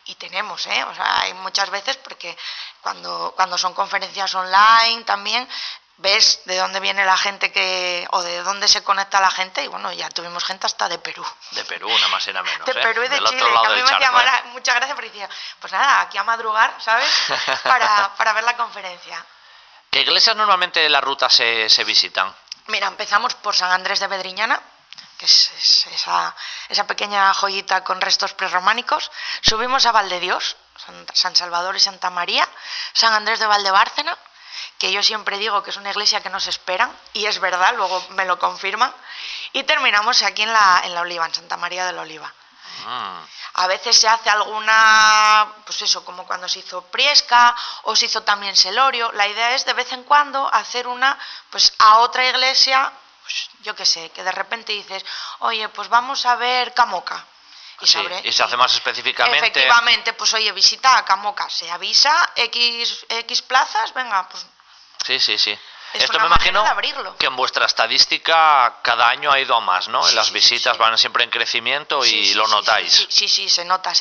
Speaker 6: y tenemos, o sea, hay muchas veces, porque cuando son conferencias online también ves de dónde viene la gente o de dónde se conecta la gente, y bueno, ya tuvimos gente hasta de Perú.
Speaker 2: De Perú, nada más y nada menos.
Speaker 6: De Perú y de
Speaker 2: Del
Speaker 6: Chile,
Speaker 2: otro lado
Speaker 6: que a mí
Speaker 2: del
Speaker 6: me
Speaker 2: charco,
Speaker 6: hacía muchas gracias, porque decía, pues nada, aquí a madrugar, ¿sabes? para ver la conferencia.
Speaker 2: ¿Qué iglesias normalmente de la ruta se visitan?
Speaker 6: Mira, empezamos por San Andrés de Vedriñana, que es esa pequeña joyita con restos prerrománicos. Subimos a Valdedios, San Salvador y Santa María, San Andrés de Valdebárcena, que yo siempre digo que es una iglesia que nos esperan, y es verdad, luego me lo confirman, y terminamos aquí en la Oliva, en Santa María de la Oliva. A veces se hace alguna, pues eso, como cuando se hizo Priesca o se hizo también Selorio. La idea es de vez en cuando hacer una, pues a otra iglesia, pues yo qué sé, que de repente dices, oye, pues vamos a ver Camoca.
Speaker 2: Y se hace más específicamente.
Speaker 6: Efectivamente, pues oye, visita a Camoca, se avisa, X plazas, venga, pues.
Speaker 2: Sí.
Speaker 6: Es
Speaker 2: Esto
Speaker 6: una
Speaker 2: me imagino
Speaker 6: manera de abrirlo.
Speaker 2: que en vuestra estadística cada año ha ido a más, ¿no?
Speaker 6: Sí,
Speaker 2: en las visitas van siempre en crecimiento y lo notáis.
Speaker 6: Sí, se nota.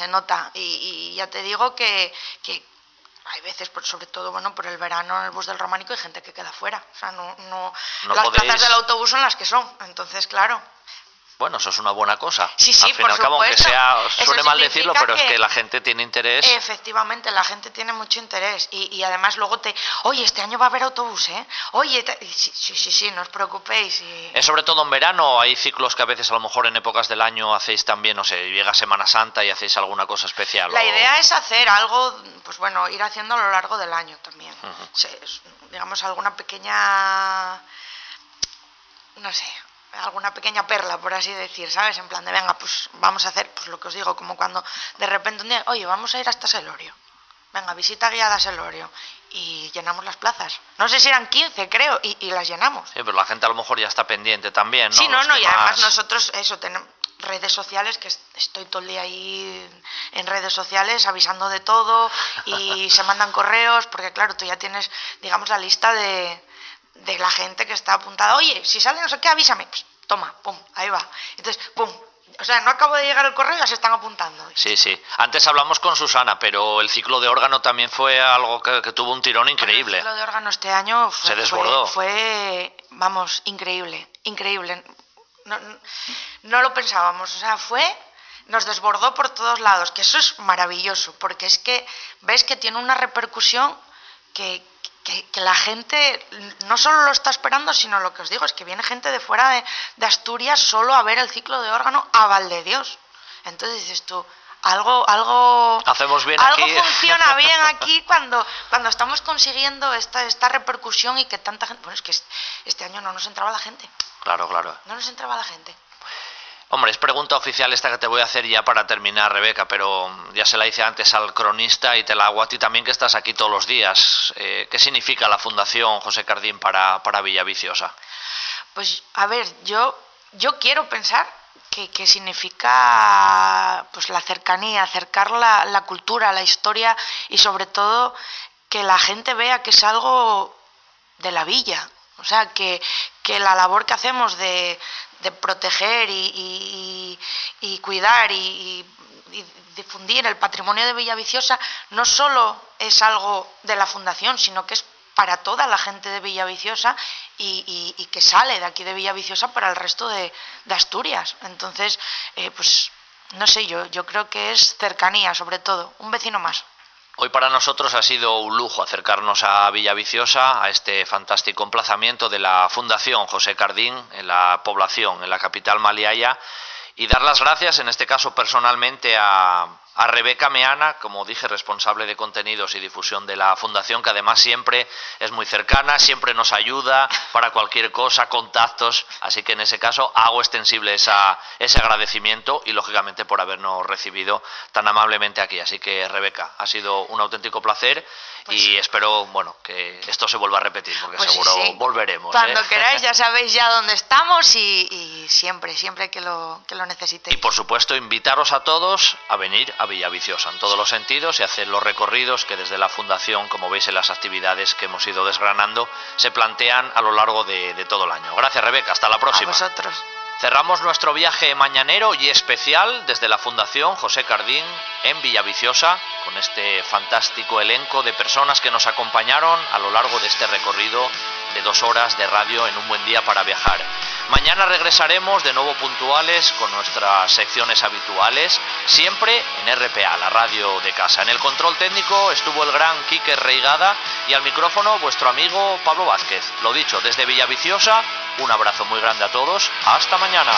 Speaker 6: Y ya te digo que hay veces, sobre todo, bueno, por el verano en el bus del Románico hay gente que queda fuera. O sea, no las plazas del autobús son las que son. Entonces, claro.
Speaker 2: Bueno, eso es una buena cosa.
Speaker 6: Sí,
Speaker 2: al fin y al cabo, aunque suene mal decirlo, pero es que la gente tiene interés.
Speaker 6: Efectivamente, la gente tiene mucho interés. Y además luego oye, este año va a haber autobús, ¿eh? Oye, sí, no os preocupéis.
Speaker 2: Es sobre todo en verano, hay ciclos que a veces a lo mejor en épocas del año hacéis también, no sé, llega Semana Santa y hacéis alguna cosa especial.
Speaker 6: La idea es hacer algo, pues bueno, ir haciendo a lo largo del año también. Digamos, alguna pequeña, no sé, alguna pequeña perla, por así decir, ¿sabes? En plan de, venga, pues vamos a hacer, pues lo que os digo, como cuando de repente un día, oye, vamos a ir hasta Selorio. Venga, visita guiada a Selorio. Y llenamos las plazas. No sé si eran 15, creo, y las llenamos.
Speaker 2: Sí, pero la gente a lo mejor ya está pendiente también, ¿no?
Speaker 6: Sí, y además nosotros, tenemos redes sociales, que estoy todo el día ahí en redes sociales avisando de todo, y se mandan correos, porque claro, tú ya tienes, digamos, la lista de la gente que está apuntada. Oye, si sale no sé qué, avísame. Pues, toma, pum, ahí va. Entonces, pum. O sea, no acabo de llegar el correo y ya se están apuntando.
Speaker 2: Sí. Antes hablamos con Susana, pero el ciclo de órgano también fue algo que tuvo un tirón increíble.
Speaker 6: El ciclo de órgano este año
Speaker 2: se desbordó.
Speaker 6: Fue, vamos, increíble. No lo pensábamos. O sea, nos desbordó por todos lados, que eso es maravilloso, porque es que ves que tiene una repercusión que que la gente no solo lo está esperando, sino lo que os digo es que viene gente de fuera de Asturias solo a ver el ciclo de órgano a Valdedios. Entonces dices tú, algo
Speaker 2: hacemos bien
Speaker 6: algo
Speaker 2: aquí.
Speaker 6: funciona bien aquí cuando estamos consiguiendo esta repercusión y que tanta gente... Bueno, es que este año no nos entraba la gente.
Speaker 2: Claro.
Speaker 6: No nos entraba la gente.
Speaker 2: Hombre, es pregunta oficial esta que te voy a hacer ya para terminar, Rebeca, pero ya se la hice antes al cronista y te la hago a ti también, que estás aquí todos los días. ¿Qué significa la Fundación José Cardín para Villaviciosa?
Speaker 6: Pues, a ver, yo quiero pensar que significa pues la cercanía, acercar la cultura, la historia y sobre todo que la gente vea que es algo de la villa. O sea, que la labor que hacemos de proteger y cuidar y difundir el patrimonio de Villaviciosa no solo es algo de la Fundación, sino que es para toda la gente de Villaviciosa y que sale de aquí de Villaviciosa para el resto de Asturias. Entonces, pues no sé, yo creo que es cercanía, sobre todo, un vecino más.
Speaker 2: Hoy para nosotros ha sido un lujo acercarnos a Villaviciosa, a este fantástico emplazamiento de la Fundación José Cardín en la población, en la capital maliaya, y dar las gracias, en este caso personalmente, a Rebeca Meana, como dije, responsable de contenidos y difusión de la Fundación, que además siempre es muy cercana, siempre nos ayuda para cualquier cosa, contactos, así que en ese caso hago extensible ese agradecimiento y lógicamente por habernos recibido tan amablemente aquí. Así que Rebeca, ha sido un auténtico placer y espero, bueno, que esto se vuelva a repetir, porque
Speaker 6: pues
Speaker 2: seguro
Speaker 6: sí.
Speaker 2: volveremos.
Speaker 6: Cuando queráis, ya sabéis ya dónde estamos y siempre que lo necesitéis.
Speaker 2: Y por supuesto invitaros a todos a venir a Villaviciosa en todos los sentidos y hacer los recorridos que desde la Fundación, como veis en las actividades que hemos ido desgranando, se plantean a lo largo de todo el año. Gracias, Rebeca, hasta la próxima.
Speaker 6: A vosotros.
Speaker 2: Cerramos nuestro viaje mañanero y especial desde la Fundación José Cardín en Villaviciosa con este fantástico elenco de personas que nos acompañaron a lo largo de este recorrido de 2 horas de radio en un buen día para viajar. Mañana regresaremos de nuevo puntuales con nuestras secciones habituales, siempre en RPA, la radio de casa. En el control técnico estuvo el gran Quique Reigada y al micrófono vuestro amigo Pablo Vázquez. Lo dicho, desde Villaviciosa, un abrazo muy grande a todos. Hasta mañana.